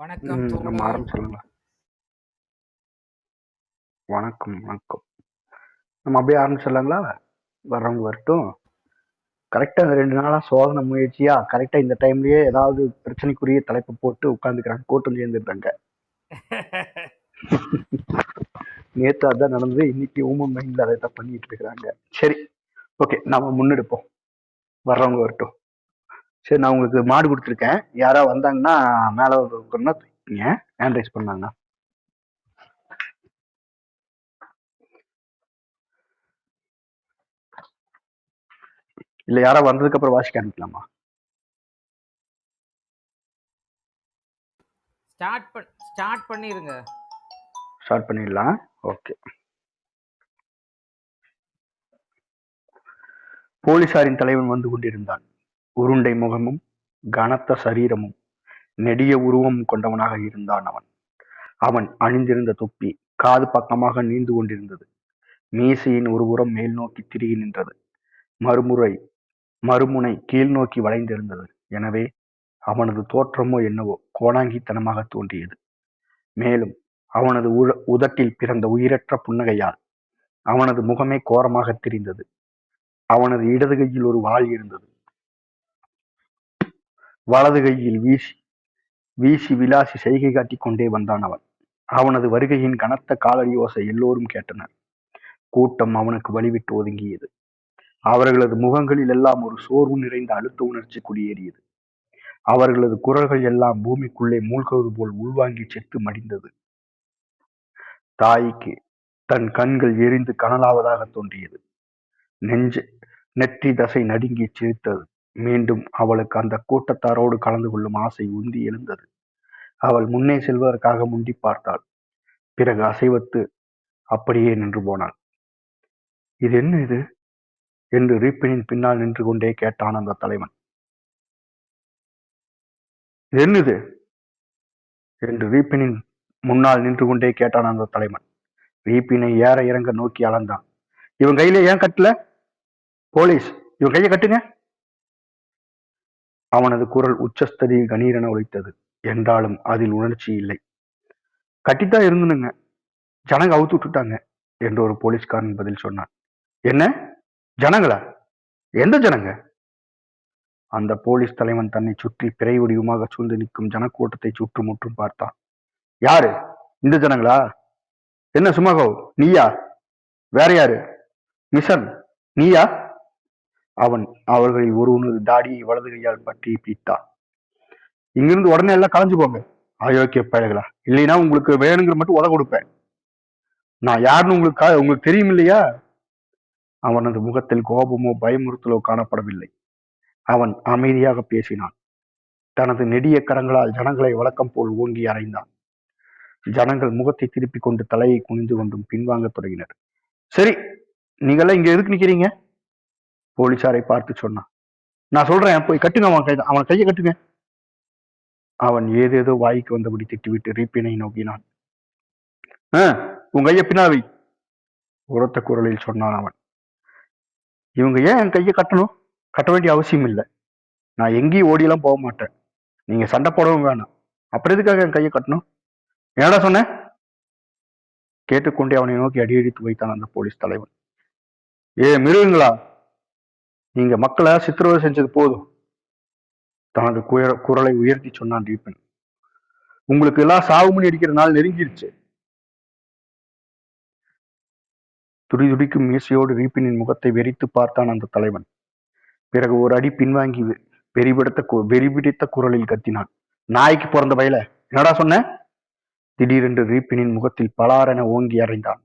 வணக்கம் நம்ம தோழர். ஆரம்பிச்சிடலாம். வணக்கம் வணக்கம். நம்ம அப்படியே ஆரம்பிச்சிடலாங்களா? வர்றவங்க வரட்டும். கரெக்டாக இந்த 2 நாளாக சோதனை முயற்சியா கரெக்டாக இந்த டைம்லயே ஏதாவது பிரச்சனைக்குரிய தலைப்பை போட்டு உட்காந்துக்கிறாங்க, கூட்டம் சேர்ந்துருந்தாங்க. நேற்று அதான் நடந்தது, இன்னைக்கு ஊமன் மைண்ட்ல அதை தான் பண்ணிட்டு இருக்கிறாங்க. சரி, ஓகே, நாம முன்னெடுப்போம். வர்றவங்க வரட்டும். சரி, நான் உங்களுக்கு மாடு கொடுத்துருக்கேன். யாரா வந்தாங்கன்னா மேலே உட்கார்ந்தா ஹேண்ட் ரைஸ் பண்ணாங்க. இல்லை, யாரா வந்ததுக்கு அப்புறம் வாசிக்க ஆரம்பிக்கலாமா? ஸ்டார்ட் பண்ணிருங்க. ஸ்டார்ட் பண்ணிடலாம். ஓகே. போலீசாரின் தலைவன் வந்து கொண்டிருந்தான். உருண்டை முகமும் கனத்த சரீரமும் நெடிய உருவமும் கொண்டவனாக இருந்தான் அவன். அவன் அணிந்திருந்த தொப்பி காது பக்கமாக நீண்டு கொண்டிருந்தது. மீசையின் ஒருபுறம் மேல் நோக்கி திருகி நின்றது. மறுமுனை கீழ் நோக்கி வளைந்திருந்தது. எனவே அவனது தோற்றமோ என்னவோ கோணாங்கித்தனமாக தோன்றியது. மேலும் அவனது உதட்டில் பிறந்த உயிரற்ற புன்னகையால் அவனது முகமே கோரமாக தெரிந்தது. அவனது இடது கையில் ஒரு வாள் இருந்தது. வலது கையில் வீசி விளாசி செய்கை காட்டிக் கொண்டே வந்தான் அவன். அவனது வருகையின் கனத்த காலடி ஓசை எல்லோரும் கேட்டனர். கூட்டம் அவனுக்கு வழிவிட்டு ஒதுங்கியது. அவர்களது முகங்களில் எல்லாம் ஒரு சோர்வு நிறைந்த அழுத்த உணர்ச்சி குடியேறியது. அவர்களது குரல்கள் எல்லாம் பூமிக்குள்ளே மூழ்குவது போல் உள்வாங்கி செத்து மடிந்தது. தாய்க்கு தன் கண்கள் எரிந்து கனலாவதாக தோன்றியது. நெற்றி தசை நடுங்கி சிரித்தது. மீண்டும் அவளுக்கு அந்த கூட்டத்தாரோடு கலந்து கொள்ளும் ஆசை உந்தி எழுந்தது. அவள் முன்னே செல்வதற்காக முண்டி பார்த்தாள். பிறகு அசைவத்து அப்படியே நின்று போனாள். இது என்ன இது என்று ரீப்பினின் பின்னால் நின்று கொண்டே கேட்டான் அந்த தலைவன். இது என்னது என்று ரீப்பினின் முன்னால் நின்று கொண்டே கேட்டான் அந்த தலைவன். ரீப்பினை ஏற இறங்க நோக்கி அளந்தான். இவன் கையில ஏன் கட்டல? போலீஸ், இவன் கையை கட்டுங்க. அவனது குரல் உச்சஸ்ததி கணீரென ஒலித்தது. என்றாலும் அதில் உணர்ச்சி இல்லை. கட்டித்தான் இருந்தனுங்க, ஜனங்க அவுத்து விட்டுட்டாங்க என்று ஒரு போலீஸ்காரன் பதில் சொன்னான். என்ன ஜனங்களா? எந்த ஜனங்க? அந்த போலீஸ் தலைவன் தன்னை சுற்றி பிறை வடிவமாக சூழ்ந்து நிற்கும் ஜனக்கூட்டத்தை சுற்றுமுற்றும் பார்த்தான். யாரு இந்த ஜனங்களா? என்ன சுமகோ, நீயா? வேற யாரு? மிஷன், நீயா? அவன் அவர்களில் ஒருவனது தாடியை வலது கையால் பற்றி பீத்தான். இங்கிருந்து உடனே எல்லாம் கலைஞ்சு போங்க, அயோக்கிய பயல்களா. இல்லைன்னா உங்களுக்கு வேணுங்கிற மட்டும் உத கொடுப்பேன். நான் யாருன்னு உங்களுக்கு தெரியும் இல்லையா? அவனது முகத்தில் கோபமோ பயமுறுத்தலோ காணப்படவில்லை. அவன் அமைதியாக பேசினான். தனது நெடிய கரங்களால் ஜனங்களை வழக்கம் போல் ஓங்கி அறைந்தான். ஜனங்கள் முகத்தை திருப்பிக் கொண்டு தலையை குனிந்து கொண்டும் பின்வாங்க தொடங்கினர். சரி, நீங்கெல்லாம் இங்க எதுக்கு நிக்கிறீங்க? போலீசாரை பார்த்து சொன்னான். நான் சொல்றேன், போய் கட்டுங்க அவன் கையை கட்டுங்க. அவன் ஏதேதோ வாய்க்கு வந்தபடி திட்டிவிட்டு ரீப்பினை நோக்கினான். உன் கையை பின்னாவை, உரத்த குரலில் சொன்னான் அவன். இவங்க ஏன் என் கையை கட்டணும்? கட்ட வேண்டிய அவசியம் இல்லை. நான் எங்கேயும் ஓடியெல்லாம் போக மாட்டேன். நீங்க சண்டை போடவும் வேணாம். அப்புறம் எதுக்காக என் கையை கட்டணும்? என்னடா சொன்ன? கேட்டுக்கொண்டே அவனை நோக்கி அடியடித்து வைத்தான் அந்த போலீஸ் தலைவன். மிருகங்களா, நீங்க மக்களை சித்திரவதை செஞ்சது போதும். தனது குரலை உயர்த்தி சொன்னான் ரீப்பன். உங்களுக்கு எல்லாம் சாவுமணி அடிக்கிற நாள் நெருங்கிருச்சு. துடிதுடிக்கும் மீசையோடு ரீப்பினின் முகத்தை வெறித்து பார்த்தான் அந்த தலைவன். பிறகு ஒரு அடி பின்வாங்கி வெறிபிடித்த குரலில் கத்தினான். நாய்க்கு பிறந்த வயல, என்னடா சொன்ன? திடீரென்று ரீப்பினின் முகத்தில் பலாரென ஓங்கி அறைந்தான்.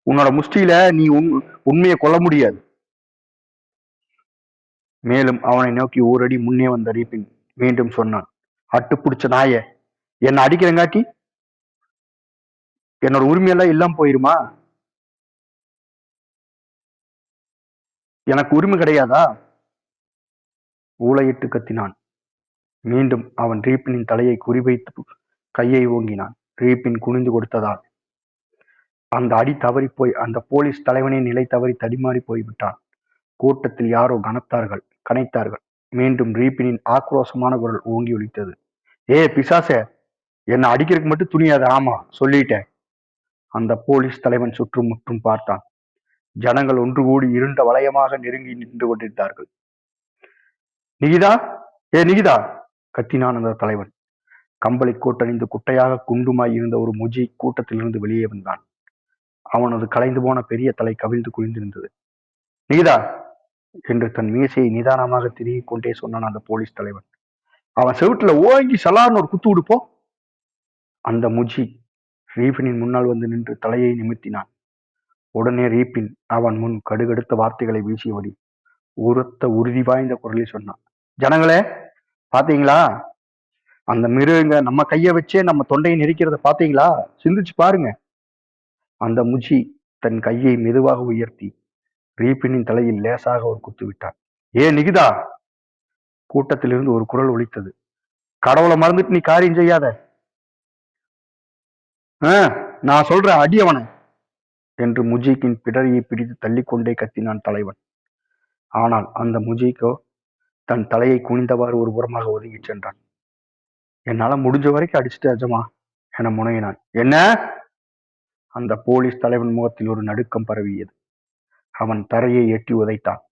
உன்னோட முஷ்டியில நீ உண்மையை கொல்ல முடியாது. மேலும் அவனை நோக்கி ஓரடி முன்னே வந்த ரீப்பின் மீண்டும் சொன்னான். அட்டு பிடிச்ச நாய, என்ன அடிக்கிறங்காட்டி என்னோட உரிமையெல்லாம் இல்லாம போயிருமா? எனக்கு உரிமை கிடையாதா? ஊளையிட்டு கத்தினான். மீண்டும் அவன் ரீப்பினின் தலையை குறிவைத்து கையை ஓங்கினான். ரீப்பின் குனிந்து கொடுத்ததால் அந்த அடி தவறி போய் அந்த போலீஸ் தலைவனே நிலை தவறி தடிமாறி போய்விட்டான். கூட்டத்தில் யாரோ கனைத்தார்கள். மீண்டும் ரீப்பினின் ஆக்ரோஷமான குரல் ஓங்கி ஒலித்தது. ஏ பிசாசே, என்னை அடிக்கிறதுக்கு மட்டும் துணியாத. ஆமா, சொல்லிட்டேன். அந்த போலீஸ் தலைவன் சுற்றும் முற்றும் பார்த்தான். ஜனங்கள் ஒன்று கூடி இருண்ட வளையமாக நெருங்கி நின்று கொண்டிருந்தார்கள். நிகிதா, ஏ நிகிதா, கத்தினான் அந்த தலைவன். கம்பளி கோட்டணிந்து குட்டையாக குண்டுமாய் இருந்த ஒரு முஜி கூட்டத்திலிருந்து வெளியே வந்தான். அவனது கலைந்து போன பெரிய தலை கவிழ்ந்து குனிந்திருந்தது. நிகிதா என்று தன் மீசையை நிதானமாக திருகிக் கொண்டே சொன்னான் அந்த போலீஸ் தலைவன். அவன் செவுட்டுல ஓங்கி சலார்னு ஒரு குத்து விடுப்போ. அந்த முஜி ரீபினின் முன்னால் வந்து நின்று தலையை நிமித்தினான். உடனே ரீபின் அவன் முன் கடுகடுத்த வார்த்தைகளை வீசியபடி உரத்த உறுதி வாய்ந்த குரலில் சொன்னான். ஜனங்களே, பாத்தீங்களா? அந்த மிருகங்க நம்ம கைய வச்சே நம்ம தொண்டையை நெரிக்கிறத பாத்தீங்களா? சிந்திச்சு பாருங்க. அந்த முஜி தன் கையை மெதுவாக உயர்த்தி ரீபினின் தலையில் லேசாக ஒரு குத்து விட்டான். ஏ நிகிதா, கூட்டத்திலிருந்து ஒரு குரல் ஒலித்தது. கடவுளை மறந்துட்டு நீ காரியம் செய்யாத. நான் சொல்றேன், அடி அவனை என்று முஜிக்கின் பிடரியை பிடித்து தள்ளிக்கொண்டே கத்தினான் தலைவன். ஆனால் அந்த முஜிக்கோ தன் தலையை குனிந்தவாறு ஒரு புறமாக ஒதுங்கிச் சென்றான். என்னால முடிஞ்ச வரைக்கும் அடிச்சுட்டு அஜமா என முனையினான். என்ன? அந்த போலீஸ் தலைவன் முகத்தில் ஒரு நடுக்கம் பரவியது. அவன் தரையை எட்டி உதைத்தான்.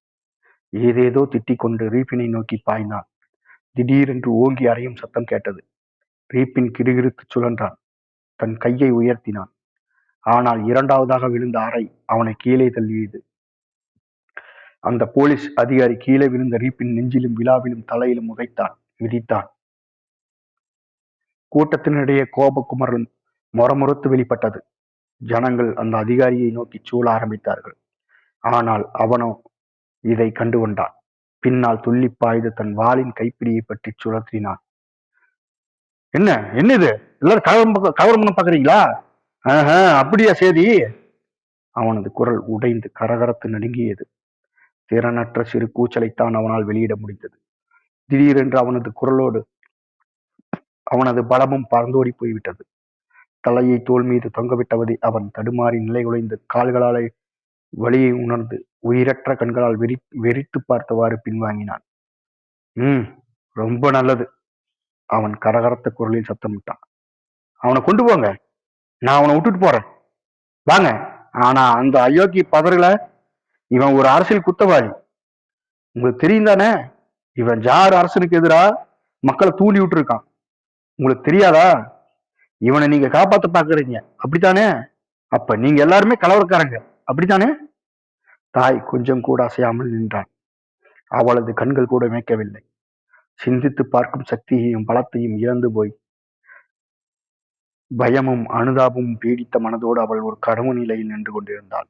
ஏதேதோ திட்டிக் கொண்டு ரீபினை நோக்கி பாய்ந்தான். திடீரென்று ஓங்கி அறையும் சத்தம் கேட்டது. ரீபின் கிடுகிடுத்து சுழன்றான். தன் கையை உயர்த்தினான். ஆனால் இரண்டாவதாக விழுந்த அறை அவனை கீழே தள்ளியது. அந்த போலீஸ் அதிகாரி கீழே விழுந்த ரீப்பின் நெஞ்சிலும் விழாவிலும் தலையிலும் உதைத்தான், மிதித்தான். கூட்டத்தினிடையே கோபக்குமரல் மொரமுறுத்து வெளிப்பட்டது. ஜனங்கள் அந்த அதிகாரியை நோக்கி சூழ ஆரம்பித்தார்கள். ஆனால் அவனோ இதை கண்டு கொண்டான். பின்னால் துள்ளி பாய்ந்து தன் வாளின் கைப்பிடியை பற்றி சுழற்றினான். என்ன என்னது? எல்லாரும் கவரம் பண்ண பாக்குறீங்களா? அப்படியா சேதி? அவனது குரல் உடைந்து கரகரத்து நடுங்கியது. திறனற்ற சிறு கூச்சலைத்தான் அவனால் வெளியிட முடிந்தது. திடீரென்று அவனது குரலோடு அவனது பலமும் பறந்தோடி போய்விட்டது. தலையை தோல் மீது தொங்கவிட்டவதை அவன் தடுமாறி நிலை குலைந்து கால்களாலே வலியை உணர்ந்து உயிரற்ற கண்களால் வெறித்து பார்த்தவாறு பின்வாங்கினான். ரொம்ப நல்லது, அவன் கரகரத்த குரலில் சத்தமிட்டான். அவனை கொண்டு போங்க, நான் அவனை விட்டுட்டு போறேன், வாங்க. ஆனா அந்த அயோக்கிய பதறல, இவன் ஒரு அரசியல் குத்தவாளி, உங்களுக்கு தெரியும் தானே? இவன் ஜார் அரசனுக்கு எதிராக மக்களை தூண்டி விட்டு இருக்கான், உங்களுக்கு தெரியாதா? இவனை நீங்க காப்பாத்த பாக்குறீங்க, அப்படித்தானே? அப்ப நீங்க எல்லாருமே கலவரக்காரங்க, அப்படித்தானே? தாய் கொஞ்சம் கூட அசையாமல் நின்றான். அவளது கண்கள் கூட மேய்க்கவில்லை. சிந்தித்து பார்க்கும் சக்தியையும் பலத்தையும் இழந்து போய் பயமும் அனுதாபமும் பீடித்த மனதோடு அவள் ஒரு கடவு நிலையில் நின்று கொண்டிருந்தாள்.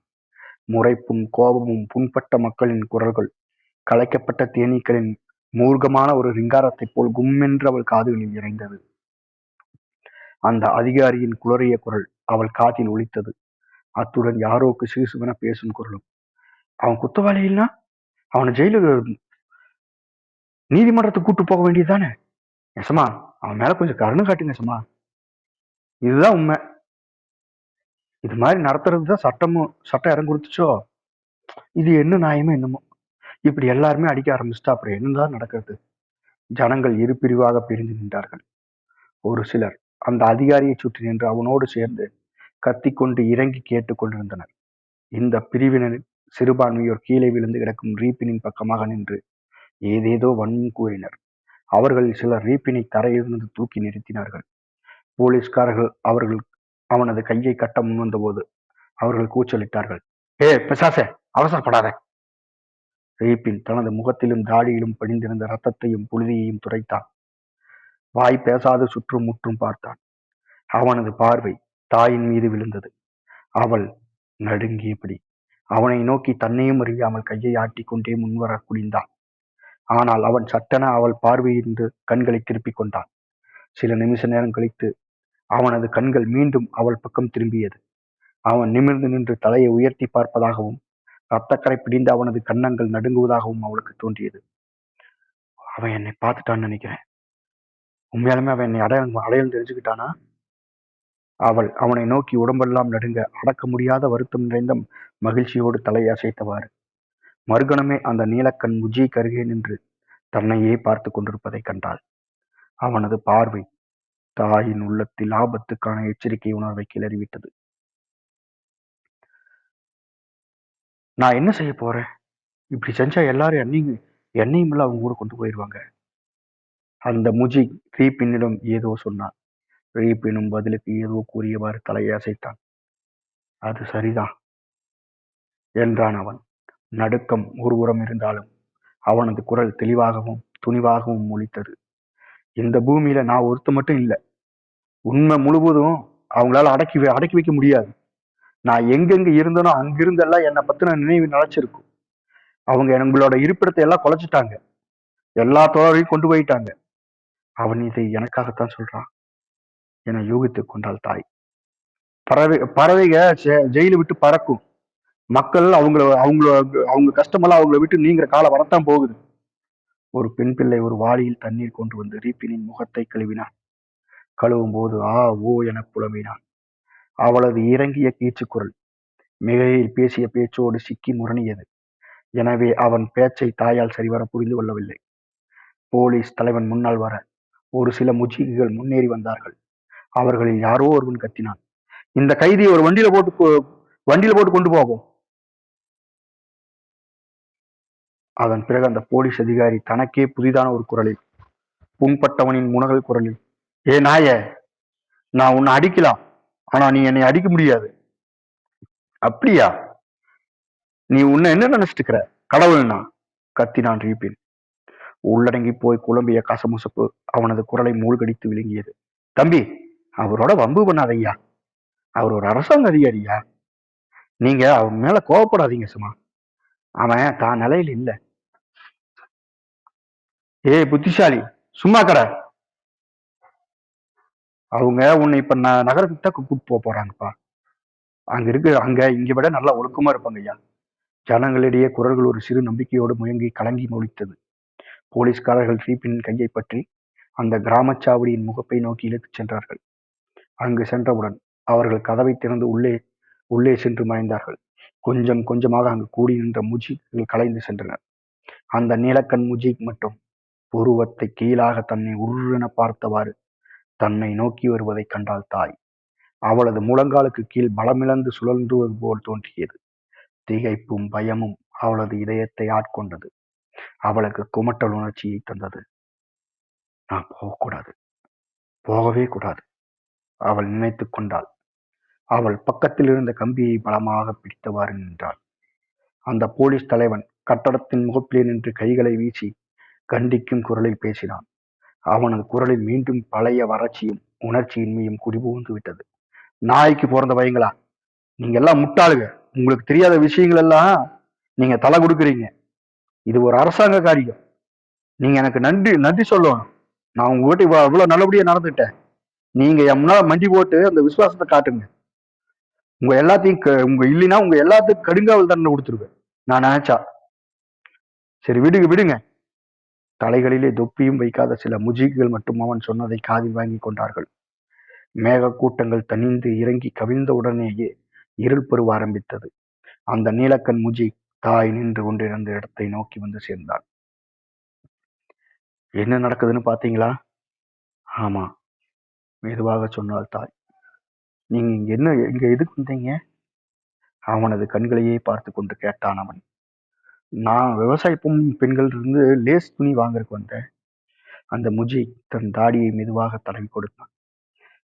முறைப்பும் கோபமும் புண்பட்ட மக்களின் குரல்கள் கலைக்கப்பட்ட தேனீக்களின் மூர்க்கமான ஒரு ரிங்காரத்தைப் போல் கும்மென்று அவள் காதுகளில் இறைந்தது. அந்த அதிகாரியின் குளறிய குரல் அவள் காதில் ஒலித்தது. அத்துடன் யாரோக்கு சிசுவென பேசும் குரலும். அவன் குத்தவாளி இல்லைன்னா அவனை ஜெயிலுக்கு நீதிமன்றத்துக்கு கூட்டு போக வேண்டியதுதானே? நெசமா அவன் மேல கொஞ்சம் கருணை காட்டு நெசமா. இதுதான் உண்மை. இது மாதிரி நடத்துறதுதான் சட்டம் இடம் கொடுத்துச்சோ. இது என்ன நியாயமோ என்னமோ, இப்படி எல்லாருமே அடிக்க ஆரம்பிச்சுட்டா அப்புறம் என்னதான் நடக்கிறது? ஜனங்கள் இரு பிரிவாக பிரிந்து நின்றார்கள். ஒரு சிலர் அந்த அதிகாரியை சுற்றி நின்று அவனோடு சேர்ந்து கத்திக்கொண்டு இறங்கி கேட்டுக் கொண்டிருந்தனர். இந்த பிரிவினரில் சிறுபான்மையோர் கீழே விழுந்து கிடக்கும் ரீப்பினின் பக்கமாக நின்று ஏதேதோ வன்மம் கூறினர். அவர்களில் சிலர் ரீப்பினை தரையிலிருந்து தூக்கி நிறுத்தினார்கள். போலீஸ்காரர்கள் அவனது கையை கட்ட முன்வந்த போது அவர்கள் கூச்சலிட்டார்கள். பிசாசே, அவசரப்படாத. ரீப்பின் தனது முகத்திலும் தாடியிலும் படிந்திருந்த ரத்தத்தையும் புழுதியையும் துரைத்தான். வாய் பேசாது சுற்றும் முற்றும் பார்த்தான். அவனது பார்வை தாயின் மீது விழுந்தது. அவள் நடுங்கியபடி அவனை நோக்கி தன்னையும் அறியாமல் கையை ஆட்டிக்கொண்டே முன்வர குனிந்தான். ஆனால் அவன் சட்டென அவள் பார்வையிருந்து கண்களை திருப்பிக் கொண்டான். சில நிமிஷ நேரம் கழித்து அவனது கண்கள் மீண்டும் அவள் பக்கம் திரும்பியது. அவன் நிமிர்ந்து நின்று தலையை உயர்த்தி பார்ப்பதாகவும் ரத்தக்கரை பிடிந்து அவனது கன்னங்கள் நடுங்குவதாகவும் அவளுக்கு தோன்றியது. அவன் என்னை பார்த்துட்டான்னு நினைக்கிறேன். உண்மையாலுமே அவன் என்னை அடையாளம் தெரிஞ்சுக்கிட்டானா? அவள் அவனை நோக்கி உடம்பெல்லாம் நடுங்க அடக்க முடியாத வருத்தம் நிறைந்த மகிழ்ச்சியோடு தலையை அசைத்தவாறு மறுகணமே அந்த நீலக்கண் முஜி கருகே நின்று தன்னையே பார்த்து கொண்டிருப்பதை கண்டாள். அவனது பார்வை தாயின் உள்ளத்தில் ஆபத்துக்கான எச்சரிக்கை உணர்வை கிளறிவிட்டது. நான் என்ன செய்ய போறேன்? இப்படி செஞ்சா எல்லாரும் என்னையும் இல்ல அவங்க கூட கொண்டு போயிருவாங்க. அந்த முஜிக் ரீபின்னிடம் ஏதோ சொன்னான். ரீபினும் பதிலுக்கு ஏதோ கூறியவாறு தலையை அசைத்தான். அது சரிதான் என்றான் அவன். நடுக்கம் ஒருபுறம் இருந்தாலும் அவனது குரல் தெளிவாகவும் துணிவாகவும் ஒலித்தது. இந்த பூமியில நான் ஒருத்த மட்டும் இல்லை. உண்மை முழுவதும் அவங்களால அடக்கி வைக்க முடியாது. நான் எங்கெங்க இருந்தனோ அங்கிருந்தெல்லாம் என்னை பத்தின நினைவு நிலைச்சிருக்கும். அவங்க எங்களோட இருப்பிடத்தை எல்லாம் குலைச்சிட்டாங்க. எல்லா தோழரையும் கொண்டு போயிட்டாங்க. அவன் இதை எனக்காகத்தான் சொல்றான் என யூகித்துக் கொண்டாள் தாய். பறவைக ஜெயில விட்டு பறக்கும். மக்கள் அவங்க கஷ்டமெல்லாம் அவங்கள விட்டு நீங்கிற காலம் வரத்தான் போகுது. ஒரு பெண் பிள்ளை ஒரு வாளியில் தண்ணீர் கொண்டு வந்து ரீப்பினின் முகத்தை கழுவினான். கழுவும் போது ஆ ஓ என புலம்பினான். அவளது இறங்கிய கீச்சுக்குரல் மிகையில் பேசிய பேச்சோடு சிக்கி முரணியது. எனவே அவன் பேச்சை தாயால் சரிவர புரிந்து கொள்ளவில்லை. போலீஸ் தலைவன் முன்னால் வர ஒரு சில முஜிகுகள் முன்னேறி வந்தார்கள். அவர்களில் யாரோ ஒருவன் கத்தினான், இந்த கைதியை ஒரு வண்டியில போட்டு கொண்டு போவோம். அதன் பிறகு அந்த போலீஸ் அதிகாரி தனக்கே புதிதான ஒரு குரலில், புண்பட்டவனின் முனகல் குரலில், ஏ நாய, நான் உன்னை அடிக்கலாம், ஆனா நீ என்னை அடிக்க முடியாது. அப்படியா? நீ உன்னை என்ன நினைச்சிட்டு கடவுள்னா? கத்தினான் ரீபின். உள்ளடங்கி போய் குழம்பிய கசமுசப்பு அவனது குரலை மூழ்கடித்து விழுங்கியது. தம்பி, அவரோட வம்பு பண்ணாதையா. அவர் ஒரு அரசாங்க அதிகாரியா. நீங்க அவன் மேல கோவப்படாதீங்க சும்மா. அவன் தான் நிலையில் இல்ல. ஏய் புத்திசாலி, சும்மா கடை. அவங்க உன்னை இப்ப நகரத்துக்கு தான் கூப்பிட்டு போறாங்கப்பா. அங்க இங்க விட நல்லா ஒழுக்கமா இருப்பாங்க ஐயா. ஜனங்களிடையே குரல்கள் ஒரு சிறு நம்பிக்கையோடு முயங்கி கலங்கி மொழித்தது. போலீஸ்காரர்கள் ரீபின் கையை பற்றி அந்த கிராமச்சாவடியின் முகப்பை நோக்கி இழுத்துச் சென்றார்கள். அங்கு சென்றவுடன் அவர்கள் கதவை திறந்து உள்ளே சென்று மறைந்தார்கள். கொஞ்சம் கொஞ்சமாக அங்கு கூடி நின்ற முஜிக்கள் கலைந்து சென்றனர். அந்த நீலக்கண் முஜிக் மட்டும் புருவத்தை கீழாக தன்னை உருவென பார்த்தவாறு தன்னை நோக்கி வருவதை கண்டாள் தாய். அவளது முழங்காலுக்கு கீழ் பலமிழந்து சுழன்றுவது போல் தோன்றியது. திகைப்பும் பயமும் அவளது இதயத்தை ஆட்கொண்டது. அவளுக்கு குமட்டல் உணர்ச்சியை தந்தது. நான் போகக்கூடாது, போகவே கூடாது, அவள் நினைத்து கொண்டாள். அவள் பக்கத்தில் இருந்த கம்பியை பலமாக பிடித்தவாறு நின்றாள். அந்த போலீஸ் தலைவன் கட்டடத்தின் முகப்பிலே நின்று கைகளை வீசி கண்டிக்கும் குரலில் பேசினான். அவனது குரலில் மீண்டும் பழைய வறட்சியும் உணர்ச்சியின்மையும் குடிபுகுந்து விட்டது. நாய்க்கு பிறந்த பயங்களா, நீங்க எல்லாம் முட்டாளுங்க. உங்களுக்கு தெரியாத விஷயங்கள் எல்லாம் நீங்க தலை கொடுக்குறீங்க. இது ஒரு அரசாங்க காரியம். நீங்க எனக்கு நன்றி சொல்லணும். நான் உங்ககிட்ட இவ்வளவு நல்லபடியா நடந்துட்டேன். நீங்க என் முன்னால மண்டி போட்டு அந்த விசுவாசத்தை காட்டுங்க. உங்க இல்லைன்னா உங்க எல்லாத்துக்கும் கடுங்காவல் தண்டனை கொடுத்துருவேன் நான் நினைச்சா. சரி விடுங்க. தலைகளிலே தொப்பியும் வைக்காத சில முஜிக்குகள் மட்டும் அவன் சொன்னதை காதில் வாங்கி கொண்டார்கள். மேக கூட்டங்கள் தனிந்து இறங்கி கவிழ்ந்த உடனேயே இருள் பருவ ஆரம்பித்தது. அந்த நீலக்கண் முஜிக் தாய் நின்று கொண்டிருந்த இடத்தை நோக்கி வந்து சேர்ந்தான். என்ன நடக்குதுன்னு பாத்தீங்களா? ஆமா, மெதுவாக சொன்னாள் தாய். நீங்க இங்க எதுக்கு வந்தீங்க? அவனது கண்களையே பார்த்து கொண்டு கேட்டான் அவன். நான் விவசாய பெண்கள் இருந்து லேஸ் துணி வாங்கறதுக்கு வந்தேன். அந்த முஜிக் தன் தாடியை மெதுவாக தடவி கொடுத்தான்.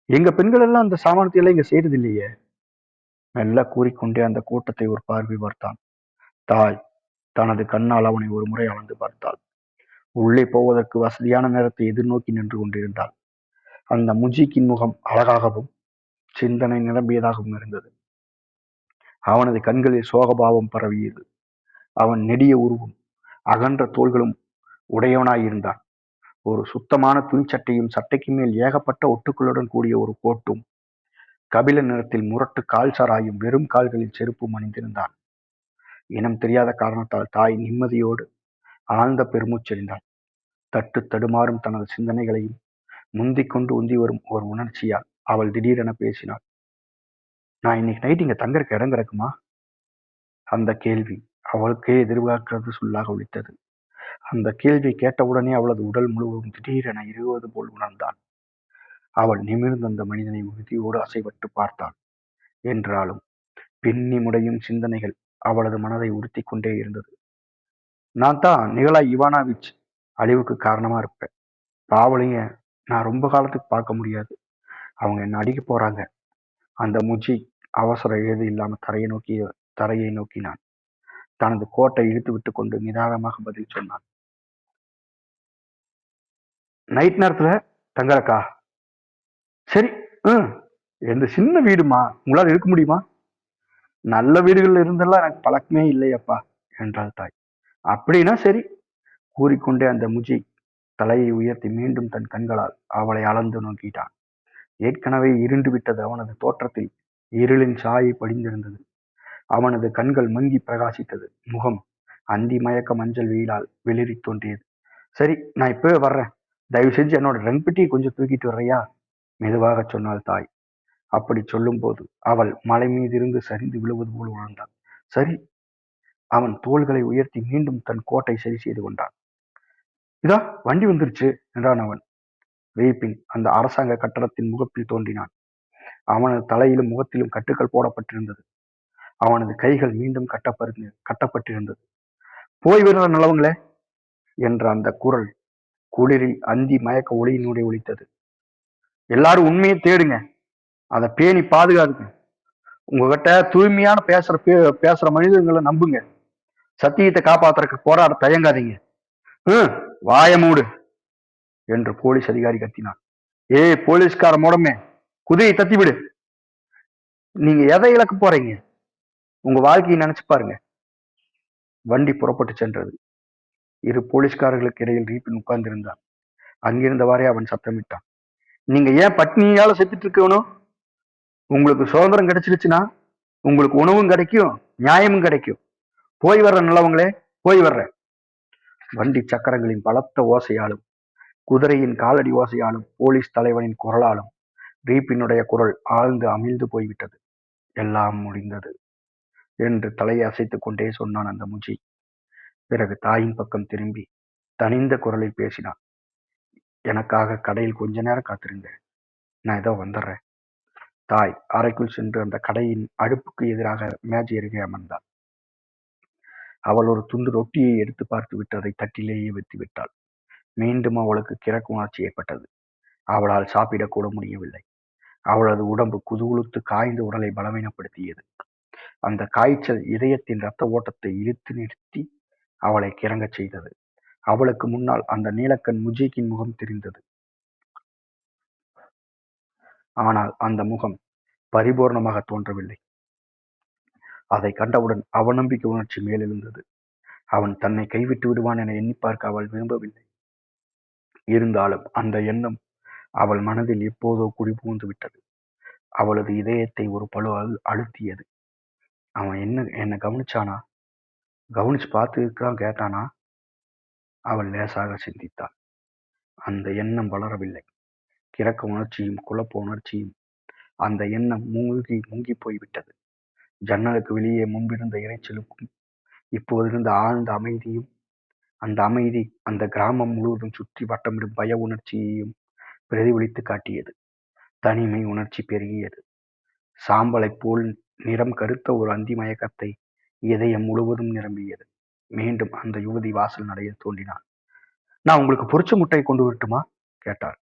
எங்க பெண்கள் எல்லாம் அந்த சாமானத்தை எல்லாம் இங்க செய்யறது இல்லையே. மெல்ல கூறிக்கொண்டே அந்த கூட்டத்தை ஒரு பார்வை பார்த்தான். தாய் தனது கண்ணால் அவனை ஒரு முறை அளந்து பார்த்தாள். உள்ளே போவதற்கு வசதியான நேரத்தை எதிர்நோக்கி நின்று கொண்டிருந்தாள். அந்த முஜிக்கின் முகம் அழகாகவும் சிந்தனை நிரம்பியதாகவும் இருந்தது. அவனது கண்களில் சோகபாவம் பரவியது. அவன் நெடிய உருவும் அகன்ற தோள்களும் உடையவனாயிருந்தான். ஒரு சுத்தமான துணிச்சட்டையும் சட்டைக்கு மேல் ஏகப்பட்ட ஒட்டுக்களுடன் கூடிய ஒரு கோட்டும் கபில நிறத்தில் முரட்டு கால் சாராயும் வெறும் கால்களில் செருப்பும் அணிந்திருந்தான். இனம் தெரியாத காரணத்தால் தாய் நிம்மதியோடு ஆழ்ந்த பெருமூச்செறிந்தாள். தட்டு தடுமாறும் தனது சிந்தனைகளையும் முந்திக் கொண்டு உந்தி வரும் ஒரு உணர்ச்சியால் அவள் திடீரென பேசினாள். நான் இன்னைக்கு நைட் இங்க தங்கறக்கு இடம் கிடக்குமா? அந்த கேள்வி அவளுக்கே எதிர்பார்க்கிறது சொல்லாக ஒலித்தது. அந்த கேள்வி கேட்டவுடனே அவளது உடல் முழுவதும் திடீரென இறுகுவது போல் உணர்ந்தான். அவள் நிமிர்ந்த அந்த மனிதனை உறுதியோடு அசைவட்டு பார்த்தாள். என்றாலும் பின்னி முடையும் சிந்தனைகள் அவளது மனதை உறுத்தி கொண்டே இருந்தது. நான் தான் நிகழா இவானாவிச் அழிவுக்கு காரணமா இருப்பேன். பாவலைய நான் ரொம்ப காலத்துக்கு பார்க்க முடியாது. அவங்க என்ன அடிக்க போறாங்க. அந்த முஜி அவசர ஏது இல்லாம தரையை நோக்கினான். தனது கோட்டை இழுத்து விட்டு கொண்டு நிதானமாக பதில் சொன்னான். நைட் நேரத்துல தங்கறக்கா? சரி. எந்த சின்ன வீடுமா, உங்களால் இருக்க முடியுமா? நல்ல வீடுகள் இருந்தெல்லாம் எனக்கு பழக்கமே இல்லையப்பா என்றாள் தாய். அப்படின்னா சரி கூறிக்கொண்டே அந்த முஜி தலையை உயர்த்தி மீண்டும் தன் கண்களால் அவளை அளந்து நோக்கிட்டான். ஏற்கனவே இருண்டு விட்டது. அவனது தோற்றத்தில் இருளின் சாயை படிந்திருந்தது. அவனது கண்கள் மங்கி பிரகாசித்தது. முகம் அந்தி மயக்க மஞ்சள் வெயிலால் வெளிரி தோன்றியது. சரி, நான் இப்பவே வர்றேன். தயவு செஞ்சு என்னோட ரென்பெட்டியை கொஞ்சம் தூக்கிட்டு வர்றியா? மெதுவாக சொன்னாள் தாய். அப்படி சொல்லும் போது அவள் மலை மீதிருந்து சரிந்து விழுவது போல் உணர்ந்தாள். சரி. அவன் தோள்களை உயர்த்தி மீண்டும் தன் கோட்டை சரி செய்து கொண்டான். இதா வண்டி வந்துருச்சு என்றான் அவன். ரீபின் அந்த அரசாங்க கட்டடத்தின் முகப்பில் தோன்றினான். அவனது தலையிலும் முகத்திலும் கட்டுக்கள் போடப்பட்டிருந்தது. அவனது கைகள் மீண்டும் கட்டப்பட்டிருந்தது. போய் விடுற நிலவங்களே என்ற அந்த குரல் குளிரில் அந்தி மயக்க ஒளியினுடைய ஒலித்தது. எல்லாரும் உண்மையை தேடுங்க, அதை பேணி பாதுகாதுங்க. உங்ககிட்ட தூய்மையான பேசுற மனிதர்களை நம்புங்க. சத்தியத்தை காப்பாத்துறதுக்கு போராட தயங்காதீங்க. வாய மூடு என்று போலீஸ் அதிகாரி கத்தினான். போலீஸ்கார மூடமே, குதிரையை தத்தி விடு. நீங்க எதை இழக்க போறீங்க? உங்க வாழ்க்கையை நினைச்சு பாருங்க. வண்டி புறப்பட்டு சென்றது. இரு போலீஸ்காரர்களுக்கு இடையில் ரீபின் உட்கார்ந்திருந்தான். அங்கிருந்தவாறே அவன் சத்தமிட்டான். நீங்க ஏன் பட்னியால செத்துட்டு இருக்கணும்? உங்களுக்கு சுதந்திரம் கிடைச்சிருச்சுன்னா உங்களுக்கு உணவும் கிடைக்கும், நியாயமும் கிடைக்கும். போய் வர்ற நிலவங்களே, போய் வர்ற. வண்டி சக்கரங்களின் பலத்த ஓசையாலும் குதிரையின் காலடி ஓசையாலும் போலீஸ் தலைவனின் குரலாலும் ரீபினுடைய குரல் ஆழ்ந்து அமிழ்ந்து போய்விட்டது. எல்லாம் முடிந்தது என்று தலையை அசைத்துக் கொண்டே சொன்னான் அந்த முஜி. பிறகு தாயின் பக்கம் திரும்பி தனிந்த குரலில் பேசினான். எனக்காக கடையில் கொஞ்ச நேரம் காத்திருங்க, நான் ஏதோ வந்துடுறேன். தாய் அறைக்குள் சென்று அந்த கடையின் அடுப்புக்கு எதிராக மேஜை அருகே அமர்ந்தாள். அவள் ஒரு துண்டு ரொட்டியை எடுத்து பார்த்து விட்டு அதை தட்டிலேயே வைத்து விட்டாள். மீண்டும் அவளுக்கு கிறக்கு உணர்ச்சி ஏற்பட்டது. அவளால் சாப்பிடக்கூட முடியவில்லை. அவளது உடம்பு குதுகுலுத்து காய்ந்த உடலை பலவீனப்படுத்தியது. அந்த காய்ச்சல் இதயத்தின் இரத்த ஓட்டத்தை இழுத்து நிறுத்தி அவளை கிறங்கச் செய்தது. அவளுக்கு முன்னால் அந்த நீலக்கண் முஜிக்கின் முகம் தெரிந்தது. ஆனால் அந்த முகம் பரிபூர்ணமாக தோன்றவில்லை. அதை கண்டவுடன் அவநம்பிக்கை உணர்ச்சி மேலெழுந்தது. அவன் தன்னை கைவிட்டு விடுவான் என எண்ணி பார்க்க அவள் விரும்பவில்லை. இருந்தாலும் அந்த எண்ணம் அவள் மனதில் எப்போதோ குடிபுகுந்து விட்டது. அவளது இதயத்தை ஒரு பழு அழுத்தியது. அவன் என்ன கவனிச்சானா? கவனிச்சு பார்த்துதான் கேட்டானா? அவள் லேசாக சிந்தித்தாள். அந்த எண்ணம் வளரவில்லை. கிறக்க உணர்ச்சியும் குழப்ப உணர்ச்சியும் அந்த எண்ணம் மூங்கி போய்விட்டது. ஜன்னலுக்கு வெளியே முன்பிருந்த இறைச்சலுக்கும் இப்போதிருந்த ஆழ்ந்த அமைதியும், அந்த அமைதி அந்த கிராமம் முழுவதும் சுற்றி வட்டமிடும் பய உணர்ச்சியையும் பிரதிபலித்து காட்டியது. தனிமை உணர்ச்சி பெருகியது. சாம்பலை போல் நிறம் கருத்த ஒரு அந்தி மயக்கத்தை இதயம் முழுவதும் நிரம்பியது. மீண்டும் அந்த யுவதி வாசல் நடையில் தோன்றினாள். நான் உங்களுக்கு பொரிச்ச முட்டையை கொண்டு வரட்டுமா கேட்டாள்.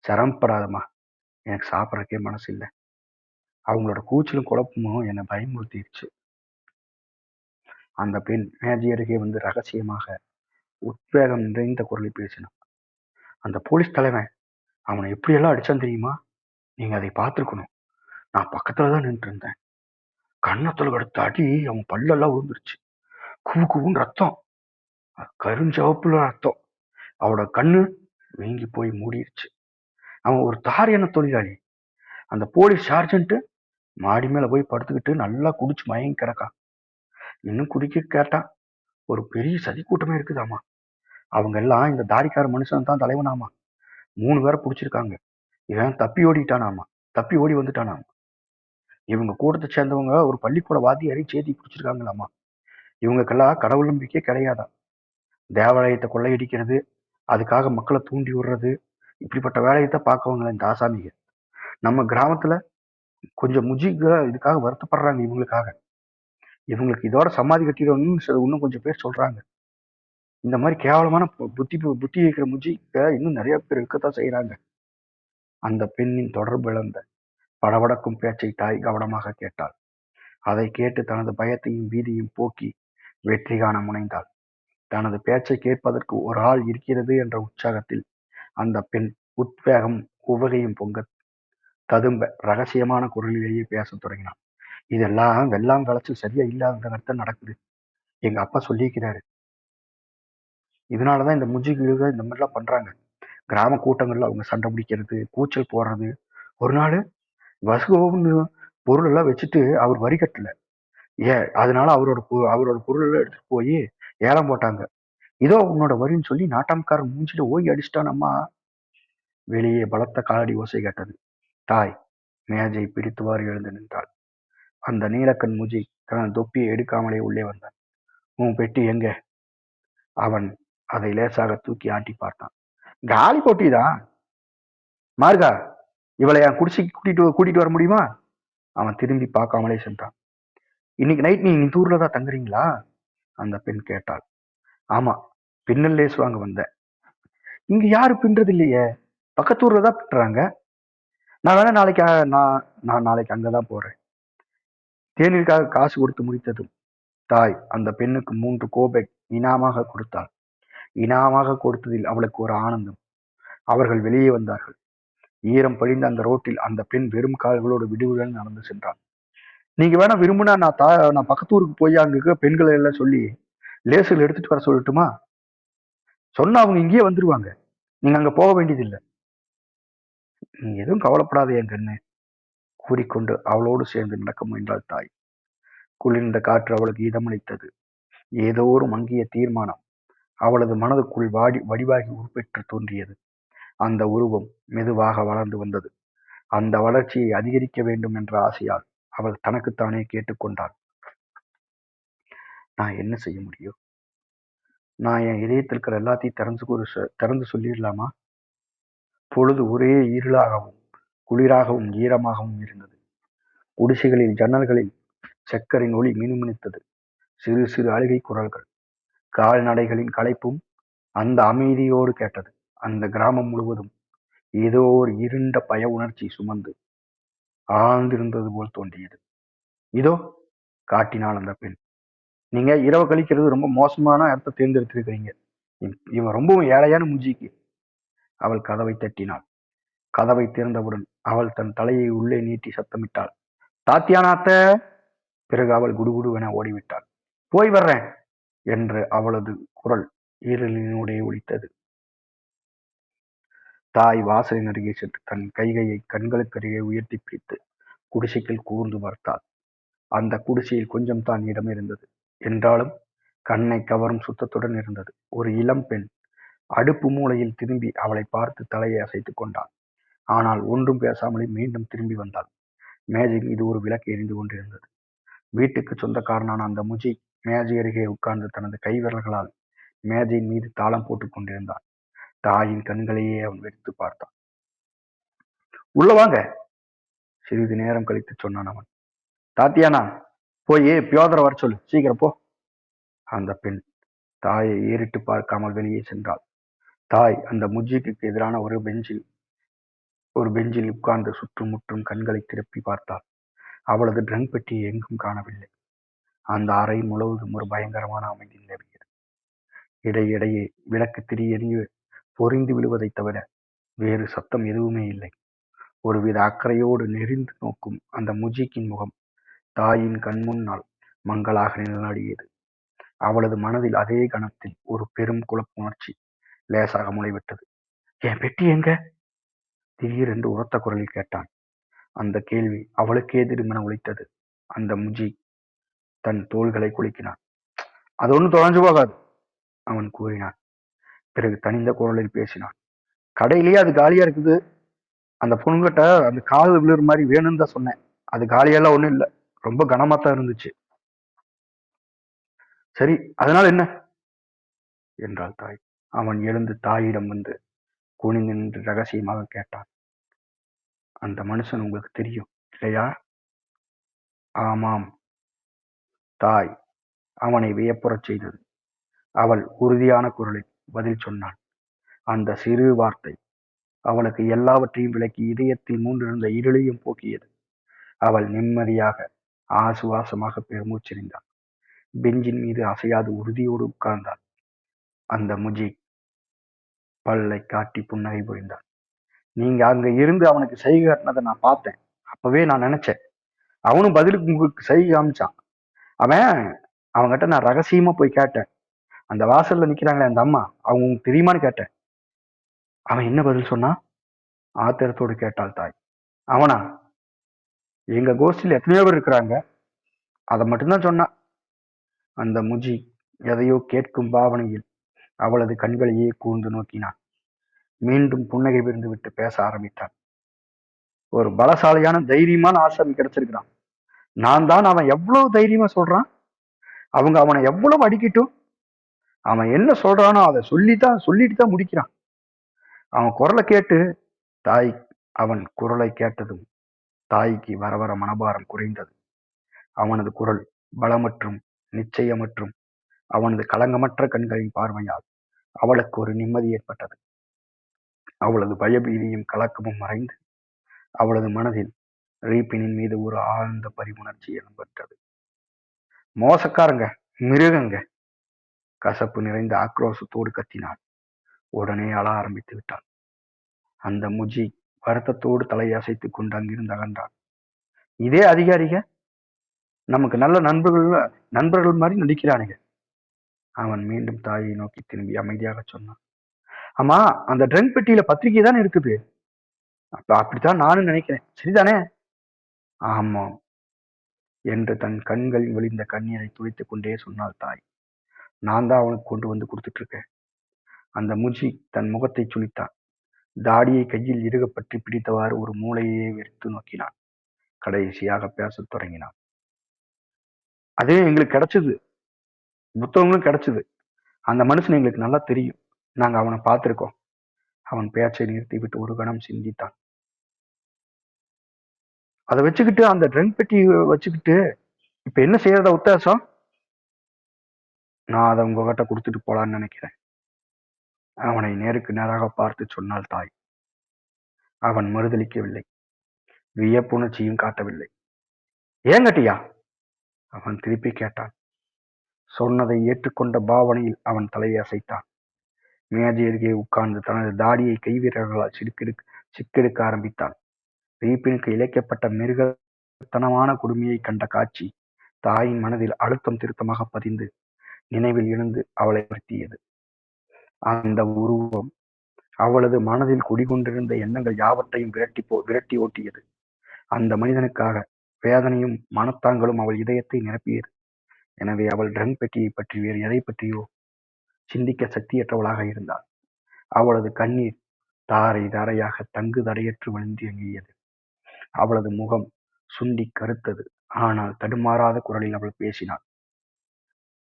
சிரமப்படாதம்மா, எனக்கு சாப்பிட்றக்கே மனசு இல்லை. அவங்களோட கூச்சலும் குழப்பமும் என்னை பயமுறுத்திடுச்சு. அந்த பெண் மேஜை அருகே வந்து ரகசியமாக உத்வேகம் நிறைந்த குரலில் பேசினான். அந்த போலீஸ் தலைவன் அவனை எப்படியெல்லாம் அடிச்சான் தெரியுமா? நீங்க அதை பார்த்துருக்கணும். நான் பக்கத்துலதான் நின்று இருந்தேன். கன்னத்துல கடுத்த அடி அவன் பல்லெல்லாம் விழுந்துருச்சு. குவு குவுன்னு ரத்தம், கருஞ்சவப்புல ரத்தம். அவனோட கண்ணு வீங்கி போய் மூடிடுச்சு. அவன் ஒரு தாரியன தொழிலாளி. அந்த போலீஸ் சார்ஜென்ட் மாடி மேல போய் படுத்துக்கிட்டு நல்லா குடிச்சு மயங்கி கிடக்கான். இன்னும் குடிக்க கேட்டா ஒரு பெரிய சதி கூட்டமே இருக்குதாமா. அவங்க எல்லாம் இந்த தாரிக்கார மனுஷன் தான் தலைவனாமா. 3 பேரை பிடிச்சிருக்காங்க. இவன் தப்பி ஓடி வந்துட்டானாமா. இவங்க கூட்டத்தை சேர்ந்தவங்க ஒரு பள்ளிக்கூட வாத்தியாரை சேத்தி பிடிச்சிருக்காங்களாமா. இவங்களுக்கெல்லாம் கடவுள் நம்பிக்கையே கிடையாதா. தேவாலயத்தை கொள்ளையடிக்கிறது, அதுக்காக மக்களை தூண்டி விடுறது, இப்படிப்பட்ட வேலையைத்தான் பார்க்கவங்கள இந்த ஆசாமிங்க. நம்ம கிராமத்துல கொஞ்சம் முஜிக இதுக்காக வருத்தப்படுறாங்க இவங்களுக்காக. இவங்களுக்கு இதோட சமாதி கட்டிடணும்னு இன்னும் கொஞ்சம் பேர் சொல்றாங்க. இந்த மாதிரி கேவலமான புத்தி இருக்கிற முஜிக்க இன்னும் நிறைய பேர் இருக்கத்தான் செய்யறாங்க. அந்த பெண்ணின் தொடர்பு இழந்த படபடக்கும் பேச்சை தாய் கவனமாக கேட்டாள். அதை கேட்டு தனது பயத்தையும் பீதியும் போக்கி வெற்றி காண முனைந்தாள். தனது பேச்சை கேட்பதற்கு ஒரு ஆள் இருக்கிறது என்ற உற்சாகத்தில் அந்த பெண் உத்வேகம் உவகையும் பொங்க ததும்ப ரகசியமான குரலிலேயே பேசத் தொடங்கினான். இதெல்லாம் வெள்ளாம் விளைச்சல் சரியா இல்லாத நடக்குது. எங்க அப்பா சொல்லியிருக்கிறாரு. இதனாலதான் இந்த முஜிகளுக இந்த மாதிரிலாம் பண்றாங்க. கிராம கூட்டங்கள்ல அவங்க சண்டை பிடிக்கிறது, கூச்சல் போடுறது. ஒரு நாள் வசுகோன்னு பொருள் எல்லாம் வச்சுட்டு அவர் வரி கட்டல. அதனால அவரோட பொருள் எல்லாம் எடுத்துட்டு போய் ஏலம் போட்டாங்க. இதோ உன்னோட வரின்னு சொல்லி நாட்டாம்காரன் மூஞ்சில ஓய் அடிச்சிட்டான் அம்மா. வெளியே பலத்த காலடி ஓசை கேட்டது. தாய் மேஜை பிடித்துவாறு எழுந்து நின்றாள். அந்த நீலக்கண் முஜி தனது தொப்பியை எடுக்காமலே உள்ளே வந்தான். உன் பெட்டி எங்க? அவன் அதை லேசாக தூக்கி ஆட்டி பார்த்தான். காலி போட்டிதான். மார்கா, இவளை என் குடிசைக்கு கூட்டிட்டு வர முடியுமா? அவன் திரும்பி பார்க்காமலே சென்றான். இன்னைக்கு நைட் நீ இந்த ஊர்ல தான் தங்குறீங்களா? அந்த பெண் கேட்டாள். ஆமா, பின்னல் லேஸ் வாங்க வந்தேன். இங்க யாரு பின்றது இல்லையே, பக்கத்தூர்ல தான் பின்றாங்க. நான் வேணா நாளைக்கு அங்கதான் போறேன். தேநீருக்காக காசு கொடுத்து முடித்ததும் தாய் அந்த பெண்ணுக்கு 3 கோபெக் இனாமாக கொடுத்தாள். இனாமாக கொடுத்ததில் அவளுக்கு ஒரு ஆனந்தம். அவர்கள் வெளியே வந்தார்கள். ஈரம் படிந்த அந்த ரோட்டில் அந்த பெண் வெறும் கால்களோடு விடுவுடன் நடந்து சென்றாள். நீங்க வேணா விரும்புனா நான் பக்கத்தூருக்கு போய் அங்க பெண்களை எல்லாம் சொல்லி லேசில் எடுத்துட்டு வர சொல்லட்டுமா? சொன்னா அவங்க இங்கேயே வந்துருவாங்க. நீங்க அங்க போக வேண்டியதில்லை. நீ எதுவும் கவலைப்படாத என் கண்ணு கூறிக்கொண்டு அவளோடு சேர்ந்து நடக்க முயன்றாள் தாய். குளிர்ந்த காற்று அவளுக்கு இதமளித்தது. ஏதோ ஒரு மங்கிய தீர்மானம் அவளது மனதுக்குள் வடிவாகி உருப்பெற்று தோன்றியது. அந்த உருவம் மெதுவாக வளர்ந்து வந்தது. அந்த வளர்ச்சியை அதிகரிக்க வேண்டும் என்ற ஆசையால் அவள் தனக்குத்தானே கேட்டுக்கொண்டாள். நான் என்ன செய்ய முடியும்? நான் என் இதயத்தில் இருக்கிற எல்லாத்தையும் திறந்து சொல்லிடலாமா? பொழுது ஒரே இருளாகவும் குளிராகவும் ஈரமாகவும் இருந்தது. குடிசைகளில் ஜன்னல்களில் சக்கரின் ஒளி மினுமினுத்தது. சிறு சிறு அழுகை குரல்கள், கால்நடைகளின் களைப்பும் அந்த அமைதியோடு கேட்டது. அந்த கிராமம் முழுவதும் ஏதோ ஒரு இருண்ட பய உணர்ச்சி சுமந்து ஆழ்ந்திருந்தது போல் தோன்றியது. இதோ காட்டினாள் அந்த பெண். நீங்க இரவு கழிக்கிறது ரொம்ப மோசமான இடத்தை தேர்ந்தெடுத்திருக்கிறீங்க. இவன் ரொம்பவும் ஏழையான முஞ்சிக்கு. அவள் கதவை தட்டினாள். கதவை திறந்தவுடன் அவள் தன் தலையை உள்ளே நீட்டி சத்தமிட்டாள். தாத்தியானாத்த! பிறகு அவள் குடுகுடுவென ஓடிவிட்டாள். போய் வர்றேன் என்று அவளது குரல் ஈரலினூடே ஒலித்தது. தாய் வாசலின் அருகே சென்று தன் கைகையை கண்களுக்கருகே உயர்த்தி பிடித்து குடிசைக்குள் கூர்ந்து பார்த்தாள். அந்த குடிசையில் கொஞ்சம் தான் இடம் இருந்தது. என்றாலும் கண்ணை கவரும் சுத்தத்துடன் இருந்தது. ஒரு இளம் பெண் அடுப்பு மூலையில் திரும்பி அவளை பார்த்து தலையை அசைத்துக் கொண்டாள். ஆனால் ஒன்றும் பேசாமலே மீண்டும் திரும்பி வந்தாள். மேஜை மீது ஒரு விளக்கு எரிந்து கொண்டிருந்தது. வீட்டுக்கு சொந்தக்காரனான அந்த முஜி மேஜை அருகே உட்கார்ந்து தனது கைவிரல்களால் மேஜையின் மீது தாளம் போட்டுக் கொண்டிருந்தான். தாயின் கண்களையே அவன் வெறித்து பார்த்தான். உள்ள வாங்க, சிறிது நேரம் கழித்து சொன்னான் அவன். தாத்தியானா, போய் பியோதரை வர சொல்லு, சீக்கிரம் போ. அந்த பெண் தாயை ஏறிட்டு பார்க்காமல் வெளியே சென்றாள். தாய் அந்த முஜிக்கு எதிரான ஒரு பெஞ்சில் உட்கார்ந்து சுற்றும் முற்றும் கண்களை திருப்பி பார்த்தாள். அவளது ட்ரங்க் பெட்டியை எங்கும் காணவில்லை. அந்த அறை முழுவதும் ஒரு பயங்கரமான அமைதி நிலவியது. இடையிடையே விளக்கு திரியெறிய பொறிந்து விழுவதை தவிர வேறு சத்தம் எதுவுமே இல்லை. ஒருவித அக்கறையோடு நெறிந்து நோக்கும் அந்த முஜிக்கின் முகம் தாயின் கண் முன்னால் மங்களாக நிழலாடியது. அவளது மனதில் அதே கணத்தில் ஒரு பெரும் குழப்ப உணர்ச்சி லேசாக முளைவிட்டது. என் பெட்டி எங்க? திடீரென்று உரத்த குரலில் கேட்டான். அந்த கேள்வி அவளுக்கே திருமணம் ஒலித்தது. அந்த முஜி தன் தோள்களை குலுக்கினான். அது ஒன்றும் தொலைஞ்சு போகாது, அவன் கூறினான். பிறகு தனிந்த குரலில் பேசினான். கடையிலேயே அது காலியா இருக்குது. அந்த பொண்ணுகிட்ட அந்த காது விழுற மாதிரி வேணும்னு தான் சொன்னேன். அது காலியெல்லாம் ஒண்ணும் இல்லை, ரொம்ப கனமாத்தான் இருந்துச்சு. சரி, அதனால என்ன என்றாள் தாய். அவன் எழுந்து தாயிடம் வந்து குனிந்து நின்று ரகசியமாக கேட்டான். அந்த மனுஷன் உங்களுக்கு தெரியும் இல்லையா? ஆமாம். தாய் அவனை வியப்புறச் செய்தது. அவள் உறுதியான குரலில் பதில் சொன்னாள். அந்த சிறு வார்த்தை அவளுக்கு எல்லாவற்றையும் விளக்கி இதயத்தில் மூன்றிருந்த இருளையும் போக்கியது. அவள் நிம்மதியாக ஆசுவாசமாக பெருமூச்செறிந்தாள். பெஞ்சின் மீது அசையாது உறுதியோடு உட்கார்ந்தாள். அந்த முஜி பல்லை காட்டி புன்னகை புரிந்தான். நீங்க அங்க இருந்து அவனுக்கு செய்கை காட்டினதை நான் பார்த்தேன். அப்பவே நான் நினைச்சேன். அவனும் பதிலுக்கு உங்களுக்கு செய்கை காமிச்சான். அவன்கிட்ட நான் ரகசியமா போய் கேட்டேன். அந்த வாசல்ல நிக்கிறாங்களே அந்த அம்மா, அவங்க உங்களுக்கு தெரியுமான்னு கேட்டேன். அவன் என்ன பதில் சொன்னான்? ஆத்திரத்தோடு கேட்டாள் தாய். அவனா? எங்க கோஷ்டியில் எத்தனையோ பேர் இருக்கிறாங்க, அதை மட்டும்தான் சொன்னான். அந்த முஜி எதையோ கேட்கும் பாவனையில் அவளது கண்களையே கூர்ந்து நோக்கினான். மீண்டும் புன்னகை விருந்து விட்டு பேச ஆரம்பித்தான். ஒரு பலசாலியான தைரியமான ஆசாமி கிடைச்சிருக்கிறான். நான் தான் அவன் எவ்வளவு தைரியமா சொல்றான். அவங்க அவனை எவ்வளவு அடிக்கட்டும், அவன் என்ன சொல்றானோ அதை சொல்லிட்டு தான் முடிக்கிறான். அவன் குரலை கேட்டு தாய் அவன் குரலை கேட்டதும் தாய்க்கு வர வர மனபாரம் குறைந்தது. அவனது குரல் பலமற்றும் நிச்சயமற்றும் அவனது களங்கமற்ற கண்களின் பார்வையால் அவளுக்கு ஒரு நிம்மதி ஏற்பட்டது. அவளது பயபீதியும் கலக்கமும் மறைந்து அவளது மனதில் ரீபினின் மீது ஒரு ஆழ்ந்த பரிவுணர்ச்சி இடம்பெற்றது. மோசக்காரங்க, மிருகங்க, கசப்பு நிறைந்த ஆக்ரோஷத்தோடு கத்தினாள். உடனே அழ ஆரம்பித்து விட்டாள். அந்த முஜி வருத்தத்தோடு தலையை அசைத்துக் கொண்டு அங்கிருந்து அகன்றான். இதே அதிகாரிக நமக்கு நல்ல நண்பர்கள் மாதிரி நடிக்கிறானுங்க. அவன் மீண்டும் தாயை நோக்கி திரும்பி அமைதியாக சொன்னான். ஆமா, அந்த ட்ரங்க் பெட்டியில பத்திரிகை தானே இருக்குது. அப்படித்தான் நானும் நினைக்கிறேன், சரிதானே? ஆமாம் என்று தன் கண்களில் விழிந்த கண்ணீரை துடைத்துக் கொண்டே சொன்னாள் தாய். நான் தான் அவனுக்கு கொண்டு வந்து கொடுத்துட்டு இருக்கேன். அந்த முஜி தன் முகத்தை சுளித்தான். தாடியை கையில் இறுக பற்றி பிடித்தவாறு ஒரு மூளையே வெறுத்து நோக்கினான். கடைசியாக பேசத் தொடங்கினான். அதே எங்களுக்கு கிடைச்சது, புத்தகங்களும் கிடைச்சது. அந்த மனுஷன் எங்களுக்கு நல்லா தெரியும், நாங்க அவனை பார்த்திருக்கோம். அவன் பேச்சை நிறுத்திவிட்டு ஒரு கணம் சிந்தித்தான். அதை வச்சுக்கிட்டு, அந்த ட்ரங்க் பெட்டி வச்சுக்கிட்டு இப்ப என்ன செய்யறத உத்தேசம்? நான் அதை உங்ககிட்ட கொடுத்துட்டு போலான்னு நினைக்கிறேன். அவனை நேருக்கு நேராக பார்த்து சொன்னாள் தாய். அவன் மறுதளிக்கவில்லை, வியப்புணர்ச்சியும் காட்டவில்லை. ஏன் கட்டியா? அவன் திருப்பி கேட்டான். சொன்னதை ஏற்றுக்கொண்ட பாவனையில் அவன் தலையை அசைத்தான். மேஜை அருகே உட்கார்ந்து தனது தாடியை கைவீரர்களால் சிக்கெடுக்க ஆரம்பித்தான். ரீபினுக்கு இழைக்கப்பட்ட மிருகத்தனமான கொடுமையை கண்ட காட்சி தாயின் மனதில் அழுத்தம் திருத்தமாக பதிந்து நினைவில் இருந்து அவளை வருத்தியது. அந்த உருவம் அவளது மனதில் குடிகொண்டிருந்த எண்ணங்கள் யாவற்றையும் விரட்டி ஓட்டியது. அந்த மனிதனுக்காக வேதனையும் மனத்தாங்களும் அவள் இதயத்தை நிரப்பியது. எனவே அவள் ட்ரங்க் பெட்டியை பற்றி வேறு எதை பற்றியோ சிந்திக்க சக்தியற்றவளாக இருந்தாள். அவளது கண்ணீர் தாரை தாரையாக தங்கு தடையற்று வழிந்து எங்கியது. அவளது முகம் சுண்டி கருத்தது. ஆனால் தடுமாறாத குரலில் அவள் பேசினாள்.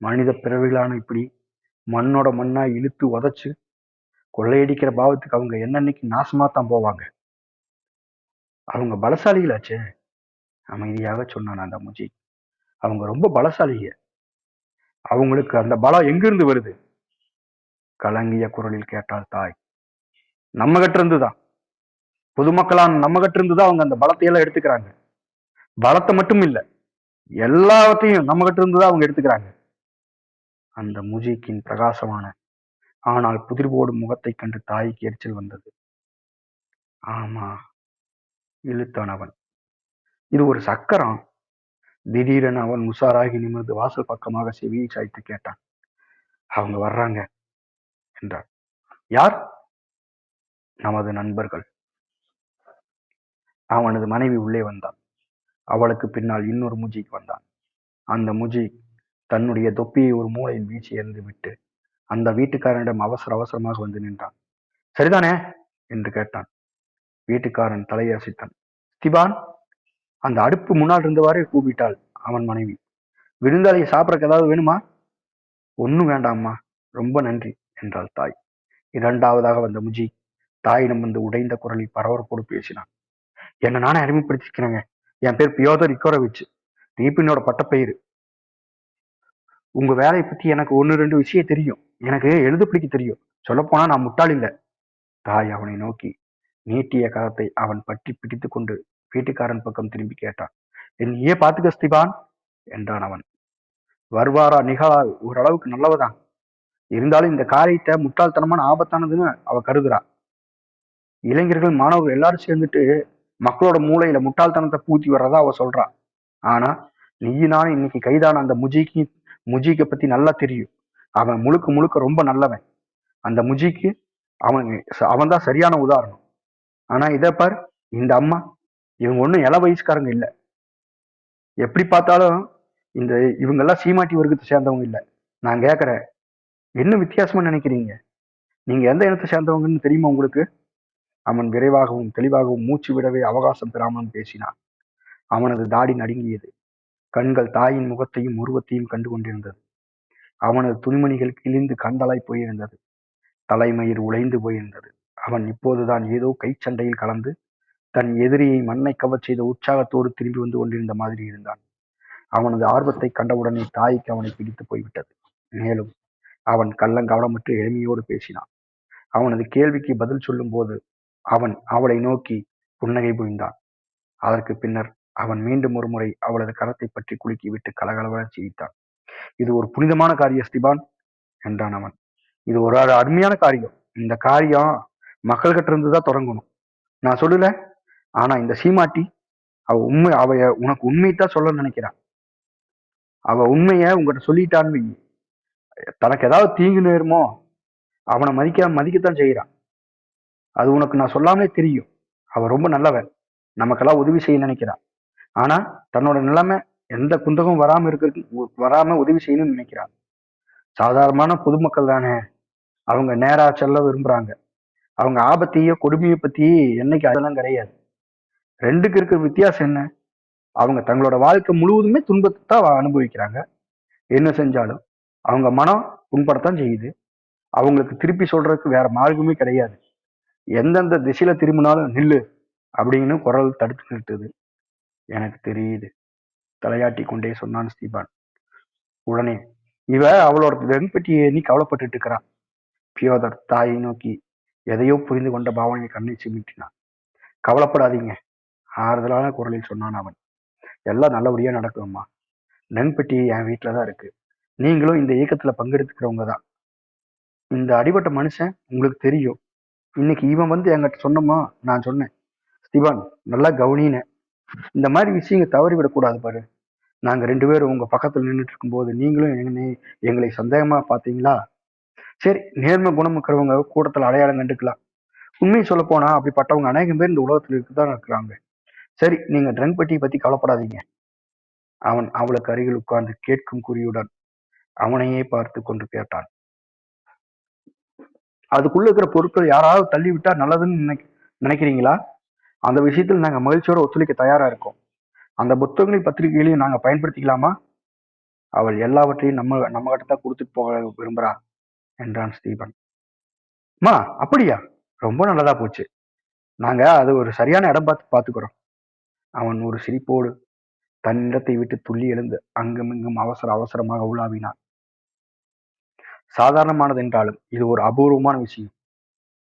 மனித பிறவிகளான இப்படி மண்ணோட மண்ணா இழுத்து உதைச்சு கொள்ளையடிக்கிற பாவத்துக்கு அவங்க என்னன்னைக்கு நாசமாத்தான் போவாங்க. அவங்க பலசாலிகளாச்சே, அமைதியாக சொன்னான் அந்த முஜி. அவங்க ரொம்ப பலசாலிக. அவங்களுக்கு அந்த பலம் எங்கிருந்து வருது? கலங்கிய குரலில் கேட்டாள் தாய். நம்ம கிட்ட இருந்துதான், பொதுமக்களான நம்ம கிட்ட இருந்துதான் அவங்க அந்த பலத்தையெல்லாம் எடுத்துக்கிறாங்க. பலத்தை மட்டும் இல்ல, எல்லாத்தையும் நம்ம கிட்ட இருந்துதான் அவங்க எடுத்துக்கிறாங்க. அந்த முஜிக்கின் பிரகாசமான ஆனால் புதிர் போடும் முகத்தை கண்டு தாய்க்கு எரிச்சல் வந்தது. ஆமா, இழுத்தான் அவன். இது ஒரு சக்கரம். திடீரென அவன் உஷாராகி நிமிர்ந்து வாசல் பக்கமாக செவியை சாய்த்து கேட்டான். அவங்க வர்றாங்க என்றார். யார்? நமது நண்பர்கள். அவனது மனைவி உள்ளே வந்தான். அவளுக்கு பின்னால் இன்னொரு முஜிக் வந்தான். அந்த முஜிக் தன்னுடைய தொப்பியை ஒரு மூலையில் வீசி எறிந்து விட்டு அந்த வீட்டுக்காரனிடம் அவசரமாக வந்து நின்றான். சரிதானே என்று கேட்டான். வீட்டுக்காரன் தலையை அசைத்தான். ஸ்திபான், அந்த அடுப்பு முன்னால் இருந்தவாறே கூப்பிட்டாள் அவன் மனைவி. விருந்தாளியை சாப்பிடறக்கு ஏதாவது வேணுமா? ஒன்னும் வேண்டாம்மா, ரொம்ப நன்றி என்றாள் தாய். இரண்டாவதாக வந்த முஜி தாயிடம் வந்து உடைந்த குரலில் பரபரப்போடு பேசினான். என்ன நானே அறிமுகப்படுத்திக்கிறேங்க. என் பேர் பியோதர் இக்கோரவிச். ரீபினோட பட்டப்பெயரு. உங்க வேலையை பத்தி எனக்கு 1-2 விஷயம் தெரியும். எனக்கு எழுத பிடிக்க தெரியும். சொல்லப்போனா நான் முட்டாள் இல்ல. தாய் அவனை நோக்கி நீட்டிய கரத்தை அவன் பற்றி பிடித்துக் கொண்டு வீட்டுக்காரன் பக்கம் திரும்பி கேட்டான். நீயே பாத்துக்க ஸ்திபான் என்றான் அவன். வருவாரா நிகழால் ஓரளவுக்கு நல்லவதான். இருந்தாலும் இந்த காரியத்தை முட்டாள்தனமான ஆபத்தானதுன்னு அவ கருதுறா. இளைஞர்கள் மாணவர்கள் எல்லாரும் சேர்ந்துட்டு மக்களோட மூளையில முட்டாள்தனத்தை பூத்தி வர்றதா அவ சொல்றா. ஆனா நீயும் நானும் இன்னைக்கு கைதான அந்த முஜீக்க பத்தி நல்லா தெரியும். அவன் முழுக்க முழுக்க ரொம்ப நல்லவன். அந்த முஜிக்கு அவன் தான் சரியான உதாரணம். ஆனா இதை பார், இந்த அம்மா இவங்க ஒன்றும் இள வயசுக்காரங்க இல்லை. எப்படி பார்த்தாலும் இவங்கெல்லாம் சீமாட்டி வர்க்கத்தை சேர்ந்தவங்க இல்லை. நான் கேட்குறேன், என்ன வித்தியாசமா நினைக்கிறீங்க? நீங்க எந்த இனத்தை சேர்ந்தவங்கன்னு தெரியுமா உங்களுக்கு? அவன் விரைவாகவும் தெளிவாகவும் மூச்சு விடவே அவகாசம் பெறாமலும் பேசினான். அவனது தாடி நடுங்கியது. கண்கள் தாயின் முகத்தையும் உருவத்தையும் கண்டு கொண்டிருந்தது. அவனது துணிமணிகள் கிழிந்து கந்தலாய் போயிருந்தது. தலைமயிர் உடைந்து போயிருந்தது. அவன் இப்போதுதான் ஏதோ கைச்சண்டையில் கலந்து தன் எதிரியை மண்ணை கவச் செய்த உற்சாகத்தோடு திரும்பி வந்து கொண்டிருந்த மாதிரி இருந்தான். அவனது ஆர்வத்தை கண்டவுடனே தாய்க்கு அவனை பிடித்து போய்விட்டது. மேலும் அவன் கள்ளங்கவனமற்று எளிமையோடு பேசினான். அவனது கேள்விக்கு பதில் சொல்லும் போது அவன் அவளை நோக்கி புன்னகை புரிந்தான். அதற்கு பின்னர் அவன் மீண்டும் ஒரு முறை அவளது கரத்தை பற்றி குலுக்கிவிட்டு கலகலவென சிரித்தான். இது ஒரு புனிதமான காரியம் ஸ்திபான் என்றான் அவன். இது ஒரு அருமையான காரியம். இந்த காரியம் மக்கள் கிட்ட இருந்துதான் தொடங்கணும். நான் சொல்லல. ஆனா இந்த சீமாட்டி அவ உனக்கு உண்மையத்தான் சொல்ல நினைக்கிறான். அவ உண்மைய உங்ககிட்ட சொல்லிட்டான்னு தனக்கு ஏதாவது தீங்கு நேருமோ அவனை மதிக்கத்தான் செய்யறான். அது உனக்கு நான் சொல்லாமலே தெரியும். அவ ரொம்ப நல்லவன். நமக்கெல்லாம் உதவி செய்ய நினைக்கிறான். ஆனா தன்னோட நிலைமை எந்த குந்தகம் வராம உதவி செய்யணும்னு நினைக்கிறான். சாதாரணமான பொதுமக்கள் தானே. அவங்க நேரா செல்ல விரும்புறாங்க. அவங்க ஆபத்தையோ கொடுமையை பத்தி என்னைக்கு அதெல்லாம் கிடையாது. ரெண்டுக்கு இருக்கிற வித்தியாசம் என்ன? அவங்க தங்களோட வாழ்க்கை முழுவதுமே துன்பத்தை தான் அனுபவிக்கிறாங்க. என்ன செஞ்சாலும் அவங்க மனம் புண்படத்தான் செய்யுது. அவங்களுக்கு திருப்பி சொல்றதுக்கு வேற மார்க்கமே கிடையாது. எந்தெந்த திசையில திரும்பினாலும் நில்லு அப்படின்னு குரல் தடுத்து நிறுத்துது. எனக்கு தெரியுது, தலையாட்டி கொண்டே சொன்னான் ஸ்டீபான். உடனே இவ அவளோட வெண்பெட்டியை எண்ணி கவலைப்பட்டு இருக்கிறான். பியோதர் தாயை நோக்கி எதையோ புரிந்து கொண்ட பாவனையை கண்ணை சிமிட்டினான். கவலைப்படாதீங்க, ஆறுதலான குரலில் சொன்னான் அவன். எல்லாம் நல்லபடியா நடக்கும்மா. நண்பெட்டி என் வீட்டுலதான் இருக்கு. நீங்களும் இந்த இயக்கத்துல பங்கெடுத்துக்கிறவங்க தான். இந்த அடிபட்ட மனுஷன் உங்களுக்கு தெரியும். இன்னைக்கு இவன் வந்து என்கிட்ட சொன்னோமா, நான் சொன்னேன், ஸ்டீபான் நல்லா கவனின, இந்த மாதிரி விஷயங்க தவறி விடக்கூடாது பாரு. நாங்க 2 பேரும் உங்க பக்கத்துல நின்றுட்டு இருக்கும்போது நீங்களும் எங்களை சந்தேகமா பாத்தீங்களா? சரி, நேர்மை குணம் இருக்கிறவங்க கூட்டத்துல அடையாளம் கண்டுக்கலாம். உண்மையை சொல்ல போனா அப்படிப்பட்டவங்க அநேகம் பேர் இந்த உலகத்துல இருக்குதான் இருக்கிறாங்க. சரி, நீங்க ட்ரங்க் பெட்டியை பத்தி கவலைப்படாதீங்க. அவன் அவளுக்கு அருகில் உட்கார்ந்து கேட்கும் குறியுடன் அவனையே பார்த்து கொண்டு கேட்டான். அதுக்குள்ள இருக்கிற பொருட்கள் யாராவது தள்ளி விட்டா நல்லதுன்னு நினைக்கிறீங்களா? அந்த விஷயத்தில் நாங்க மகிழ்ச்சியோட ஒத்துழைக்க தயாரா இருக்கோம். அந்த புத்தகங்களையும் பத்திரிகைகளையும் நாங்க பயன்படுத்திக்கலாமா? அவள் எல்லாவற்றையும் நம்ம கிட்ட தான் கொடுத்துட்டு போக விரும்புறா என்றான் ஸ்டீபன். மா, அப்படியா? ரொம்ப நல்லதா போச்சு. நாங்க அது ஒரு சரியான இடம் பார்த்துக்கிறோம். அவன் ஒரு சிரிப்போடு தன் இடத்தை விட்டு துள்ளி எழுந்து அங்குமிங்கும் அவசரமாக உலாவினான். சாதாரணமானது என்றாலும் இது ஒரு அபூர்வமான விஷயம்.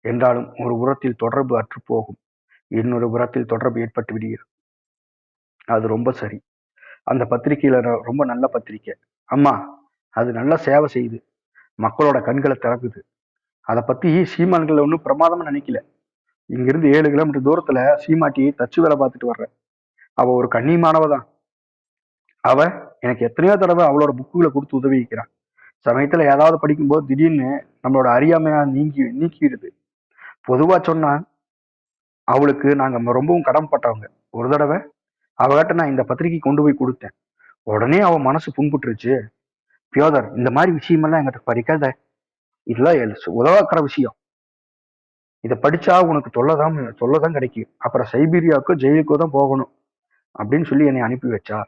என்றாலும் ஒரு புறத்தில் தொடர்பு அற்று போகும், இன்னொரு புறத்தில் தொடர்பு ஏற்பட்டு விடுகிறது. அது ரொம்ப சரி. அந்த பத்திரிகையில ரொம்ப நல்ல பத்திரிக்கை. அம்மா, அது நல்ல சேவை செய்யுது. மக்களோட கண்களை திறக்குது. அதை பத்தி சீமான்கள் ஒன்றும் பிரமாதமா நினைக்கல. இங்கிருந்து 7 கிலோமீட்டர் தூரத்துல சீமாட்டி தச்சு வேலை பார்த்துட்டு வர்ற அவ ஒரு கண்ணியமானவதான். அவ எனக்கு எத்தனையோ தடவை அவளோட புக்குகளை கொடுத்து உதவி வைக்கிறான். சமயத்துல ஏதாவது படிக்கும்போது திடீர்னு நம்மளோட அறியாமையா நீக்கிடுது. பொதுவா சொன்னா அவளுக்கு நாங்க ரொம்பவும் கடமைப்பட்டவங்க. ஒரு தடவை அவகிட்ட நான் இந்த பத்திரிகை கொண்டு போய் கொடுத்தேன். உடனே அவ மனசு புண்பட்டுருச்சு. பியோதர், இந்த மாதிரி விஷயமெல்லாம் எங்கிட்ட படிக்காத. இதெல்லாம் உதவாக்கிற விஷயம். இதை படிச்சா உனக்கு தொல்லைதான் கிடைக்கும். அப்புறம் சைபீரியாவுக்கோ ஜெயிலுக்கோ தான் போகணும் அப்படின்னு சொல்லி என்னை அனுப்பி வச்சா.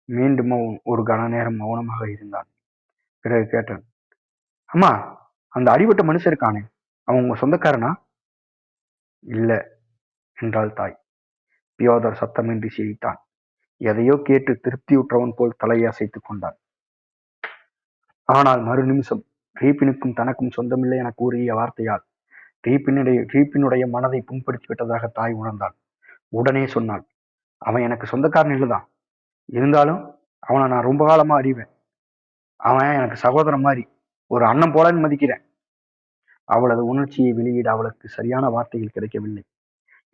மீண்டும் ஒரு கன நேரம் மௌனமாக இருந்தான். பிறகு கேட்டான், அம்மா, அந்த அடிபட்ட மனுஷன் இருக்கானே, அவன் உங்க சொந்தக்காரனா? இல்ல என்றாள் தாய். பியோதர் சத்தமின்றி சிரித்தான். எதையோ கேட்டு திருப்தியுற்றவன் போல் தலையை அசைத்துக் கொண்டான். ஆனால் மறு நிமிஷம் ரீபினுக்கும் தனக்கும் சொந்தமில்லை என கூறிய வார்த்தையால் ரீபினுடைய மனதை புண்படுத்தி விட்டதாக தாய் உணர்ந்தாள். உடனே சொன்னாள், அவன் எனக்கு சொந்தக்காரன் இல்லதான், இருந்தாலும் அவனை நான் ரொம்ப காலமா அறிவேன். அவன் எனக்கு சகோதரன் மாதிரி, ஒரு அண்ணன் போலன்னு மதிக்கிறேன். அவளது உணர்ச்சியை வெளியிட அவளுக்கு சரியான வார்த்தைகள் கிடைக்கவில்லை.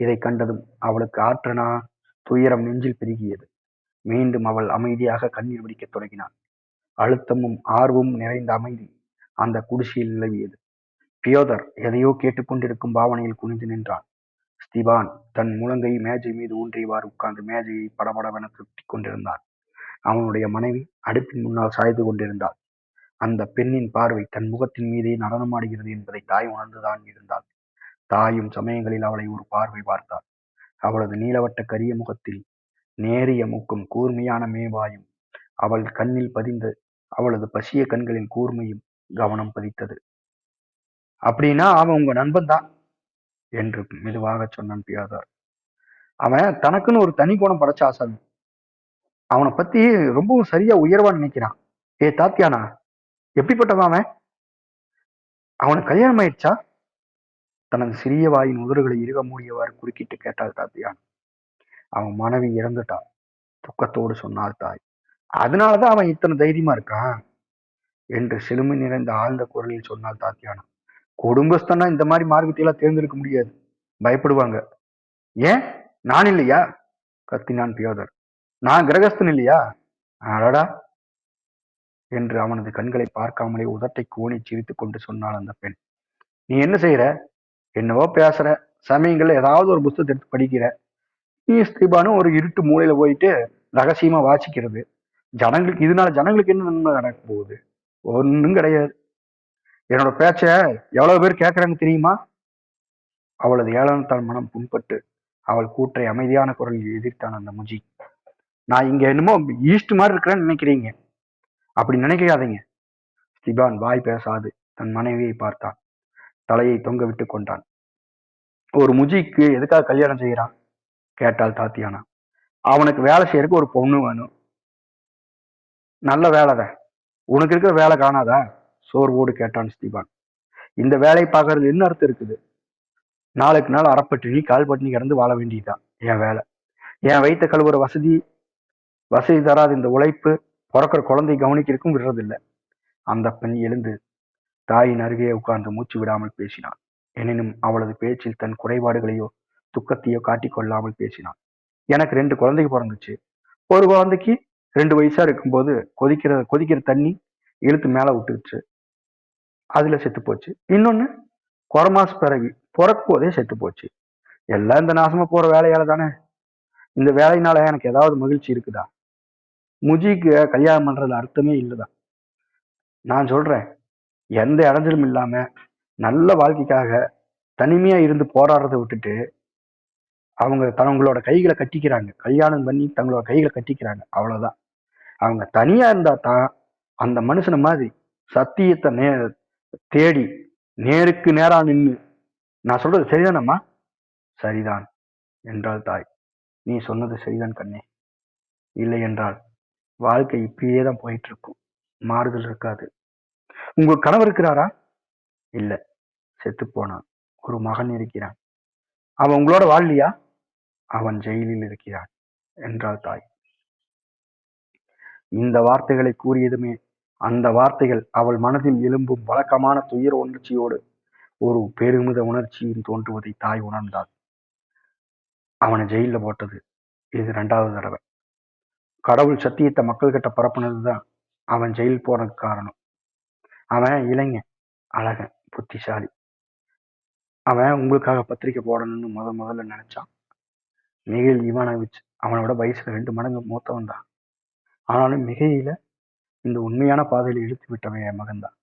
இதை கண்டதும் அவளுக்கு ஆற்றனா துயரம் நெஞ்சில் பெருகியது. மீண்டும் அவள் அமைதியாக கண்ணீர் வடிக்கத் தொடங்கினாள். அழுத்தமும் ஆர்வமும் நிறைந்த அமைதி அந்த குடிசையில் நிலவியது. பியோதர் எதையோ கேட்டுக்கொண்டிருக்கும் பாவனையில் குனிந்து நின்றான். ஸ்திபான் தன் முழங்கை மேஜை மீது ஊன்றியவாறு உட்கார்ந்து மேஜையை படபடவென சுட்டிக் கொண்டிருந்தான். அவனுடைய மனைவி அடுப்பின் முன்னால் சாய்ந்து கொண்டிருந்தாள். அந்த பெண்ணின் பார்வை தன் முகத்தின் மீதே நடனமாடுகிறது என்பதை தாய் உணர்ந்துதான் இருந்தாள். தாயும் சமயங்களில் அவளை ஒரு பார்வை பார்த்தாள். அவளது நீலவட்ட கரிய முகத்தில் நேரிய மூக்கும் கூர்மையான மேவாயும் அவள் கண்ணில் பதிந்து அவளது பசிய கண்களின் கூர்மையும் கவனம் பதித்தது. அப்படின்னா அவன் உங்க நண்பன் தான் என்று மெதுவாக சொன்னான் பியோதர். அவன் தனக்குன்னு ஒரு தனி கோணம் படைச்ச ஆசாமி. அவனை பத்தி ரொம்பவும் சரியா உயர்வா நினைக்கிறான். ஏ தாத்தியானா, எப்படிப்பட்டவன் அவன்? அவனுக்கு கல்யாணம் ஆயிடுச்சா? தனது சிறிய வாயின் உதடுகளை இறுக மூடியவாறு குறுக்கிட்டு கேட்டாள் தாத்தியான். அவன் மனைவி இறந்துட்டான், துக்கத்தோடு சொன்னாள் தாய். அதனாலதான் அவன் இத்தனை தைரியமா இருக்கான் என்று செழுமை நிறைந்த ஆழ்ந்த குரலில் சொன்னாள் தாத்தியானா. குடும்பஸ்தனா இந்த மாதிரி மார்க்கத்தையெல்லாம் தேர்ந்தெடுக்க முடியாது, பயப்படுவாங்க. ஏன், நான் இல்லையா? கத்தினான் பியோதர். நான் கிரகஸ்தன் இல்லையா? அடடா என்று அவனது கண்களை பார்க்காமலே உதட்டை கோணி சிரித்துக் கொண்டு சொன்னாள் அந்த பெண். நீ என்ன செய்யற? என்னவோ பேசுற, சமயங்கள்ல ஏதாவது ஒரு புத்தகத்தை எடுத்து படிக்கிற. நீ ஸ்திபானும் ஒரு இருட்டு மூலையில போயிட்டு ரகசியமா வாசிக்கிறது. இதனால ஜனங்களுக்கு என்ன நன்மை நடக்க போகுது? ஒன்னும் கிடையாது. என்னோட பேச்ச எவ்வளவு பேர் கேட்கறாங்க தெரியுமா? அவளது ஏளனத்தால் மனம் புண்பட்டு அவள் கூற்றை அமைதியான குரலில் எதிர்த்தான் அந்த முஜி. நான் இங்க என்னமோ ஈஸ்ட் மாதிரி இருக்கிறேன்னு நினைக்கிறீங்க, அப்படி நினைக்காதீங்க. ஸ்திபான் வாய் பேசாது தன் மனைவியை பார்த்தான். தலையை தொங்க விட்டு கொண்டான். ஒரு முஜிக்கு எதுக்காக கல்யாணம் செய்யறான் கேட்டாள் தாத்தியானா. அவனுக்கு வேலை செய்யறதுக்கு ஒரு பொண்ணு வேணும். நல்ல வேலைதான். உனக்கு இருக்கிற வேலை காணாதா? சோர்வோடு கேட்டான் ஸ்திபான். இந்த வேலையை பார்க்கறது என்ன அர்த்தம் இருக்குது? நாளுக்கு நாள் அறப்பட்டினி கால் பட்டினி கிடந்து வாழ வேண்டியதுதான் என் வேலை. என் வயிற்ற கழுவுற வசதி தராது இந்த உழைப்பு பிறக்கிற குழந்தை கவனிக்கிறதுக்கும் விடுறதில்லை. அந்த பெண் எழுந்து தாயின் அருகே உட்கார்ந்து மூச்சு விடாமல் பேசினான். எனினும் அவளது பேச்சில் தன் குறைபாடுகளையோ துக்கத்தையோ காட்டிக்கொள்ளாமல் பேசினான். எனக்கு 2 குழந்தைக்கு பிறந்துச்சு. ஒரு குழந்தைக்கு 2 வயசா இருக்கும்போது கொதிக்கிற தண்ணி இழுத்து மேல விட்டுருச்சு, அதுல செத்து போச்சு. இன்னொன்னு குறமாசு பிறவி பிறக்கும் போதே செத்து போச்சு. எல்லாம் இந்த நாசமா போற வேலையால தானே. இந்த வேலையினால எனக்கு ஏதாவது மகிழ்ச்சி இருக்குதா? முஜிக்கு கல்யாணம் பண்றதுல அர்த்தமே இல்லதான். நான் சொல்றேன், எந்த இடைஞ்சலும் இல்லாம நல்ல வாழ்க்கைக்காக தனிமையா இருந்து போராடுறதை விட்டுட்டு அவங்க தங்களோட கைகளை கட்டிக்கிறாங்க. கல்யாணம் பண்ணி தங்களோட கைகளை கட்டிக்கிறாங்க, அவ்வளவுதான். அவங்க தனியா இருந்தா தான் அந்த மனுஷனை மாதிரி சத்தியத்தை தேடி நேருக்கு நேரா நின்று, நான் சொல்றது சரிதானம்மா? சரிதான் என்றாள் தாய். நீ சொன்னது சரிதான் கண்ணே. இல்லை என்றால் வாழ்க்கை இப்படியே தான் போயிட்டு இருக்கும், மாறுதல் இருக்காது. உங்க கணவர் இருக்கிறாரா? இல்ல, செத்து போனான். ஒரு மகன் இருக்கிறான். அவன் உங்களோட வாழலையா? அவன் ஜெயிலில் இருக்கிறான் என்றாள் தாய். இந்த வார்த்தைகளை கூறியதுமே அந்த வார்த்தைகள் அவள் மனதில் எழும்பும் வழக்கமான துயர உணர்ச்சியோடு ஒரு பெருமித உணர்ச்சியும் தோன்றுவதை தாய் உணர்ந்தாள். அவனை ஜெயில போட்டது இது 2வது தடவை. கடவுள் சத்தியத்தை மக்கள் கிட்ட பரப்புனதுதான் அவன் ஜெயில் போறதுக்கு காரணம். அவன் இளைஞன், அழகன், புத்திசாலி. அவன் உங்களுக்காக பத்திரிக்கை போடணும்னு முதல்ல நினைச்சான். மிகைல் இவானோவிச் அவனோட வயசுல 2 மடங்கு மூத்தவன் தான். ஆனாலும் மிகையில இந்த உண்மையான பாதையில இழுத்து விட்டவன் என் மகன் தான்.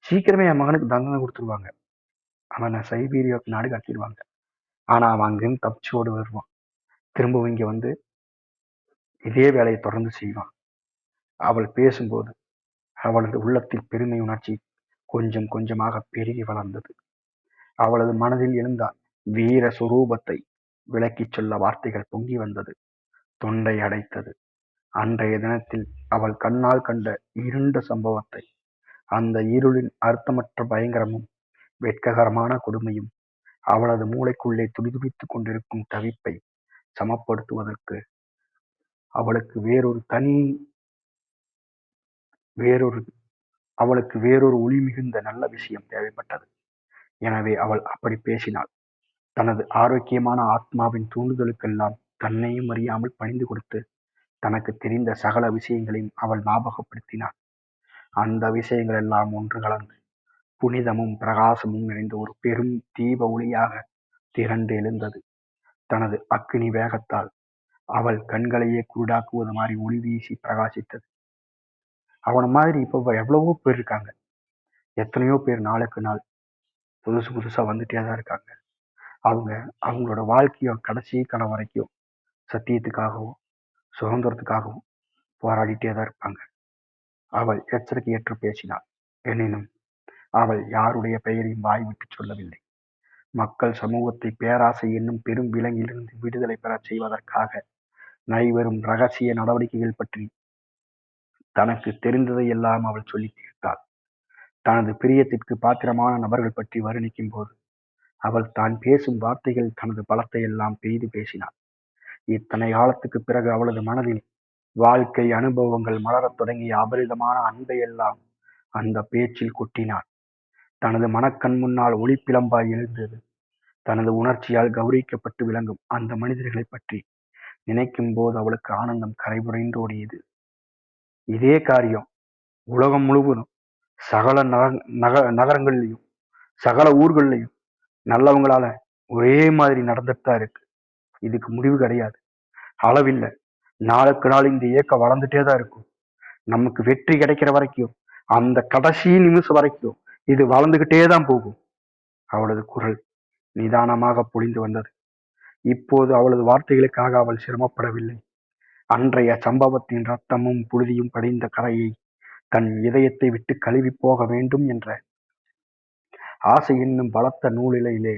சீக்கிரமே என் மகனுக்கு தண்டனை கொடுத்துருவாங்க. அவனை சைபீரியாவுக்கு நாடு கடத்திடுவாங்க. ஆனா அவன் அங்கிருந்து தப்பிச்சோடு வருவான். திரும்பவும் இங்க வந்து இதே வேலையை தொடர்ந்து செய்வான். அவள் பேசும்போது அவளது உள்ளத்தில் பெருமை உணர்ச்சி கொஞ்சம் கொஞ்சமாக பெருகி வளர்ந்தது. அவளது மனதில் எழுந்த வீர சுரூபத்தை விளக்கிச் சொல்ல வார்த்தைகள் பொங்கி வந்தது. தொண்டை அடைத்தது. அன்றைய தினத்தில் அவள் கண்ணால் கண்ட இருண்ட சம்பவத்தை, அந்த இருளின் அர்த்தமற்ற பயங்கரமும் வெட்ககரமான கொடுமையும் அவளது மூளைக்குள்ளே துடிதுடித்துக் கொண்டிருக்கும் தவிப்பை சமப்படுத்துவதற்கு அவளுக்கு வேறொரு ஒளி மிகுந்த நல்ல விஷயம் தேவைப்பட்டது. எனவே அவள் அப்படி பேசினாள். தனது ஆரோக்கியமான ஆத்மாவின் தூண்டுதலுக்கெல்லாம் தன்னையும் அறியாமல் பணிந்து கொடுத்து தனக்கு தெரிந்த சகல விஷயங்களையும் அவள் ஞாபகப்படுத்தினாள். அந்த விஷயங்கள் எல்லாம் ஒன்று கலந்து புனிதமும் பிரகாசமும் நிறைந்த ஒரு பெரும் தீப ஒளியாக திரண்டு எழுந்தது. தனது அக்கினி வேகத்தால் அவள் கண்களையே குருடாக்குவது மாதிரி ஒளி வீசி பிரகாசித்தது. அவன மாதிரி இப்ப எவ்வளவோ பேர் இருக்காங்க. எத்தனையோ பேர் நாளுக்கு நாள் புதுசா வந்துட்டே தான் இருக்காங்க. அவங்களோட வாழ்க்கையோ கடைசி கணம் வரைக்கும் சத்தியத்துக்காகவும் சுதந்திரத்துக்காகவும் போராடிட்டே தான் இருப்பாங்க. அவள் எச்சரிக்கையற்று பேசினாள். எனினும் அவள் யாருடைய பெயரையும் வாய்விட்டு சொல்லவில்லை. மக்கள் சமூகத்தை பேராசை என்னும் பெரும் விலங்கிலிருந்து விடுதலை பெறச் செய்வதற்காக நடைபெறும் ரகசிய நடவடிக்கைகள் பற்றி தனக்கு தெரிந்ததை எல்லாம் அவள் சொல்லி தீர்த்தாள். தனது பிரியத்திற்கு பாத்திரமான நபர்கள் பற்றி வர்ணிக்கும் போது அவள் தான் பேசும் வார்த்தைகள் தனது பலத்தை எல்லாம் பெய்து பேசினாள். இத்தனை காலத்துக்கு பிறகு அவளது மனதில் வாழ்க்கை அனுபவங்கள் மலரத் தொடங்கிய அபரிதமான அன்பை எல்லாம் அந்த பேச்சில் கொட்டினாள். தனது மனக்கண் முன்னால் ஒளிப்பிளம்பாய் எழுந்தது. தனது உணர்ச்சியால் கௌரவிக்கப்பட்டு விளங்கும் அந்த மனிதர்களை பற்றி நினைக்கும் போது அவளுக்கு ஆனந்தம் கரைபுரைந்தோடியது. இதே காரியம் உலகம் முழுவதும் சகல நகரங்கள்லையும் சகல ஊர்கள்லையும் நல்லவங்களால ஒரே மாதிரி நடந்துட்டு தான் இருக்கு. இதுக்கு முடிவு கிடையாது, அளவில்லை. நாளுக்கு நாள் இந்த இயக்கம் வளர்ந்துட்டே தான் இருக்கும். நமக்கு வெற்றி கிடைக்கிற வரைக்கும், அந்த கடைசி நிமிஷம் வரைக்கும் இது வளர்ந்துகிட்டே தான் போகும். அவளது குரல் நிதானமாக பொழிந்து வந்தது. இப்போது அவளது வார்த்தைகளுக்காக அவள் சிரமப்படவில்லை. அன்றைய சம்பவத்தின் ரத்தமும் புழுதியும் படிந்த கரையை தன் இதயத்தை விட்டு கழுவி போக வேண்டும் என்ற ஆசை என்னும் பலத்த நூலிலையிலே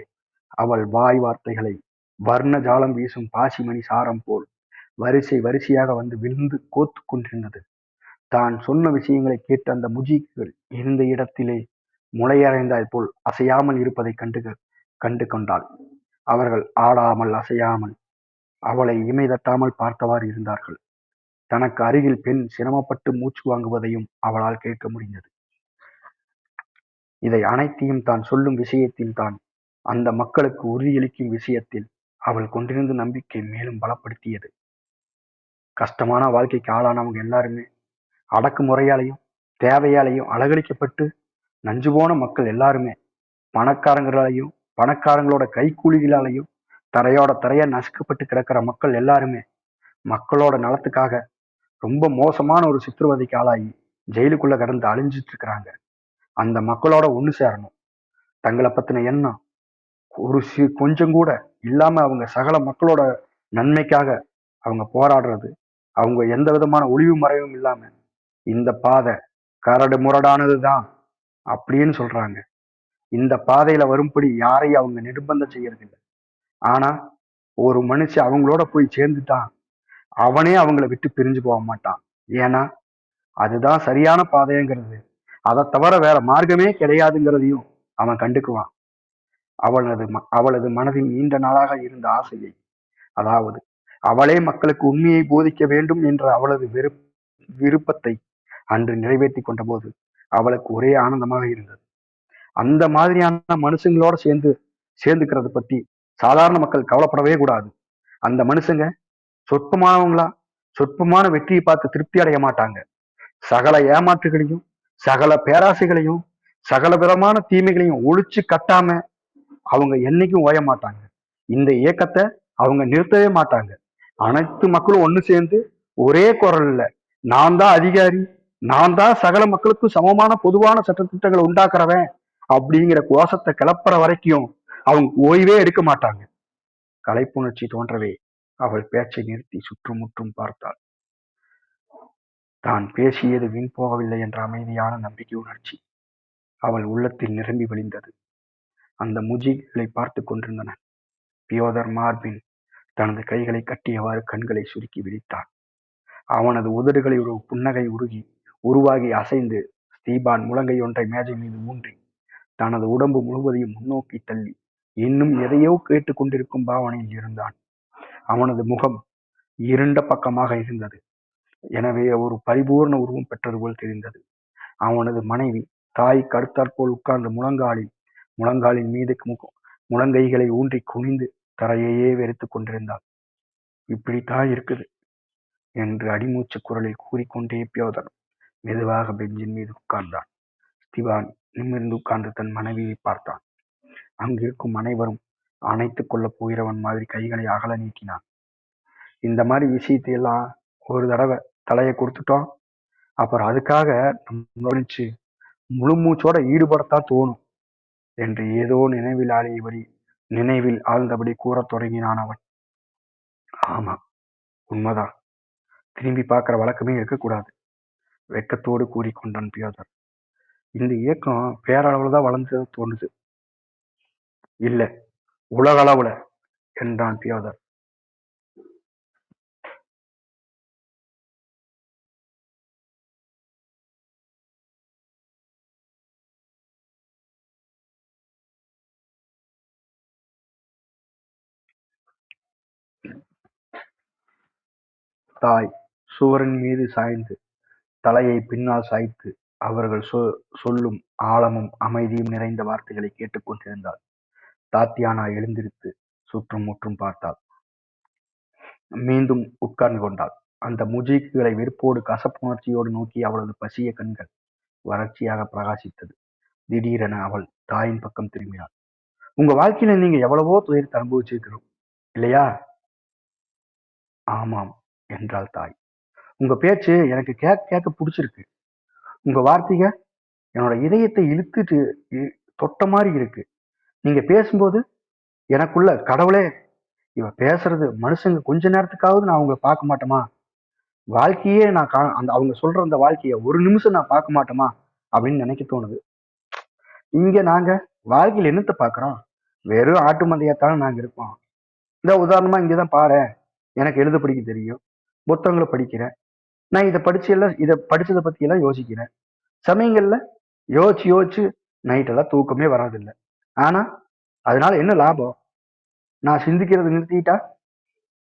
அவள் வாய் வார்த்தைகளை வர்ண ஜாலம் வீசும் பாசிமணி சாரம் போல் வரிசையாக வந்து விழுந்து கோத்து கொண்டிருந்தது. தான் சொன்ன விஷயங்களை கேட்டு அந்த முஜீக்குகள் இருந்த இடத்திலே முளையறைந்தால் போல் அசையாமல் இருப்பதை கண்டு கொண்டாள். அவர்கள் ஆடாமல் அசையாமல் அவளை இமை தட்டாமல் பார்த்தவாறு இருந்தார்கள். தனக்கு அருகில் பெண் சிரமப்பட்டு மூச்சு வாங்குவதையும் அவளால் கேட்க முடிந்தது. இதை அனைத்தையும் தான் சொல்லும் விஷயத்தில் தான் அந்த மக்களுக்கு உறுதியளிக்கும் விஷயத்தில் அவள் கொண்டிருந்த நம்பிக்கை மேலும் பலப்படுத்தியது. கஷ்டமான வாழ்க்கைக்கு ஆளானவங்க எல்லாருமே அடக்குமுறையாலையும் தேவையாலையும் அலகழிக்கப்பட்டு நஞ்சு போன மக்கள் எல்லாருமே பணக்காரங்களோட கைக்கூலிகளாலையும் தரையா நசுக்கப்பட்டு கிடக்கிற மக்கள் எல்லாருமே மக்களோட நலத்துக்காக ரொம்ப மோசமான ஒரு சித்திரவதைக்கு ஆளாகி ஜெயிலுக்குள்ள கடந்து அழிஞ்சிட்டு இருக்கிறாங்க. அந்த மக்களோட ஒண்ணு சேரணும். தங்களை பத்தின எண்ணம் கொஞ்சம் கூட இல்லாம அவங்க சகல மக்களோட நன்மைக்காக அவங்க போராடுறது, அவங்க எந்த விதமான ஒளிவு மறைவும் இல்லாம இந்த பாதை கரடு முரடானதுதான் அப்படின்னு சொல்றாங்க. இந்த பாதையில வரும்படி யாரையும் அவங்க நிர்பந்தம் செய்யறதில்லை. ஆனா ஒரு மனுஷன் அவங்களோட போய் சேர்ந்துட்டான், அவனே அவங்கள விட்டு பிரிஞ்சு போக மாட்டான். ஏன்னா அதுதான் சரியான பாதைங்கிறது, அதை தவிர வேற மார்க்கமே கிடையாதுங்கிறதையும் அவன் கண்டுக்குவான். அவளது மனதில் நீண்ட நாளாக இருந்த ஆசையை, அதாவது அவளே மக்களுக்கு உண்மையை போதிக்க வேண்டும் என்ற அவளது விருப்பத்தை அன்று நிறைவேற்றி கொண்ட போது அவளுக்கு ஒரே ஆனந்தமாக இருந்தது. அந்த மாதிரியான மனுஷங்களோட சேர்ந்துக்கிறது பத்தி சாதாரண மக்கள் கவலைப்படவே கூடாது. அந்த மனுஷங்க சொற்பமான வெற்றியை பார்த்து திருப்தி அடைய மாட்டாங்க. சகல ஏமாற்றுகளையும் சகல பேராசைகளையும் சகல விதமான தீமைகளையும் ஒழிச்சு கட்டாம அவங்க என்னைக்கும் ஓய மாட்டாங்க. இந்த இயக்கத்தை அவங்க நிறுத்தவே மாட்டாங்க. அனைத்து மக்களும் ஒண்ணு சேர்ந்து ஒரே குரல்ல நான் தான் அதிகாரி, நான் தான் சகல மக்களுக்கும் சமமான பொதுவான சட்டத்திட்டங்களை உண்டாக்குறவன் அப்படிங்கிற கோஷத்தை கிளப்புற வரைக்கும் அவங்க ஓய்வே எடுக்க மாட்டாங்க. கலைப்புணர்ச்சி தோன்றவே அவள் பேச்சை நிறுத்தி சுற்றுமுற்றும் பார்த்தாள். தான் பேசியது வீண் போகவில்லை என்ற அமைதியான நம்பிக்கை உணர்ச்சி அவள் உள்ளத்தில் நிரம்பி வழிந்தது. அந்த முஜீக்குகளை பார்த்து கொண்டிருந்தன. பியோதர் மார்பின் தனது கைகளை கட்டியவாறு கண்களை சுருக்கி விழித்தான். அவனது உதடுகளில் ஒரு புன்னகை உருவாகி அசைந்து ஸ்தீபான் முழங்கை ஒன்றை மேஜை மீது ஊன்றி தனது உடம்பு முழுவதையும் முன்னோக்கி தள்ளி இன்னும் எதையோ கேட்டுக் கொண்டிருக்கும் பாவனையில் இருந்தான். அவனது முகம் இருண்ட பக்கமாக இருந்தது. எனவே ஒரு பரிபூர்ண உருவம் பெற்றது போல் தெரிந்தது. அவனது மனைவி தாய்க்கு அடுத்தாற்போல் உட்கார்ந்து முழங்காலின் மீது முழங்கைகளை ஊன்றி குனிந்து தரையையே வெறித்துக் கொண்டிருந்தாள். இப்படித்தான் இருக்குது என்று அடிமூச்சு குரலில் கூறிக்கொண்டே பியோதர் மெதுவாக பெஞ்சின் மீது உட்கார்ந்தான். ஸ்தீபான் நிமிர்ந்து உட்கார்ந்து தன் மனைவியை பார்த்தான். அங்கிருக்கும் அனைவரும் அணைத்துக் கொள்ளப் போகிறவன் மாதிரி கைகளை அகல நீட்டினான். இந்த மாதிரி விஷயத்தை எல்லாம் ஒரு தடவை தலையை கொடுத்துட்டோம், அப்புறம் அதுக்காக கவனிச்சு முழு மூச்சோட ஈடுபடத்தான் தோணும் என்று ஏதோ நினைவில் ஆழ்ந்தபடி கூறத் தொடங்கினான் அவன். ஆமா, உண்மைதான். திரும்பி பார்க்கிற வழக்கமே இருக்கக்கூடாது, வெட்கத்தோடு கூறிக்கொண்டான் பியோதர். இந்த இயக்கம் பேரளவுல தான் வளர்ந்தது தோணுது. இல்ல, உலக அளவுல என்றான் பியோதர். தாய் சுவரின் மீது சாய்ந்து தலையை பின்னால் சாய்த்து அவர்கள் சொல்லும் ஆழமும் அமைதியும் நிறைந்த வார்த்தைகளை கேட்டுக் கொண்டிருந்தாள். தாத்தியானா எழுந்திருத்து சுற்றும் முற்றும் பார்த்தாள். மீண்டும் உட்கார்ந்து கொண்டாள். அந்த முஜீக்குகளை வெறுப்போடு கசப்புணர்ச்சியோடு நோக்கி அவளது பசிய கண்கள் வறட்சியாக பிரகாசித்தது. திடீரென அவள் தாயின் பக்கம் திரும்பினாள். உங்க வாழ்க்கையில நீங்க எவ்வளவோ துயரத்தை அனுபவிச்சிருக்கிறோம் இல்லையா? ஆமாம் என்றாள் தாய். உங்க பேச்சு எனக்கு கேட்க பிடிச்சிருக்கு. உங்க வார்த்தைக என்னோட இதயத்தை இழுத்துட்டு தொட்ட மாதிரி இருக்கு. நீங்க பேசும்போது எனக்குள்ள கடவுளே, இவ பேசுறது மனுஷங்க கொஞ்ச நேரத்துக்காவது நான் அவங்கள பார்க்க மாட்டோமா? வாழ்க்கையே நான் அவங்க சொல்ற அந்த வாழ்க்கைய ஒரு நிமிஷம் நான் பார்க்க மாட்டோமா அப்படின்னு நினைக்க தோணுது. இங்க நாங்க வாழ்க்கையில் என்னத்தை பார்க்கிறோம்? வெறும் ஆட்டு மந்தையத்தான நாங்க இருப்போம். இந்த உதாரணமா இங்கதான் பாரு, எனக்கு எழுத படிக்க தெரியும், புத்தகங்களை படிக்கிறேன். நான் இதை படிச்சதை பத்தி எல்லாம் யோசிக்கிறேன். சமயங்கள்ல யோசிச்சு நைட்டெல்லாம் தூக்கமே வராதில்லை. ஆனா அதனால என்ன லாபம்? நான் சிந்திக்கிறது நிறுத்திட்டா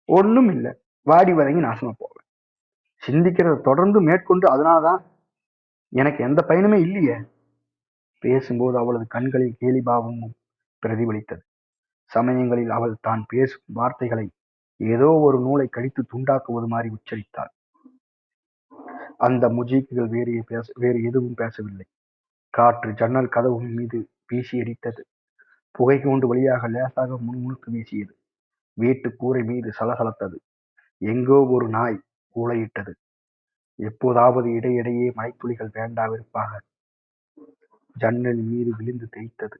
ஒண்ணும் இல்லை, வாடி வதங்கி நாசமா போவேன். சிந்திக்கிறத தொடர்ந்து மேற்கொண்டு அதனாலதான் எனக்கு எந்த பயனுமே இல்லையே. பேசும்போது அவளது கண்களில் கேலிபாவமும் பிரதிபலித்தது. சமயங்களில் அவள் தான் பேசும் வார்த்தைகளை ஏதோ ஒரு நூலை கடித்து துண்டாக்குவது மாதிரி உச்சரித்தாள். அந்த முஜீக்குகள் வேறு எதுவும் பேசவில்லை. காற்று ஜன்னல் கதவு மீது வீசி அடித்தது. புகை கூண்டு வழியாக லேசாக முணுமுணுத்து வீசியது. வீட்டு கூரை மீது சலசலத்தது. எங்கோ ஒரு நாய் ஊளையிட்டது. எப்போதாவது இடையிடையே மழைத்துளிகள் வேண்டாவிருப்பாக ஜன்னல் மீது விழுந்து தேய்த்தது.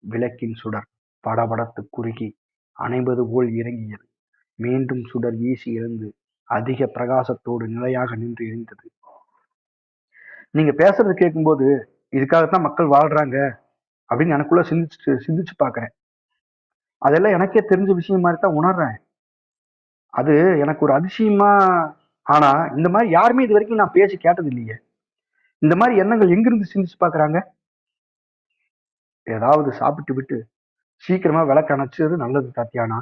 விளக்கின் சுடர் படபடத்து குறுகி அணைவது போல் இறங்கியது. மீண்டும் சுடர் வீசி எழுந்து அதிக பிரகாசத்தோடு நிலையாக நின்று எரிந்தது. நீங்க பேசுறது கேட்கும்போது இதுக்காகத்தான் மக்கள் வாழ்றாங்க அப்படின்னு எனக்குள்ள சிந்திச்சு பாக்குறேன். அதெல்லாம் எனக்கே தெரிஞ்ச விஷயம் மாதிரி தான் உணர்றேன். அது எனக்கு ஒரு அதிசயமா. ஆனா இந்த மாதிரி யாருமே இது வரைக்கும் நான் பேசி கேட்டது இல்லையே. இந்த மாதிரி எண்ணங்கள் எங்கிருந்து சிந்திச்சு பாக்குறாங்க? ஏதாவது சாப்பிட்டு விட்டு சீக்கிரமா விளக்கு அணைச்சது நல்லது தாத்தியானா.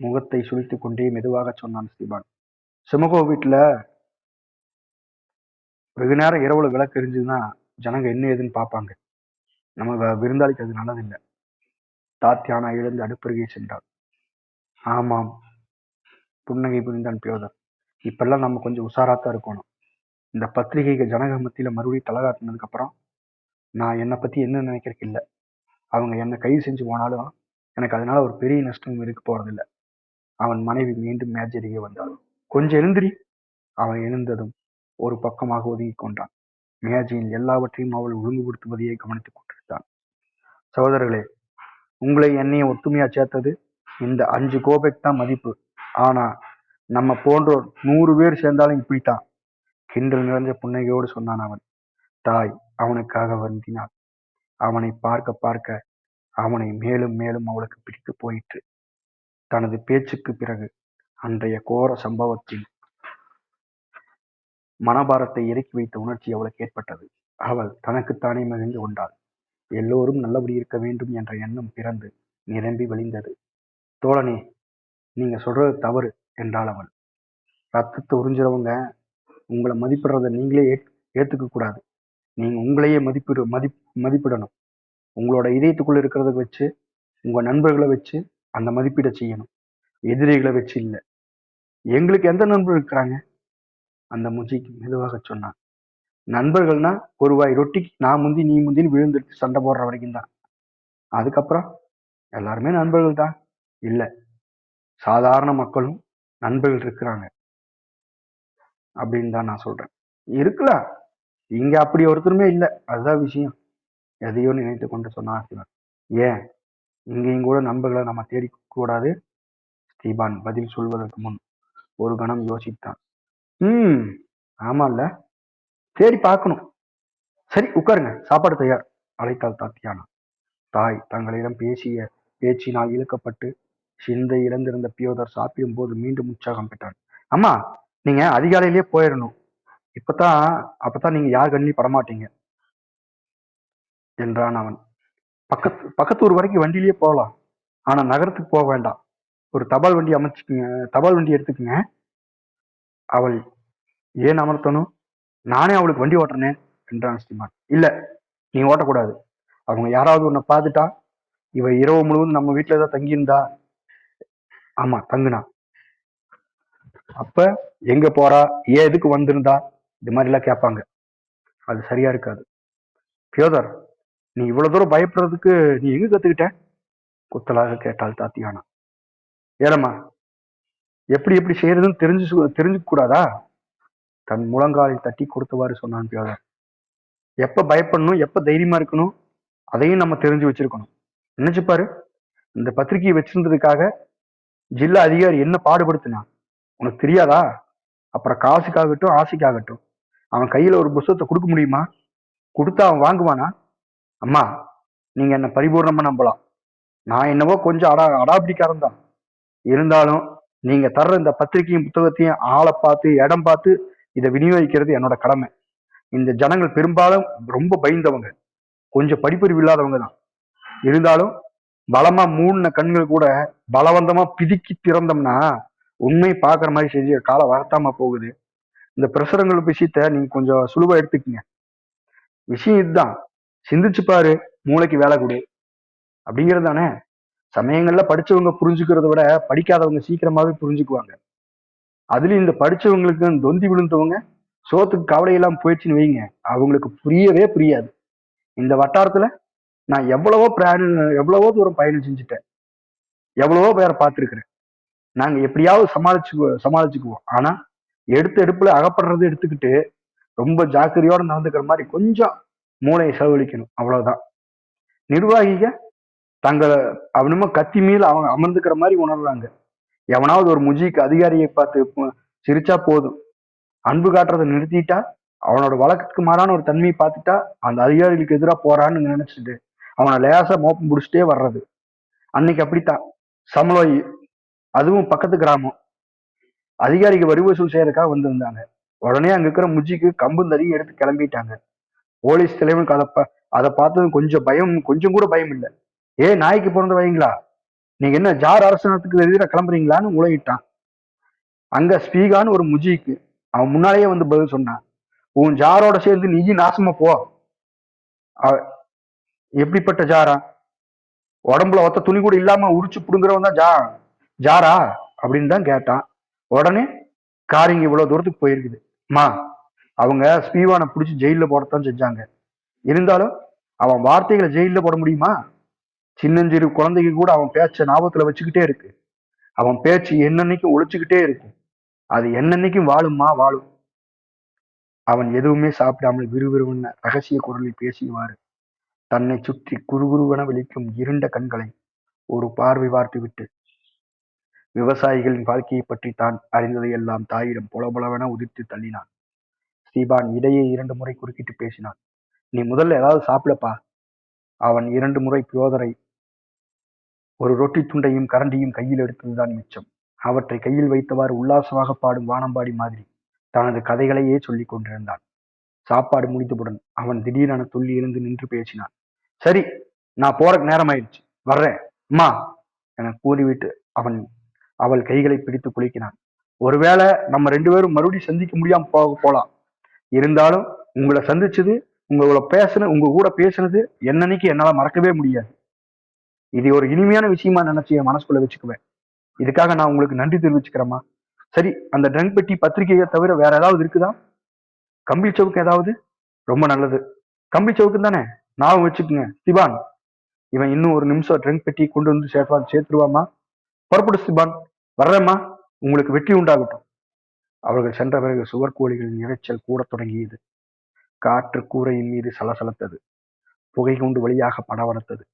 முகத்தை சுழித்துக் கொண்டே மெதுவாக சொன்னான் ஸ்தீபான். சிமகோ வீட்டுல வெகு நேரம் இரவுல விளக்கு எரிஞ்சதுன்னா ஜனங்க என்ன ஏதுன்னு பார்ப்பாங்க. நம்ம விருந்தாளிக்கு அது நல்லதில்லை. தாத்தியானா எழுந்து அடுப்பருகே சென்றாள். ஆமாம், புன்னகை புரிந்தான் பியோதர். இப்பெல்லாம் நம்ம கொஞ்சம் உஷாராத்தான் இருக்கணும். இந்த பத்திரிகைக்கு ஜனக மத்தியில மறுபடியும் தலகாட்டினதுக்கு அப்புறம் நான் என்னை பத்தி என்ன நினைக்கிறதுக்கு இல்லை. அவங்க என்னை கைது செஞ்சு போனாலும் எனக்கு அதனால ஒரு பெரிய நஷ்டம் இருக்க போறதில்லை. அவன் மனைவி மீண்டும் மேஜரிகே வந்தாள். கொஞ்சம் எழுந்திரி. அவன் எழுந்ததும் ஒரு பக்கமாக ஒதுங்கி கொண்டான். மேஜையில் எல்லாவற்றையும் அவள் ஒழுங்குபடுத்துவதையே கவனித்துக் கொண்டிருந்தான். சகோதரர்களே, உங்களை என்னைய ஒத்துமையா சேர்த்தது இந்த 5 கோபெக் தான் மதிப்பு. ஆனா நம்ம போன்றோர் 100 பேர் சேர்ந்தாலும் இப்படித்தான். கிண்டல் நிறைஞ்ச புன்னகையோடு சொன்னான் அவன். தாய் அவனுக்காக வருந்தினாள். அவனை பார்க்க பார்க்க அவனை மேலும் மேலும் அவளுக்கு பிடித்து போயிற்று. தனது பேச்சுக்கு பிறகு அன்றைய கோர சம்பவத்தின் மனபாரத்தை இறக்கி வைத்த உணர்ச்சி அவளுக்கு ஏற்பட்டது. அவள் தனக்குத்தானே மகிழ்ந்து கொண்டாள். எல்லோரும் நல்லபடி இருக்க வேண்டும் என்ற எண்ணம் பிறந்து நிரம்பி வழிந்தது. தோழனே, நீங்க சொல்றது தவறு என்றாள் அவள். ரத்தத்தை உறிஞ்சுறவங்க உங்களை மதிப்பிடுறத நீங்களே ஏத்துக்க கூடாது. நீங்க உங்களையே மதிப்பிடணும். உங்களோட இதயத்துக்குள்ள இருக்கிறத வச்சு, உங்க நண்பர்களை வச்சு அந்த மதிப்பீடை செய்யணும். எதிரிகளை வச்சு இல்லை. எங்களுக்கு எந்த நண்பர் இருக்கிறாங்க? அந்த முஜிக்கு மெதுவாக சொன்னான். நண்பர்கள்னா ஒரு வாய் ரொட்டிக்கு நான் முந்தி நீ முந்தின்னு விழுந்துட்டு சண்டை போடுற வரைக்கும் தான். அதுக்கப்புறம் எல்லாருமே நண்பர்கள் தான். இல்லை, சாதாரண மக்களும் நண்பர்கள் இருக்கிறாங்க அப்படின்னு தான் நான் சொல்றேன். இருக்கலாம், இங்க அப்படி ஒருத்தருமே இல்லை, அதுதான் விஷயம். எதையோ நினைத்து கொண்டு சொன்னான் சிவன். ஏன் இங்கேயும் கூட நண்பர்களை நம்ம தேடிக்கூடாது? ஸ்டீபான் பதில் சொல்வதற்கு முன் ஒரு கணம் யோசித்தான். ஆமால்ல, தேடி பார்க்கணும். சரி, உட்காருங்க, சாப்பாடு தயார் அழைத்தாள் தாத்தியானா. தாய் தங்களிடம் பேசிய பேச்சினால் இழுக்கப்பட்டு சிந்தை இழந்திருந்த பியோதர் சாப்பிடும் போது மீண்டும் உற்சாகம் பெற்றான். அம்மா, நீங்க அதிகாலையிலேயே போயிடணும். அப்பதான் நீங்க யார் கண்ணி படமாட்டீங்க என்றான் அவன். பக்கத்தூர் வரைக்கும் வண்டியிலேயே போகலாம், ஆனா நகரத்துக்கு போக வேண்டாம். ஒரு தபால் வண்டி எடுத்துக்குங்க. அவள் ஏன் அமர்த்தணும்? நானே அவளுக்கு வண்டி ஓட்டுறனே என்றான் ஸ்ரீமான். இல்ல, நீ ஓட்டக்கூடாது. அவங்க யாராவது உன்னை பார்த்துட்டா, இவ இரவு முழுவதும் நம்ம வீட்டுல ஏதாவது தங்கியிருந்தா, ஆமா தங்குனா, அப்ப எங்க போறா, ஏன் எதுக்கு வந்திருந்தா, இது மாதிரி எல்லாம் கேட்பாங்க. அது சரியா இருக்காது. பியோதர், நீ இவ்வளவு தூரம் பயப்படுறதுக்கு நீ எங்க கத்துக்கிட்ட? குத்தலாக கேட்டாள் தாத்தியானா. ஏலம்மா, எப்படி எப்படி செய்யறதுன்னு தெரிஞ்சுக்க கூடாதா? தன் முழங்காலில் தட்டி கொடுத்தவாறு சொன்னான் பியோதர். எப்ப பயப்படணும், எப்ப தைரியமா இருக்கணும், அதையும் நம்ம தெரிஞ்சு வச்சிருக்கணும். நினைச்சுப்பாரு, இந்த பத்திரிகையை வச்சிருந்ததுக்காக ஜில்லா அதிகாரி என்ன பாடுபடுத்தினான் உனக்கு தெரியாதா? அப்புறம் காசுக்காகட்டும் ஆசைக்காகட்டும் அவன் கையில ஒரு புத்தகத்தை கொடுக்க முடியுமா? கொடுத்தா அவன் வாங்குவானா? அம்மா, நீங்க என்ன பரிபூர்ணமா நம்பலாம். நான் என்னவோ கொஞ்சம் அடாபிடிக்காரன் தான். இருந்தாலும் நீங்க தர்ற இந்த பத்திரிகையும் புத்தகத்தையும் ஆளை பார்த்து இடம் பார்த்து இதை விநியோகிக்கிறது என்னோட கடமை. இந்த ஜனங்கள் பெரும்பாலும் ரொம்ப பயந்தவங்க, கொஞ்சம் படிப்பறிவு இல்லாதவங்க தான். இருந்தாலும் பலமா மூடின கண்கள் கூட பலவந்தமா பிதுக்கி திறந்தோம்னா உண்மை பாக்குற மாதிரி செஞ்சு காலம் வரத்தாம போகுது. இந்த பிரசுரங்கள் விஷயத்த நீங்க கொஞ்சம் சுலுவா எடுத்துக்கங்க. விஷயம் இதுதான், சிந்திச்சு பாரு, மூளைக்கு வேலை கொடு அப்படிங்கிறது தானே. சமயங்கள்ல படிச்சவங்க புரிஞ்சுக்கிறத விட படிக்காதவங்க சீக்கிரமாவே புரிஞ்சுக்குவாங்க. அதுலயும் இந்த படிச்சவங்களுக்கு தொந்தி விழுந்தவங்க சோத்துக்கு கவலையெல்லாம் போயிடுச்சுன்னு வைங்க, அவங்களுக்கு புரியவே புரியாது. இந்த வட்டாரத்துல நான் எவ்வளவோ தூரம் பயணம் செஞ்சுட்டேன், எவ்வளவோ பேரை பார்த்துருக்கிறேன். நாங்க எப்படியாவது சமாளிச்சுக்குவோம். ஆனா எடுத்த எடுப்புல அகப்படுறதை எடுத்துக்கிட்டு ரொம்ப ஜாக்கிரதையோட நடந்துக்கிற மாதிரி கொஞ்சம் மூளையை செலவழிக்கணும், அவ்வளவுதான். நிர்வாகிக தங்களை அவனுமா கத்தி மீது அவங்க அமர்ந்துக்கிற மாதிரி உணர்றாங்க. எவனாவது ஒரு முஜிக்கு அதிகாரியை பார்த்து சிரிச்சா போதும், அன்பு காட்டுறதை நிறுத்திட்டா, அவனோட வழக்கத்துக்கு மாறான ஒரு தன்மையை பார்த்துட்டா அந்த அதிகாரிகளுக்கு எதிராக போறான்னு நினைச்சிட்டு அவனை லேசா மோப்பம் பிடிச்சிட்டே வர்றது. அன்னைக்கு அப்படித்தான் சமலோயி, அதுவும் பக்கத்து கிராமம், அதிகாரிக்கு வரி வசூல் செய்யறதுக்காக வந்திருந்தாங்க. உடனே அங்க இருக்கிற முஜிக்கு கம்பு தறியும் எடுத்து கிளம்பிட்டாங்க. போலீஸ் தலைவனுக்கு அதை பார்த்தது கொஞ்சம் கூட பயம் இல்லை. நாய்க்கு பிறந்த வைங்களா, நீங்க என்ன ஜார் அரசாங்கத்துக்கு எதிராக கிளம்புறீங்களான்னு உலகிட்டான். அங்க ஸ்பீகான்னு ஒரு முஜிக்கு அவன் முன்னாலேயே வந்து பதில் சொன்னான். உன் ஜாரோட சேர்ந்து நீ நாசமா போ. எப்படிப்பட்ட ஜாரா? உடம்புல ஒத்த துணி கூட இல்லாம உரிச்சு புடுங்குறவன் தான் ஜாரா அப்படின்னு தான் கேட்டான். உடனே காரிங்க இவ்வளவு தூரத்துக்கு போயிருக்குது. அவங்க ஸ்பீவானை பிடிச்சி ஜெயில போடத்தான் செஞ்சாங்க. இருந்தாலும் அவன் வார்த்தைகளை ஜெயில போட முடியுமா? சின்னஞ்சிறு குழந்தைக்கு கூட அவன் பேச்ச ஞாபகத்துல வச்சுக்கிட்டே இருக்கு. அவன் பேச்சு என்னன்னைக்கும் ஒழிச்சுக்கிட்டே இருக்கு. அது என்னன்னைக்கும் வாழும். அவன் எதுவுமே சாப்பிடாமல் விறுவிறுவன ரகசிய குரலில் பேசியவாறு தன்னை சுற்றி குறுகுருவென விழிக்கும் இருண்ட கண்களை ஒரு பார்வை பார்த்துவிட்டு விவசாயிகளின் வாழ்க்கையை பற்றி தான் அறிந்ததை எல்லாம் தாயிடம் பொலபொலவென உதிர்த்து தள்ளினான். ஸ்டீபான் இடையே 2 முறை குறுக்கிட்டு பேசினான். நீ முதல்ல ஏதாவது சாப்பிடப்பா. அவன் 2 முறை பியோதரை ஒரு ரொட்டி துண்டையும் கரண்டியும் கையில் எடுத்ததுதான் மிச்சம். அவற்றை கையில் வைத்தவாறு உல்லாசமாக பாடும் வானம்பாடி மாதிரி தனது கதைகளையே சொல்லிக் கொண்டிருந்தான். சாப்பாடு முடிந்தவுடன் அவன் திடீரென துள்ளி எழுந்து நின்று பேசினான். சரி, நான் போறக்கு நேரம் ஆயிடுச்சு, வர்றேன் அம்மா என கூறிவிட்டு அவள் கைகளை பிடித்து குலுக்கினான். ஒருவேளை நம்ம 2 பேரும் மறுபடியும் சந்திக்க முடியாம போலாம். இருந்தாலும் உங்களை சந்திச்சது, உங்க கூட பேசுனது என்னன்னைக்கு என்னால மறக்கவே முடியாது. இது ஒரு இனிமையான விஷயமா நினைச்சு என் மனசுக்குள்ள வச்சுக்குவேன். இதுக்காக நான் உங்களுக்கு நன்றி தெரிவிச்சுக்கிறேம்மா. சரி, அந்த ட்ரங்க் பெட்டி பத்திரிகையை தவிர வேற ஏதாவது இருக்குதா? கம்பி சவுக்கு ஏதாவது? ரொம்ப நல்லது. கம்பி சவுக்கு தானே, ஞாபகம் வச்சுக்குங்க. சிவான், இவன் இன்னும் ஒரு நிமிஷம் ட்ரங்க் பெட்டி கொண்டு வந்து சேர்த்துருவாமா. புறப்படு சிவான், வர்றேம்மா, உங்களுக்கு வெற்றி உண்டாகட்டும். அவர்கள் சென்ற பிறகு சுவர்கோழிகளின் இரைச்சல் கூடத் தொடங்கியது. காற்று கூரையின் மீது சலசலத்தது. புகை கூண்டு வழியாக படவடத்தது.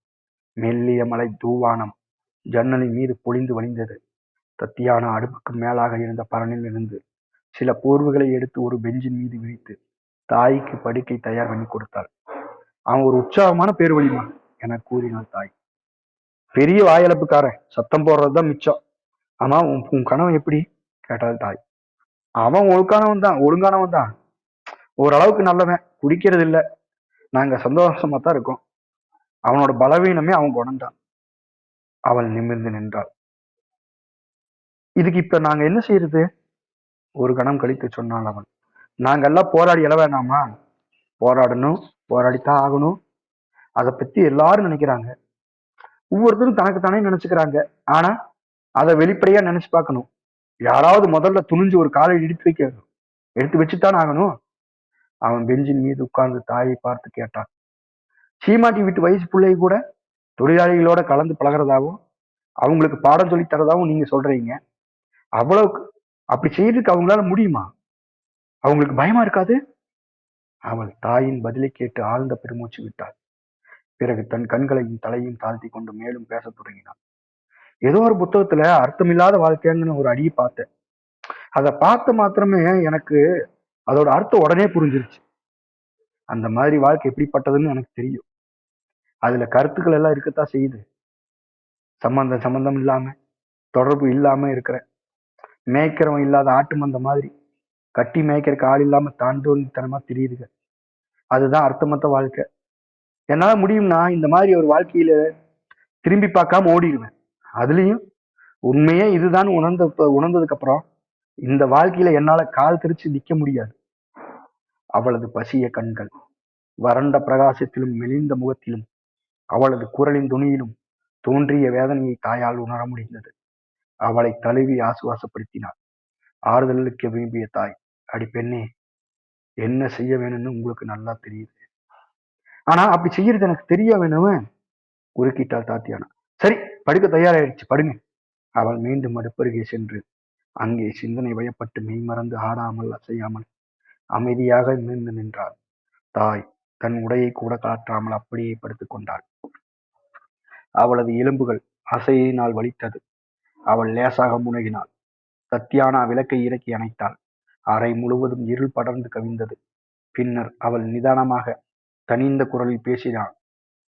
மெல்லிய மலை தூவானம் ஜன்னலின் மீது பொழிந்து வழிந்தது. தத்தியானா அடுப்புக்கு மேலாக இருந்த பரனில் இருந்து சில போர்வுகளை எடுத்து ஒரு பெஞ்சின் மீது விரித்து தாய்க்கு படுக்கை தயார் பண்ணி கொடுத்தாள். அவன் ஒரு உற்சாகமான பேர் வழிமா என கூறினாள் தாய். பெரிய வாயளப்புக்காரன், சத்தம் போடுறதுதான் மிச்சம். ஆமா, உன் கணவன் எப்படி கேட்டாள் தாய். அவன் ஒழுங்கானவன் தான், ஓரளவுக்கு நல்லவன், குடிக்கிறது இல்ல. நாங்க சந்தோஷமா தான் இருக்கோம். அவனோட பலவீனமே அவன் குணம்தான். அவள் நிமிர்ந்து நின்றாள். இதுக்கு இப்ப நாங்க என்ன செய்யறது? ஒரு கணம் கழித்து சொன்னாள் அவன். நாங்கெல்லாம் போராடி எழ வேணாமா? போராடணும், போராடித்தான் ஆகணும். அதை பத்தி எல்லாரும் நினைக்கிறாங்க. ஒவ்வொருத்தரும் தனக்குத்தானே நினைச்சுக்கிறாங்க. ஆனா அதை வெளிப்படையா நினைச்சு பார்க்கணும். யாராவது முதல்ல துணிஞ்சு ஒரு காலை எடுத்து வச்சுத்தான் ஆகணும். அவன் பெஞ்சின் மீது உட்கார்ந்து தாயை பார்த்து கேட்டான். சீமாட்டி வீட்டு வயசு பிள்ளை கூட தொழிலாளிகளோட கலந்து பழகிறதாவும் அவங்களுக்கு பாடம் சொல்லி தரதாவும் நீங்க சொல்றீங்க. அவ்வளவுக்கு அப்படி செய்யறதுக்கு அவங்களால முடியுமா? அவங்களுக்கு பயமா இருக்காது? அவள் தாயின் பதிலை கேட்டு ஆழ்ந்த பெருமூச்சு விட்டாள். பிறகு தன் கண்களையும் தலையும் தாழ்த்தி கொண்டு மேலும் பேசத் தொடங்கினாள். ஏதோ ஒரு புத்தகத்துல அர்த்தமில்லாத வாழ்க்கைன்னு ஒரு அடியை பார்த்தேன். அதை பார்த்த மாத்திரமே எனக்கு அதோட அர்த்தம் உடனே புரிஞ்சிருச்சு. அந்த மாதிரி வாழ்க்கை எப்படிப்பட்டதுன்னு எனக்கு தெரியும். அதுல கருத்துக்கள் எல்லாம் இருக்கத்தான் செய்யுது. சம்பந்தம் இல்லாம, தொடர்பு இல்லாம இருக்கிற, மேய்க்கிறவன் இல்லாத ஆட்டு மந்த மாதிரி கட்டி மேய்க்கிறக்கு ஆள் இல்லாம தாண்டோன்னித்தனமா தெரியுதுங்க. அதுதான் அர்த்தமற்ற வாழ்க்கை. என்னால முடியும்னா இந்த மாதிரி ஒரு வாழ்க்கையில திரும்பி பார்க்காம ஓடிடுவேன். அதுலயும் உண்மையே இதுதான் உணர்ந்ததுக்கு அப்புறம் இந்த வாழ்க்கையில என்னால கால் திரிச்சு நிக்க முடியாது. அவளது பசிய கண்கள், வறண்ட பிரகாசத்திலும் மெலிந்த முகத்திலும் அவளது குரலின் துணியிலும் தோன்றிய வேதனையை தாயால் உணர முடிந்தது. அவளை தழுவி ஆசுவாசப்படுத்தினாள். ஆறுதலுக்கு விரும்பிய தாய், அடி பெண்ணே, என்ன செய்ய வேணும்னு உங்களுக்கு நல்லா தெரியுது. ஆனா அப்படி செய்யறது எனக்கு தெரிய வேணுமே, குறுக்கிட்டாள் தாத்தியானா. சரி, படுக்க தயாராயிடுச்சு, படுங்க. அவள் மீண்டும் அடுப்பருகே சென்று அங்கே சிந்தனை வயப்பட்டு மெய்மறந்து ஆடாமல் அசையாமல் அமைதியாக நிமிர்ந்து நின்றாள். தாய் தன் உடையை கூட காற்றாமல் அப்படியே படுத்துக் கொண்டாள். அவளது எலும்புகள் அசையினால் வலித்தது. அவள் லேசாக முனகினாள். தத்தியானா விளக்கை இறக்கி அணைத்தாள். அறை முழுவதும் இருள் படர்ந்து கவிழ்ந்தது. பின்னர் அவள் நிதானமாக தனிந்த குரலில் பேசினாள்.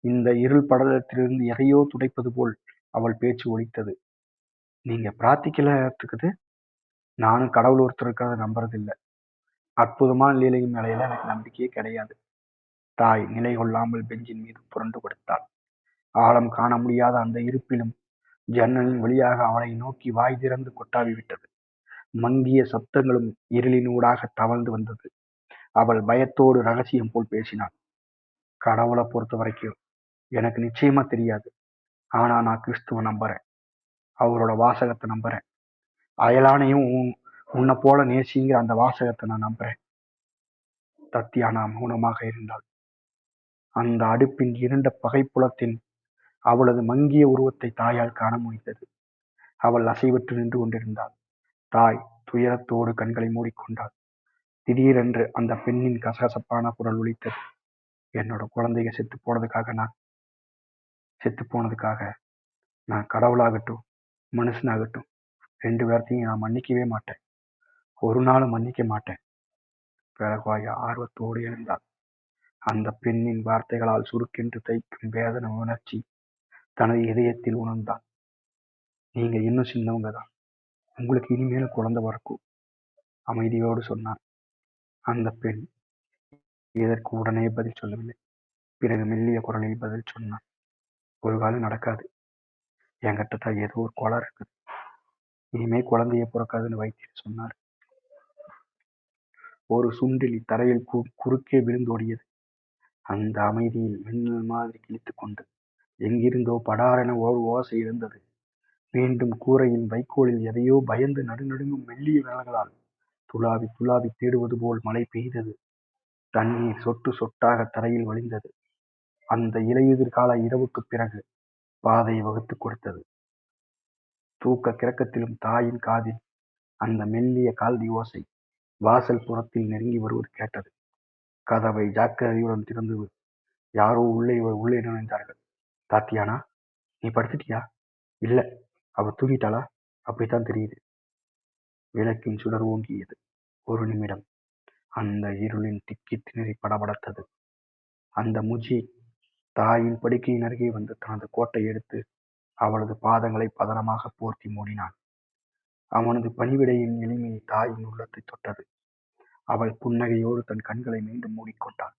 இந்த இருள் படலத்திலிருந்து எதையோ துடைப்பது போல் அவள் பேச்சு ஒலித்தது. நீங்க பிரார்த்திக்கலத்துக்குது. நானும் கடவுள் ஒருத்தர் இருக்கிறத நம்புறதில்லை. அற்புதமான லீலையின் மேலையில எனக்கு நம்பிக்கையே கிடையாது. தாய் நிலை கொள்ளாமல் பெஞ்சின் மீது புரண்டு கொடுத்தாள். ஆழம் காண முடியாத அந்த இருப்பிலும் ஜன்னலின் வழியாக அவளை நோக்கி வாய் திறந்து கொட்டாவி விட்டது. மங்கிய சப்தங்களும் இருளினூடாக தவழ்ந்து வந்தது. அவள் பயத்தோடு ரகசியம் போல் பேசினாள். கடவுளை பொறுத்த வரைக்கும் எனக்கு நிச்சயமா தெரியாது. ஆனா நான் கிறிஸ்துவ நம்புறேன். அவரோட வாசகத்தை நம்புறேன். அயலானையும் உன்னை போல நேசிங்கிற அந்த வாசகத்தை நான் நம்புறேன். தத்தியானா மௌனமாக இருந்தாள். அந்த அடுப்பின் இருண்ட பகைப்புலத்தின் அவளது மங்கிய உருவத்தை தாயால் காண முடிந்தது. அவள் அசைவற்று நின்று கொண்டிருந்தாள். தாய் துயரத்தோடு கண்களை மூடிக்கொண்டாள். திடீரென்று அந்த பெண்ணின் கசகசப்பான குரல் ஒலித்தது. என்னோட குழந்தைங்க செத்து போனதுக்காக நான் கடவுளாகட்டும் மனுஷனாகட்டும் 2 பேர்த்தையும் நான் மன்னிக்கவே மாட்டேன். ஒரு நாளும் மன்னிக்க மாட்டேன். பிறகாய் ஆர்வத்தோடு எழுந்தாள். அந்த பெண்ணின் வார்த்தைகளால் சுருக்கென்று தைக்கும் வேதனை உணர்ச்சி தனது இதயத்தில் உணர்ந்தான். நீங்க இன்னும் சின்னவங்க தான். உங்களுக்கு இனிமேல் குழந்தை பிறக்கும். அமைதியோடு சொன்னார். அந்த பெண் இதற்கு உடனே பதில் சொல்லவில்லை. பிறகு மெல்லிய குரலில் பதில் சொன்னார். ஒரு காலம் நடக்காது. என்கிட்ட தான் ஏதோ ஒரு கோளாறு இருக்குது. இனிமே குழந்தையே பிறக்காதுன்னு வைத்தியர் சொன்னார். ஒரு சுண்டெலி தரையில் குறுக்கே விழுந்தோடியது. அந்த அமைதியில் மின்னல் மாதிரி கிழித்துக் கொண்டு எங்கிருந்தோ படாரென ஓர் ஓசை எழுந்தது. மீண்டும் கூரையின் வைக்கோலில் எதையோ பயந்து நடுநடுங்கும் மெல்லிய விரல்களால் துளாவி துளாவி தேடுவது போல் மழை பெய்தது. தண்ணீர் சொட்டு சொட்டாக தரையில் வழிந்தது. அந்த இலையுதிர்கால இரவுக்குப் பிறகு பாதையை வகுத்துக் கொடுத்தது. தூக்க கிறக்கத்திலும் தாயின் காதில் அந்த மெல்லிய காலடி ஓசை வாசல் புறத்தில் நெருங்கி வருவது கேட்டது. கதவை ஜாக்கிரதையுடன் திறந்து யாரோ உள்ளே நுழைந்தார்கள். தாத்தியானா, நீ படுத்துட்டியா? இல்ல, அவ தூங்கிட்டாளா? அப்படித்தான் தெரியுது. விளக்கின் சுடர் ஓங்கியது. ஒரு நிமிடம் அந்த இருளின் திக்கி திணறி படபடத்தது. அந்த முஜி தாயின் படுக்கையின் அருகே வந்து தனது கோட்டை எடுத்து அவளது பாதங்களை பதனமாக போர்த்தி மூடினான். அவனது பணிவிடையின் எளிமையை தாயின் உள்ளத்தை தொட்டது. அவள் புன்னகையோடு தன் கண்களை மீண்டும் மூடிக்கொண்டாள்.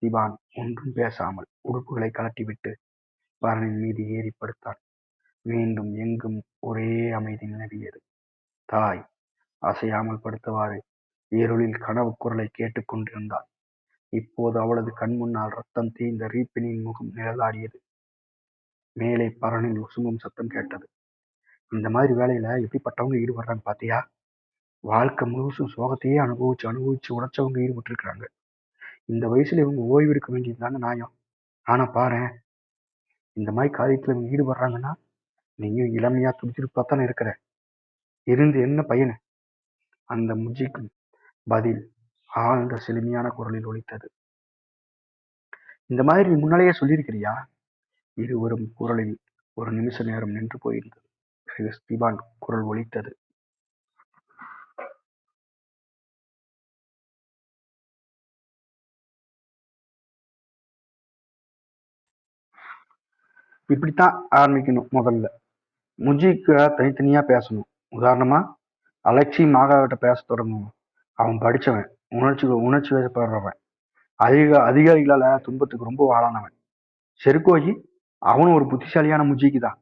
சிவான் ஒன்றும் பேசாமல் உடுப்புகளை கழட்டிவிட்டு பரணின் மீது ஏறி படுத்தான். மீண்டும் எங்கும் ஒரே அமைதி நிலவியது. தாய் அசையாமல் படுத்தவாறு இருளில் கனவு குரலை கேட்டுக் கொண்டிருந்தாள். இப்போது அவளது கண் முன்னால் ரத்தம் தேய்ந்த ரீப்பினின் முகம் நிழலாடியது. மேலே பரணில் உசும்பும் சத்தம் கேட்டது. இந்த மாதிரி வேலையில எப்படிப்பட்டவங்க ஈடுபடுறாங்க பாத்தியா? வாழ்க்கை முழுசும் சோகத்தையே அனுபவிச்சு உழைச்சவங்க ஈடுபட்டு இருக்கிறாங்க. இந்த வயசுல இவங்க ஓய்வு எடுக்க வேண்டியது தானே நியாயம். ஆனா பாரேன், இந்த மாதிரி காரியத்துல இவங்க ஈடுபடுறாங்கன்னா நீயும் இளமையா துடிச்சிருப்பா தானே இருக்கிற. இருந்து என்ன பயனு? அந்த முஜிக்கு பதில் ஆழ்ந்த செழுமையான குரலில் ஒலித்தது. இந்த மாதிரி நீ முன்னாலேயே சொல்லியிருக்கிறியா? இருவரும் குரலில் ஒரு நிமிஷ நேரம் நின்று போயிருந்தது. பிறகு ஸ்திபான் குரல் ஒலித்தது. இப்படித்தான் ஆரம்பிக்கணும். முதல்ல முஜிக்கு தனித்தனியா பேசணும். உதாரணமா அலெக்சி மாகாவிட்ட பேச தொடங்குவோம். அவன் படிச்சவன், உணர்ச்சி வசப்படுறவன், அதிகாரிகளால துன்பத்துக்கு ரொம்ப ஆளானவன். செருக்கோஜி அவனும் ஒரு புத்திசாலியான முஜிக்கு தான்.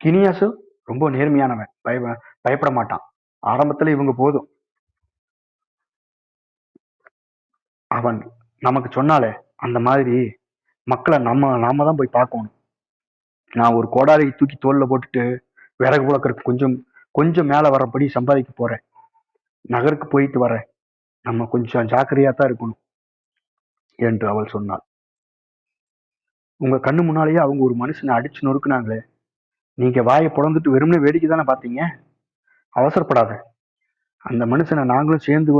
கினியாசு ரொம்ப நேர்மையானவன், பயப்பட மாட்டான். ஆரம்பத்துல இவங்க போதும். அவன் நமக்கு சொன்னாலே அந்த மாதிரி மக்களை நாம தான் போய் பார்க்கணும். நான் ஒரு கோடாரி தூக்கி தோல்ல போட்டுட்டு விறகு புழக்கறதுக்கு கொஞ்சம் மேல வரபடி சம்பாதிக்க போறேன். நகருக்கு போயிட்டு வரேன். நம்ம கொஞ்சம் ஜாக்கிரதையா தான் இருக்கணும் என்று அவள் சொன்னாள். உங்க கண்ணு முன்னாலேயே அவங்க ஒரு மனுஷனை அடிச்சு நொறுக்குனாங்களே, நீங்க வாயை பொழந்துட்டு வெறுமனே வேடிக்கை தானே பார்த்தீங்க. அவசரப்படாத. அந்த மனுஷனை நாங்களும் சேர்ந்து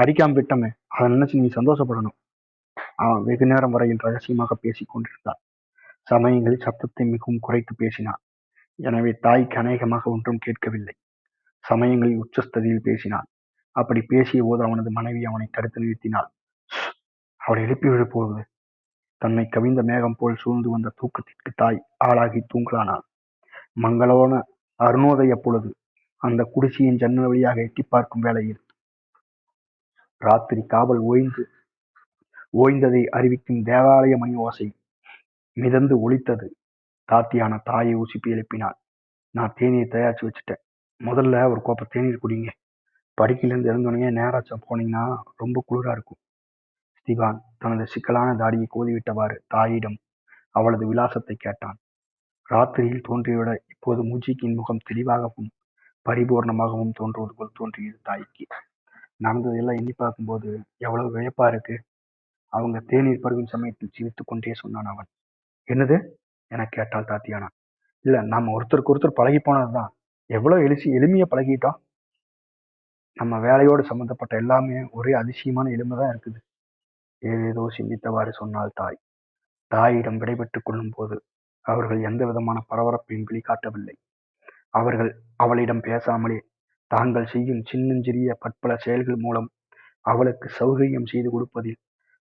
அடிக்காம விட்டோமே, அதை நினைச்சு நீ சந்தோஷப்படணும். அவன் வெகு நேரம் வரையில் ரகசியமாக பேசிக் கொண்டிருந்தான். சமயங்களில் சத்தத்தை மிகவும் குறைத்து பேசினான். எனவே தாய்க்கு அநேகமாக ஒன்றும் கேட்கவில்லை. சமயங்களில் உச்சஸ்ததியில் பேசினான். அப்படி பேசிய போது அவனது மனைவி அவனை தடுத்து நிறுத்தினாள். அவளை எழுப்பி விழப்போவது. தன்னை கவிழ்ந்த மேகம் போல் சூழ்ந்து வந்த தூக்கத்திற்கு தாய் ஆளாகி தூங்கலானாள். மங்களோன அருணோதய பொழுது அந்த குடிசையின் ஜன்னல் வழியாக எட்டி பார்க்கும் வேளையில் ராத்திரி காவல் ஓய்ந்ததை அறிவிக்கும் தேவாலய மணி ஓசை மிதந்து ஒலித்தது. தாத்தியான தாயை உசுப்பி எழுப்பினாள். நான் தேநீர் தயாரிச்சு வச்சுட்டேன். முதல்ல ஒரு கோப்பை தேநீர் குடிங்க. படுக்கையிலிருந்து எழுந்தோடனே நேராச்சா போனீங்கன்னா ரொம்ப குளிரா இருக்கும். ஸ்திபான் தனது சிக்கலான தாடியை கோதிவிட்டவாறு தாயிடம் அவளது விலாசத்தை கேட்டான். ராத்திரியில் தோன்றியவிட இப்போது முஜிக்கின் முகம் தெளிவாகவும் பரிபூர்ணமாகவும் தோன்றுவது போல் தோன்றியது தாய்க்கு. நடந்ததெல்லாம் எண்ணி பார்க்கும்போது எவ்வளவு வியப்பா இருக்கு. அவங்க தேநீர் பருகும் சமயத்தில் சிரித்துக் கொண்டே சொன்னான் அவன். என்னது என கேட்டாள் தாத்தியானா. இல்ல, நாம ஒருத்தருக்கு ஒருத்தர் பழகி போனதுதான். எவ்வளவு எளிமையா பழகிட்டோம். நம்ம வேலையோடு சம்பந்தப்பட்ட எல்லாமே ஒரே அதிசயமான எளிமைதான் இருக்குது. ஏதேதோ சிந்தித்தவாறு சொன்னாள் தாய். தாயிடம் விடைபெற்றுக் கொள்ளும் போது அவர்கள் எந்த விதமான பரபரப்பையும் வெளிக்காட்டவில்லை. அவர்கள் அவளிடம் பேசாமலே தாங்கள் செய்யும் சின்னஞ்சிறிய பற்பல செயல்கள் மூலம் அவளுக்கு சௌகரியம் செய்து கொடுப்பதில்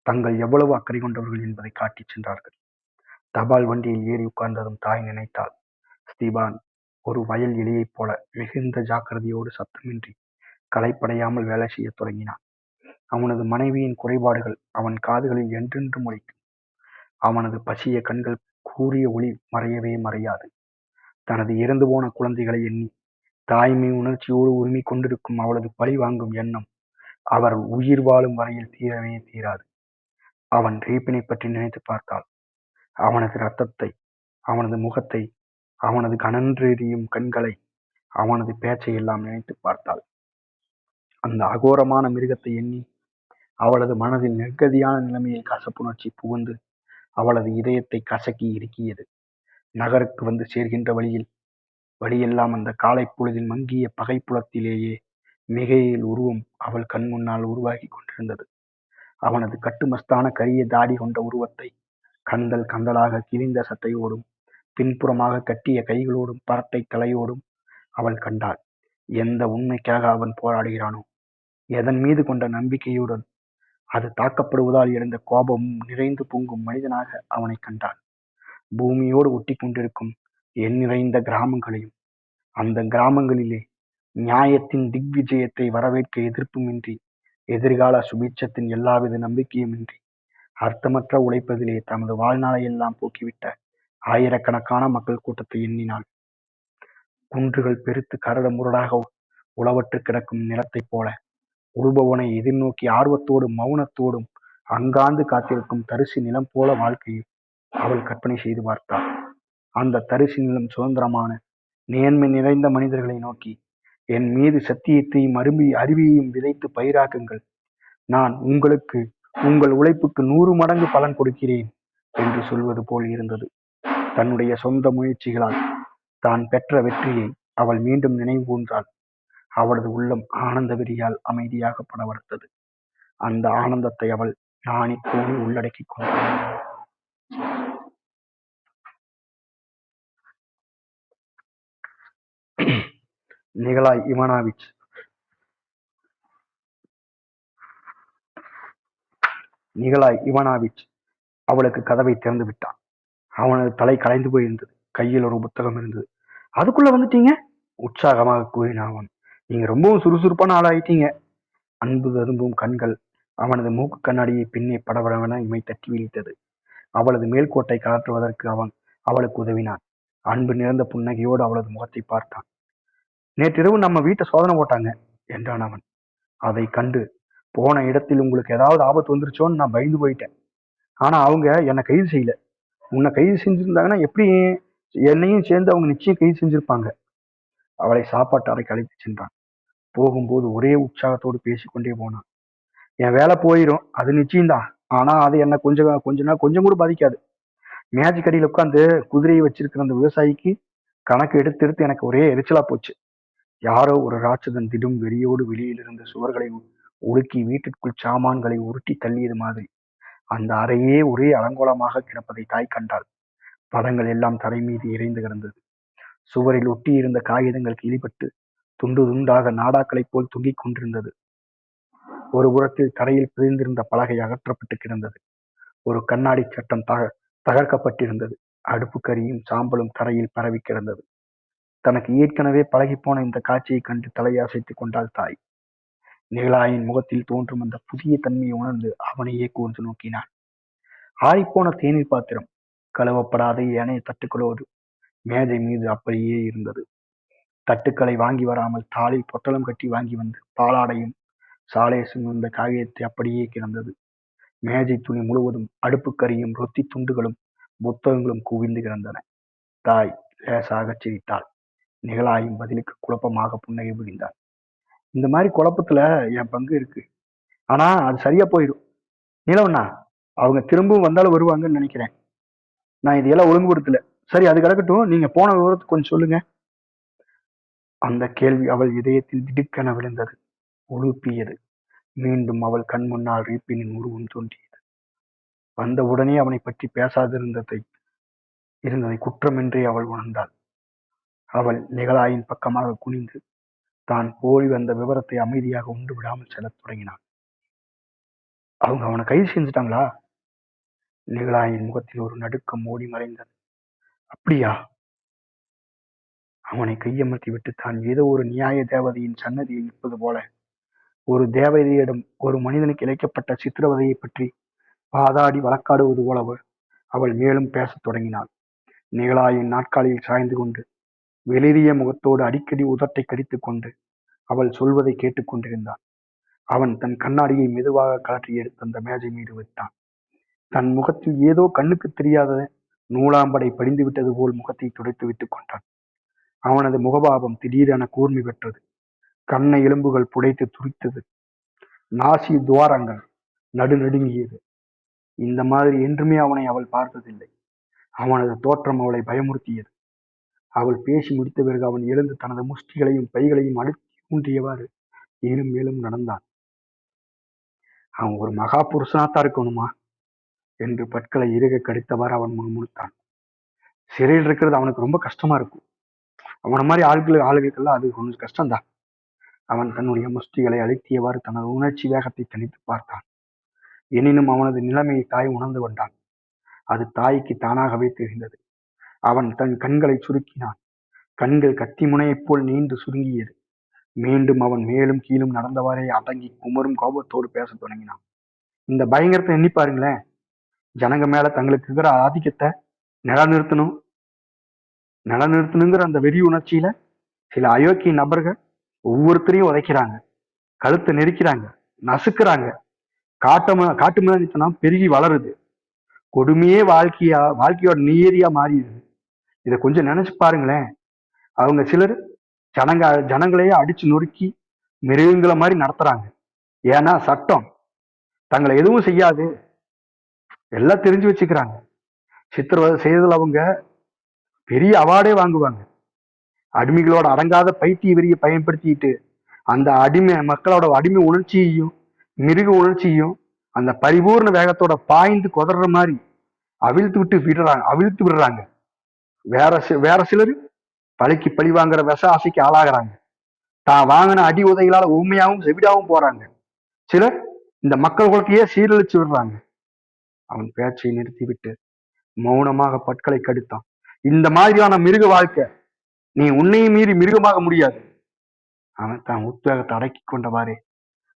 தங்கள் எவ்வளவு அக்கறை கொண்டவர்கள் என்பதை காட்டிச் சென்றார்கள். தபால் வண்டியில் ஏறி உட்கார்ந்ததும் தாய் நினைத்தாள், ஸ்தீபான் ஒரு வயல் எலியைப் போல மிகுந்த ஜாக்கிரதையோடு சத்தமின்றி களைப்படையாமல் வேலை செய்யத் தொடங்கினான். அவனது மனைவியின் குறைபாடுகள் அவன் காதுகளில் என்றென்றும் ஒலிக்கும். அவனது பசிய கண்கள் கூரிய ஒளி மறையவே மறையாது. தனது இறந்து போன குழந்தைகளை எண்ணி தாய்மை உணர்ச்சியோடு உரிமிக் கொண்டிருக்கும் அவளது பழி வாங்கும் எண்ணம் அவர் உயிர் வாழும் வரையில் தீரவே தீராது. அவன் ரீப்பினை பற்றி நினைத்து பார்த்தாள். அவனது இரத்தத்தை, அவனது முகத்தை, அவனது கனன்றெறியும் கண்களை, அவனது பேச்சை எல்லாம் நினைத்து பார்த்தாள். அந்த அகோரமான மிருகத்தை எண்ணி அவளது மனதில் நிர்கதியான நிலைமையில் கசப்புணர்ச்சி புகுந்து அவளது இதயத்தை கசக்கி இறுக்கியது. நகருக்கு வந்து சேர்கின்ற வழியெல்லாம் அந்த காலை பொழுதில் மங்கிய பகைப்புலத்திலேயே மிகையில் உருவம் அவள் கண் முன்னால் உருவாகி கொண்டிருந்தது. அவனது கட்டுமஸ்தான கரிய தாடி கொண்ட உருவத்தை கந்தல் கந்தலாக கிழிந்த சட்டையோடும் பின்புறமாக கட்டிய கைகளோடும் பரட்டை தலையோடும் அவள் கண்டாள். எந்த உண்மைக்காக அவன் போராடுகிறானோ, எதன் மீது கொண்ட நம்பிக்கையுடன் அது தாக்கப்படுவதால் எழுந்த கோபமும் நிறைந்து பொங்கும் மனிதனாக அவனை கண்டாள். பூமியோடு ஒட்டி கொண்டிருக்கும் எண் நிறைந்த கிராமங்களையும், அந்த கிராமங்களிலே நியாயத்தின் திக்விஜயத்தை வரவேற்க எதிர்ப்புமின்றி, எதிர்கால சுபீட்சத்தின் எல்லாவித நம்பிக்கையுமின்றி, அர்த்தமற்ற உழைப்பதிலே தமது வாழ்நாளை எல்லாம் போக்கிவிட்ட ஆயிரக்கணக்கான மக்கள் கூட்டத்தை எண்ணினாள். குன்றுகள் பெருத்து கரடு முரடாக உளவற்று கிடக்கும் நிலத்தைப் போல உழுபவனை எதிர்நோக்கி ஆர்வத்தோடும் மௌனத்தோடும் அங்காந்து காத்திருக்கும் தரிசு நிலம் போல வாழ்க்கையை அவள் கற்பனை செய்து பார்த்தாள். அந்த தரிசு நிலம் சுதந்திரமான நேர்மை நிறைந்த மனிதர்களை நோக்கி, என் மீது சத்தியத்தையும் அறிவியையும் விதைத்து பயிராக்குங்கள், நான் உங்களுக்கு உங்கள் உழைப்புக்கு 100 மடங்கு பலன் கொடுக்கிறேன் என்று சொல்வது போல் இருந்தது. தன்னுடைய சொந்த முயற்சிகளால் தான் பெற்ற வெற்றியை அவள் மீண்டும் நினைவு கூர்ந்தாள். அவளது உள்ளம் ஆனந்த வெறியால் அமைதியாக படவர்த்தது. அந்த ஆனந்தத்தை அவள் நாணி கோணி உள்ளடக்கிக் கொண்டாள். நிகலாய் இவானோவிச் அவளுக்கு கதவை திறந்து விட்டான். அவனது தலை கலைந்து போயிருந்தது. கையில் ஒரு புத்தகம் இருந்தது. அதுக்குள்ள வந்துட்டீங்க, உற்சாகமாக கூறினான் அவன். நீங்க ரொம்பவும் சுறுசுறுப்பான ஆளாயிட்டீங்க. அன்பு ததும்பும் கண்கள் அவனது மூக்கு கண்ணாடியை பின்னே படபடவென இமை தட்டி விழித்தது. அவளது மேல்கோட்டை கலற்றுவதற்கு அவன் அவளுக்கு உதவினான். அன்பு நிறைந்த புன்னகையோடு அவளது முகத்தை பார்த்தான். நேற்றிரவு நம்ம வீட்டை சோதனை போட்டாங்க என்றான் அவன். அதை கண்டு, போன இடத்தில் உங்களுக்கு ஏதாவது ஆபத்து வந்துருச்சோன்னு நான் பயந்து போயிட்டேன். ஆனா அவங்க என்னை கைது செய்யல. உன்னை கைது செஞ்சிருந்தாங்கன்னா எப்படி என்னையும் சேர்ந்து அவங்க நிச்சயம் கைது செஞ்சிருப்பாங்க. அவளை சாப்பாட்டு அறைக்கு அழைத்து சென்றான். போகும்போது ஒரே உற்சாகத்தோடு பேசிக்கொண்டே போனான். என் வேலை போயிடும், அது நிச்சயம்தான். ஆனா அது என்ன கொஞ்சம் கூட பாதிக்காது. மேஜிக் அடியில் உட்காந்து குதிரையை வச்சிருக்கிற அந்த விவசாயிக்கு கணக்கு எடுத்து எனக்கு ஒரே எரிச்சலா போச்சு. யாரோ ஒரு ராட்சதன் திடும் வெறியோடு வெளியில் இருந்த சுவர்களை உலுக்கி வீட்டிற்குள் சாமான்களை உருட்டி தள்ளியது மாதிரி அந்த அறையே ஒரே அலங்கோலமாக கிடப்பதை தாய் கண்டாள். படங்கள் எல்லாம் தரை மீது இறைந்து கிடந்தது. சுவரில் ஒட்டி இருந்த காகிதங்கள் கிளிப்பட்டு துண்டு துண்டாக நாடாக்களைப் போல் தொங்கிக் கொண்டிருந்தது. ஒரு புறத்தில் தரையில் பிரிந்திருந்த பலகை அகற்றப்பட்டு கிடந்தது. ஒரு கண்ணாடி சட்டம் தகர்க்கப்பட்டிருந்தது. அடுப்பு கரியும் சாம்பலும் தரையில் பரவி கிடந்தது. தனக்கு ஏற்கனவே பழகிப்போன இந்த காட்சியை கண்டு தலையசைத்துக் கொண்டாள் தாய். நிகழாயின் முகத்தில் தோன்றும் அந்த புதிய தன்மையை உணர்ந்து அவனையே கூர்ந்து நோக்கினான். ஆறிப்போன தேநீர் பாத்திரம் கழுவப்படாத ஏனைய தட்டுக்களோடு மேஜை மீது அப்படியே இருந்தது. தட்டுக்களை வாங்கி வராமல் தாளில் பொட்டலம் கட்டி வாங்கி வந்து பாலாடையும் சாலேசும் இருந்த காகிதத்தை அப்படியே கிடந்தது. மேஜை துணி முழுவதும் அடுப்பு கரியும் ரொத்தி துண்டுகளும் புத்தகங்களும் குவிந்து கிடந்தன. தாய் லேசாக சிரித்தாள். நிகழாயும் பதிலுக்கு குழப்பமாக புன்னகை புரிந்தாள். இந்த மாதிரி குழப்பத்துல என் பங்கு இருக்கு, ஆனா அது சரியா போயிடும். நிலவண்ணா, அவங்க திரும்பவும் வந்தாலும் வருவாங்கன்னு நினைக்கிறேன். நான் இதையெல்லாம் ஒழுங்குபடுத்தல. சரி, அது கிடக்கட்டும். நீங்க போன விவரத்தை கொஞ்சம் சொல்லுங்க. அந்த கேள்வி அவள் இதயத்தில் திடுக்கென விழுந்தது, உழுப்பியது. மீண்டும் அவள் கண் முன்னால் ரீப்பினின் உருவம் தோன்றியது. வந்த உடனே அவனை பற்றி பேசாதிருந்ததை குற்றமென்றே அவள் உணர்ந்தாள். அவள் நிகழாயின் பக்கமாக குனிந்து தான் போய் வந்த விவரத்தை அமைதியாக உண்டு விடாமல் செல்லத் தொடங்கினாள். அவங்க அவனை கைது செஞ்சுட்டாங்களா? நிகழாயின் முகத்தில் ஒரு நடுக்கம் ஓடி மறைந்தது. அப்படியா? அவனை கையமர்த்தி விட்டு தான் ஏதோ ஒரு நியாய தேவதையின் சன்னதியில் நிற்பது போல ஒரு தேவதையிடம் ஒரு மனிதனுக்கு இழைக்கப்பட்ட சித்திரவதையை பற்றி வாதாடி வழக்காடுவது போல அவள் மேலும் பேசத் தொடங்கினாள். நிகழாயின் நாற்காலியில் சாய்ந்து கொண்டு வெளிரிய முகத்தோடு அடிக்கடி உதட்டை கடித்துக் கொண்டு அவள் சொல்வதை கேட்டுக் கொண்டிருந்தான். அவன் தன் கண்ணாடியை மெதுவாக கழற்றி எடுத்து அந்த மேஜை மீது வைத்தான். தன் முகத்தில் ஏதோ கண்ணுக்கு தெரியாத நூலாம்படை படிந்து விட்டது போல் முகத்தை துடைத்து விட்டுக் கொண்டான். அவனது முகபாவம் திடீரென கூர்மை பெற்றது. கண்ண எலும்புகள் புடைத்து துடித்தது. நாசி துவாரங்கள் நடுநடுங்கியது. இந்த மாதிரி என்றுமே அவனை அவள் பார்த்ததில்லை. அவனது தோற்றம் அவளை பயமுறுத்தியது. அவள் பேசி முடித்த பிறகு அவன் எழுந்து தனது முஷ்டிகளையும் பைகளையும் அழுத்தி ஊன்றியவாறு மேலும் மேலும் நடந்தான். அவன் ஒரு மகா புருஷனாத்தான் இருக்கணுமா என்று பற்களை இறுக கடித்தவாறு அவன் முணுமுணுத்தான். சிறையில் இருக்கிறது அவனுக்கு ரொம்ப கஷ்டமா இருக்கும். அவனை மாதிரி ஆளுகளுக்கெல்லாம் அது கொஞ்சம் கஷ்டம்தான். அவன் தன்னுடைய முஷ்டிகளை அழுத்தியவாறு தனது உணர்ச்சி வேகத்தை தனித்து பார்த்தான். எனினும் அவனது நிலைமையை தாய் உணர்ந்து கொண்டான். அது தாய்க்கு தானாகவே தெரிந்தது. அவன் தன் கண்களை சுருக்கினான். கண்கள் கத்தி முனையைப் போல் நீண்டு சுருங்கியது. மீண்டும் அவன் மேலும் கீழும் நடந்தவாறே அடங்கி குமரும் கோபத்தோடு பேசத் தொடங்கினான். இந்த பயங்கரத்தை எண்ணி பாருங்களேன். ஜனங்க மேல தங்களுக்கு இருக்கிற ஆதிக்கத்தை நிலநிறுத்தணுங்கிற அந்த வெறி உணர்ச்சியில சில அயோக்கிய நபர்கள் ஒவ்வொருத்தரையும் உதைக்கிறாங்க, கழுத்தை நெரிக்கிறாங்க, நசுக்கிறாங்க. காட்டு மிராண்டித்தனம் பெருகி வளருது. கொடுமையே வாழ்க்கையோட நியதியா மாறிடுது. இதை கொஞ்சம் நினைச்சு பாருங்களேன். அவங்க சிலர் ஜனங்களையே அடிச்சு நொறுக்கி மிருகங்களை மாதிரி நடத்துறாங்க. ஏன்னா சட்டம் தங்களை எதுவும் செய்யாது, எல்லாம் தெரிஞ்சு வச்சுக்கிறாங்க. சித்திரவதை செய்ததில் அவங்க பெரிய அவார்டே வாங்குவாங்க. அடிமைகளோட அடங்காத பைத்திய வெறியை பயன்படுத்திட்டு அந்த மக்களோட அடிமை உணர்ச்சியையும் மிருக உணர்ச்சியையும் அந்த பரிபூர்ண வேகத்தோட பாய்ந்து கொதற மாதிரி அவிழ்த்து விடுறாங்க. வேற சிலர் பழிக்கு பழி வாங்குற விஷ ஆசைக்கு ஆளாகிறாங்க. தான் வாங்கின அடி உதைகளால உண்மையாவும் செவிடாவும் போறாங்க. சிலர் இந்த மக்கள் குலத்தையே சீரழிச்சு விடுறாங்க. அவன் பேச்சை நிறுத்திவிட்டு மௌனமாக பற்களை கடித்தான். இந்த மாதிரியான மிருக வாழ்க்கை நீ உன்னையும் மீறி மிருகமாக முடியாது. அவன் தான் உத்வேகத்தை அடக்கி கொண்டவாறே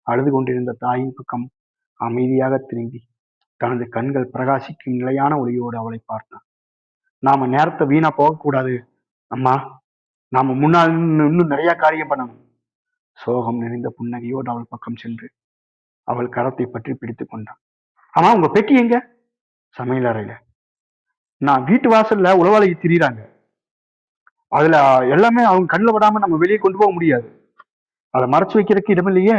அழுது கொண்டிருந்த தாயின் பக்கம் அமைதியாக திரும்பி தனது கண்கள் பிரகாசிக்கும் நிலையான ஒளியோடு அவளை பார்த்தான். நாம நேரத்தை வீணா போகக்கூடாது அம்மா. நாம முன்னால் இன்னும் நிறைய காரியம் பண்ணணும். சோகம் நிறைந்த புன்னகையோடு அவள் பக்கம் சென்று அவள் கரத்தை பற்றி பிடித்துக் கொண்டான். ஆமா, உங்க பெட்டி எங்க? சமையல் அறையில. நான் வீட்டு வாசல்ல உளவாளிக்கு திரியிறாங்க. அதுல எல்லாமே அவங்க கண்ணில் படாம நம்ம வெளியே கொண்டு போக முடியாது. அதை மறைச்சு வைக்கிறதுக்கு இடமில்லையே.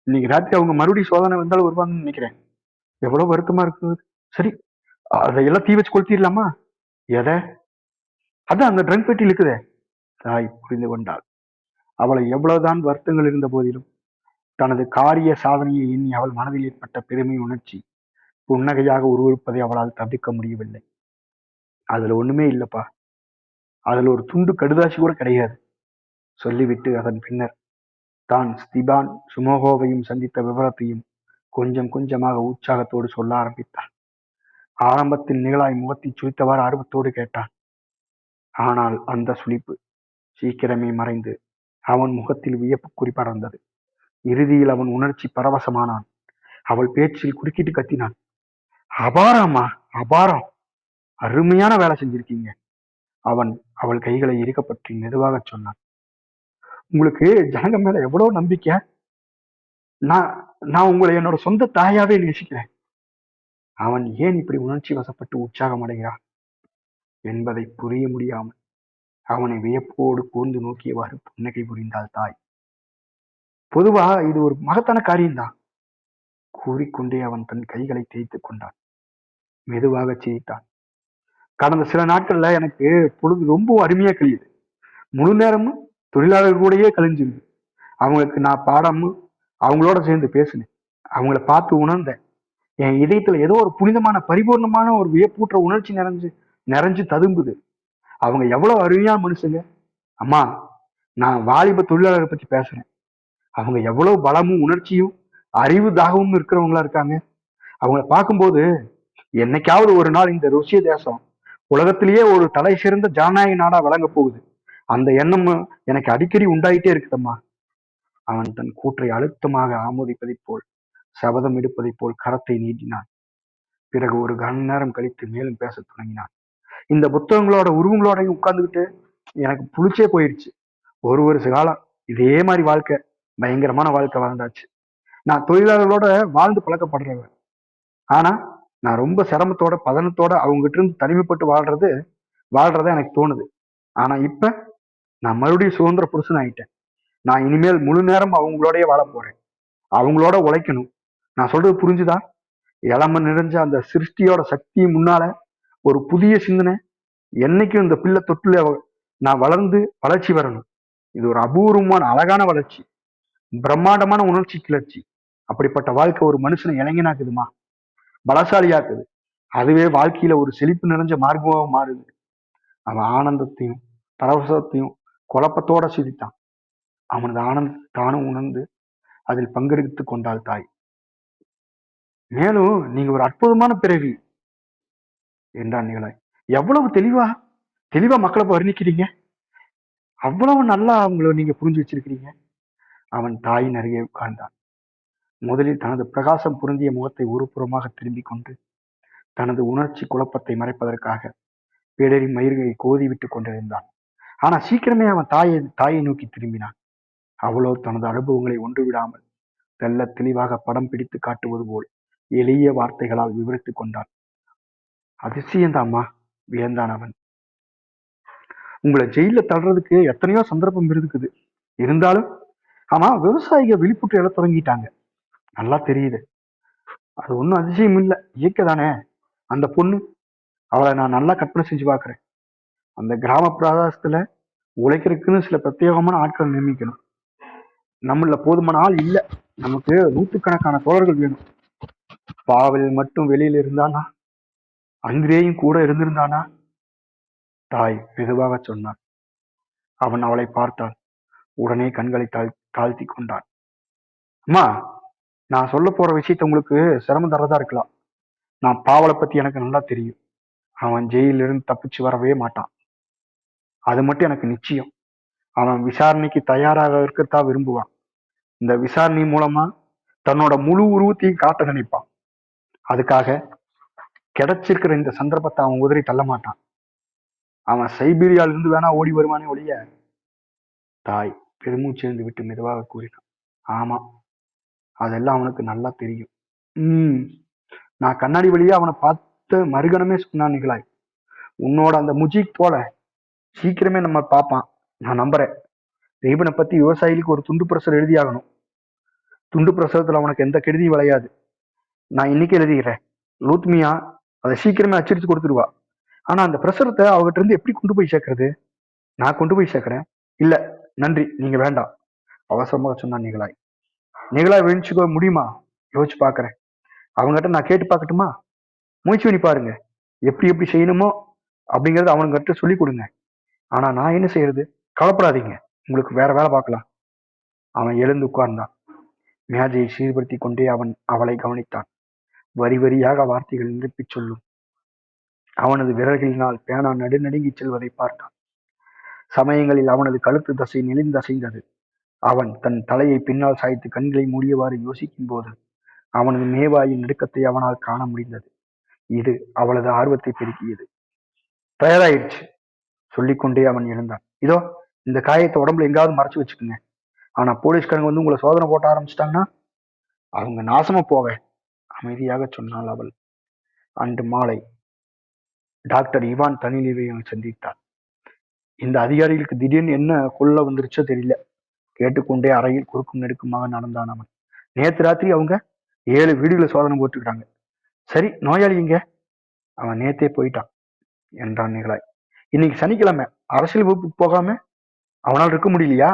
இன்னைக்கு ராத்திரி அவங்க மறுபடியும் சோதனை வந்தாலும் வருவாங்கன்னு நினைக்கிறேன். எவ்வளவு வருத்தமா இருக்குது. சரி, அதையெல்லாம் தீ வச்சு கொளுத்திடலாமா? எதை? அதான் அந்த ட்ரங்க் பெட்டியில் இருக்குதே. தாய் புரிந்து கொண்டாள். அவளை எவ்வளவுதான் வருத்தங்கள் இருந்த போதிலும் தனது காரிய சாதனையை எண்ணி அவள் மனதில் ஏற்பட்ட பெருமை உணர்ச்சி புன்னகையாக உருவெடுப்பதை அவளால் தவிர்க்க முடியவில்லை. அதுல ஒண்ணுமே இல்லப்பா, அதுல ஒரு துண்டு கடுதாசி கூட கிடையாது சொல்லிவிட்டு அதன் பின்னர் தான் ஸ்திபான் சுமோகோவையும் சந்தித்த விவரத்தையும் கொஞ்சம் கொஞ்சமாக உற்சாகத்தோடு சொல்ல ஆரம்பித்தான். ஆரம்பத்தில் நிகழாய் முகத்தை சுழித்தவாறு ஆர்வத்தோடு கேட்டான். ஆனால் அந்த சுழிப்பு சீக்கிரமே மறைந்து அவன் முகத்தில் வியப்பு குறிப்படர்ந்தது. இறுதியில் அவன் உணர்ச்சி பரவசமானான். அவள் பேச்சில் குறுக்கிட்டு கத்தினான். அபாரமா, அபாரம், அருமையான வேலை செஞ்சிருக்கீங்க. அவன் அவள் கைகளை இறுக்கப்பற்றி மெதுவாக சொன்னான். உங்களுக்கு ஜனங்க மேல எவ்வளவு நம்பிக்கை. நான் உங்களை என்னோட சொந்த தாயாவே நேசிக்கிறேன். அவன் ஏன் இப்படி உணர்ச்சி வசப்பட்டு உற்சாகம் அடைகிறான் என்பதை புரிய முடியாமல் அவனை வியப்போடு கூர்ந்து நோக்கியவாறு புன்னகை புரிந்தாள் தாய். பொதுவா இது ஒரு மகத்தான காரியம்தான் கூறிக்கொண்டே அவன் தன் கைகளை தேய்த்துக் கொண்டான். மெதுவாக சிரித்தான். கடந்த சில நாட்கள்ல எனக்கு பொழுது ரொம்ப அருமையா கழியுது. முழு நேரமும் தொழிலாளர்கள் கூடயே கழிஞ்சிருது. அவங்களுக்கு நான் பாடமும் அவங்களோட சேர்ந்து பேசினேன். அவங்கள பார்த்து உணர்ந்தேன். என் இதயத்துல ஏதோ ஒரு புனிதமான பரிபூர்ணமான ஒரு வியப்பூற்ற உணர்ச்சி நிறைஞ்சு ததும்புது. அவங்க எவ்வளவு அருமையான மனுஷங்க. அம்மா, நான் வாலிப தொழிலாளர்களை பத்தி பேசுறேன். அவங்க எவ்வளவு பலமும் உணர்ச்சியும் அறிவு தாகமும் இருக்கிறவங்களா இருக்காங்க. அவங்கள பார்க்கும்போது என்னைக்காவது ஒரு நாள் இந்த ருசிய தேசம் உலகத்திலேயே ஒரு தலை சிறந்த ஜனநாயக நாடா வழங்க போகுது. அந்த எண்ணம் எனக்கு அடிக்கடி உண்டாயிட்டே இருக்குதம்மா. அவன் தன் கூற்றை அழுத்தமாக ஆமோதிப்பதைப் போல் சபதம் எடுப்பதைப் போல் கரத்தை நீட்டினான். பிறகு ஒரு கன நேரம் கழித்து மேலும் பேசத் தொடங்கினான். இந்த புத்தகங்களோட உருவங்களோடையும் உட்கார்ந்துகிட்டு எனக்கு புளிச்சே போயிடுச்சு. ஒரு வருஷ காலம் இதே மாதிரி வாழ்க்கை, பயங்கரமான வாழ்க்கை வாழ்ந்தாச்சு. நான் தொழிலாளர்களோட வாழ்ந்து பழக்கப்படுறவன். ஆனா நான் ரொம்ப சிரமத்தோட பதனத்தோட அவங்க கிட்ட இருந்து தனிமைப்பட்டு வாழ்றதா எனக்கு தோணுது. ஆனா இப்ப நான் மறுபடியும் சுதந்திர புருஷன் ஆயிட்டேன். நான் இனிமேல் முழு நேரம் அவங்களோடய வாழ போறேன். அவங்களோட உழைக்கணும். நான் சொல்றது புரிஞ்சுதா? இளம நிறைஞ்ச அந்த சிருஷ்டியோட சக்தி முன்னால ஒரு புதிய சிந்தனை, என்னைக்கும் இந்த பிள்ளை தொட்டுல நான் வளர்ந்து வளர்ச்சி வரணும். இது ஒரு அபூர்வமான அழகான வளர்ச்சி, பிரம்மாண்டமான உணர்ச்சி கிளர்ச்சி. அப்படிப்பட்ட வாழ்க்கை ஒரு மனுஷனை இளைஞனாக்குதுமா, பலசாலியாக்குது. அதுவே வாழ்க்கையில ஒரு செழிப்பு நிறைஞ்ச மார்க்கமாக மாறுது. அவன் ஆனந்தத்தையும் பரவசத்தையும் குழப்பத்தோட சிரித்தான். அவனது ஆனந்தத்தை தானும் உணர்ந்து அதில் பங்கெடுத்துக் கொண்டாள் தாய். மேலும் நீங்க ஒரு அற்புதமான பிறவி என்றான் நிகழாய். எவ்வளவு தெளிவா மக்களை வர்ணிக்கிறீங்க. அவ்வளவு நல்லா அவங்கள நீங்க புரிஞ்சு வச்சிருக்கிறீங்க. அவன் தாயின் அருகே உட்கார்ந்தான். முதலில் தனது பிரகாசம் பொருந்திய முகத்தை ஒரு புறமாக திரும்பிக் கொண்டு தனது உணர்ச்சி குழப்பத்தை மறைப்பதற்காக பிடரி மயிர்களை கோதி விட்டுக் கொண்டிருந்தான். ஆனா சீக்கிரமே அவன் தாயை நோக்கி திரும்பினான். அவளோ தனது அனுபவங்களை ஒன்று விடாமல் தெல்ல தெளிவாக படம் பிடித்து காட்டுவது போல் எளிய வார்த்தைகளால் விவரித்துக் கொண்டான். அதிசயந்தாம்மா, வியந்தான் அவன். உங்களை ஜெயில தள்ளுறதுக்கு எத்தனையோ சந்தர்ப்பம் இருக்குது. இருந்தாலும் ஆமா, விவசாயிக விழிப்புட்டு எழ தொடங்கிட்டாங்க. நல்லா தெரியுது. அது ஒன்றும் அதிசயம் இல்லை, இயக்கதானே. அந்த பொண்ணு, அவளை நான் நல்லா கற்பனை செஞ்சு பார்க்குறேன். அந்த கிராம பிரதேசத்துல உழைக்கிறதுக்குன்னு சில பிரத்யேகமான ஆட்கள் நியமிக்கணும். நம்மள போதுமான ஆள் இல்லை. நமக்கு நூற்றுக்கணக்கான தோழர்கள் வேணும். பாவல் மட்டும் வெளியில இருந்தானா, அந்திரேயும் கூட இருந்திருந்தானா? தாய் மெதுவாக சொன்னான். அவன் அவளை பார்த்தான். உடனே கண்களை தாழ்த்தி கொண்டான். அம்மா, நான் சொல்ல போற விஷயத்த உங்களுக்கு சிரமம் தரதா இருக்கலாம். நான் பாவலை பத்தி எனக்கு நல்லா தெரியும். அவன் ஜெயிலிருந்து தப்பிச்சு வரவே மாட்டான். அது மட்டும் எனக்கு நிச்சயம். அவன் விசாரணைக்கு தயாராக இருக்கத்தா விரும்புவான். இந்த விசாரணை மூலமா தன்னோட முழு உருவத்தையும் காட்ட நினைப்பான். அதுக்காக கிடைச்சிருக்கிற இந்த சந்தர்ப்பத்தை அவன் உதறி தள்ள மாட்டான். அவன் சைபீரியால இருந்து வேணா ஓடி வருவானே ஒழிய. தாய் பெருமூச்செழுந்து விட்டு மெதுவாக கூறினான். ஆமா, அதெல்லாம் அவனுக்கு நல்லா தெரியும். நான் கண்ணாடி வழியா அவனை பார்த்து மறுகணமே சொன்னான் நிகழாய். உன்னோட அந்த முஜிக் போல சீக்கிரமே நம்ம பார்ப்பான், நான் நம்புறேன். தெய்வனை பத்தி விவசாயிகளுக்கு ஒரு துண்டு பிரசுரம் எழுதியாகணும். துண்டு பிரசுரத்துல அவனுக்கு எந்த கெடுதியும் விளையாது. நான் இன்னைக்கு எழுதிக்கிறேன். லூத்மியா அதை சீக்கிரமே அச்சடிச்சு கொடுத்துருவா. ஆனா அந்த பிரசுரத்தை அவகிட்ட இருந்து எப்படி கொண்டு போய் சேர்க்கறது? நான் கொண்டு போய் சேர்க்கிறேன். இல்ல, நன்றி, நீங்க வேண்டாம், அவசரமாக சொன்னான் நிகழாய். நிகழாய் விழிச்சுக்க முடியுமா? யோசிச்சு பாக்குறேன். அவங்ககிட்ட நான் கேட்டு பார்க்கட்டுமா? முயற்சி பண்ணி பாருங்க. எப்படி எப்படி செய்யணுமோ அப்படிங்கறத அவனுங்கிட்ட சொல்லி கொடுங்க. ஆனா நான் என்ன செய்யறது? கவலைப்படாதீங்க, உங்களுக்கு வேற வேலை பார்க்கலாம். அவன் எழுந்து உட்கார்ந்தான். மேஜையை சீர்படுத்தி கொண்டே அவன் அவளை கவனித்தான். வரி வரியாக வார்த்தைகள் நிரப்பிச் சொல்லும் அவனது விரல்களினால் பேனா நடுநடுங்கிச் செல்வதை பார்த்தான். சமயங்களில் அவனது கழுத்து தசை நெளிந்தசைந்தது. அவன் தன் தலையை பின்னால் சாய்த்து கண்களை மூடியவாறு யோசிக்கும் போது அவனது மேவாயின் நடுக்கத்தை அவனால் காண முடிந்தது. இது அவளது ஆர்வத்தை பெருக்கியது. தயாராயிடுச்சு சொல்லிக்கொண்டே அவன் எழுந்தான். இதோ இந்த காயத்தை உடம்புல எங்காவது மறைச்சு வச்சுக்குங்க. ஆனா போலீஸ்காரங்க வந்து உங்களை சோதனை போட்ட ஆரம்பிச்சிட்டாங்கன்னா அவங்க நாசமா போக, அமைதியாக சொன்னாள் அவள். அன்று மாலை டாக்டர் இவான் தனிநிலையை சந்தித்தார். இந்த அதிகாரிகளுக்கு திடீர்னு என்ன கொள்ள வந்துருச்சோ தெரியல. கேட்டுக்கொண்டே அறையில் குறுக்கும் நெடுக்குமாக நடந்தான் அவன். நேற்று ராத்திரி அவங்க 7 வீடுகளை சோதனை போட்டுக்கிறாங்க. சரி, நோயாளி இங்க? அவன் நேத்தே போயிட்டான் என்றான் நிகழாய். இன்னைக்கு சனிக்கிழமை, அரசியல் வகுப்புக்கு போகாம அவனால் இருக்க முடியலையா?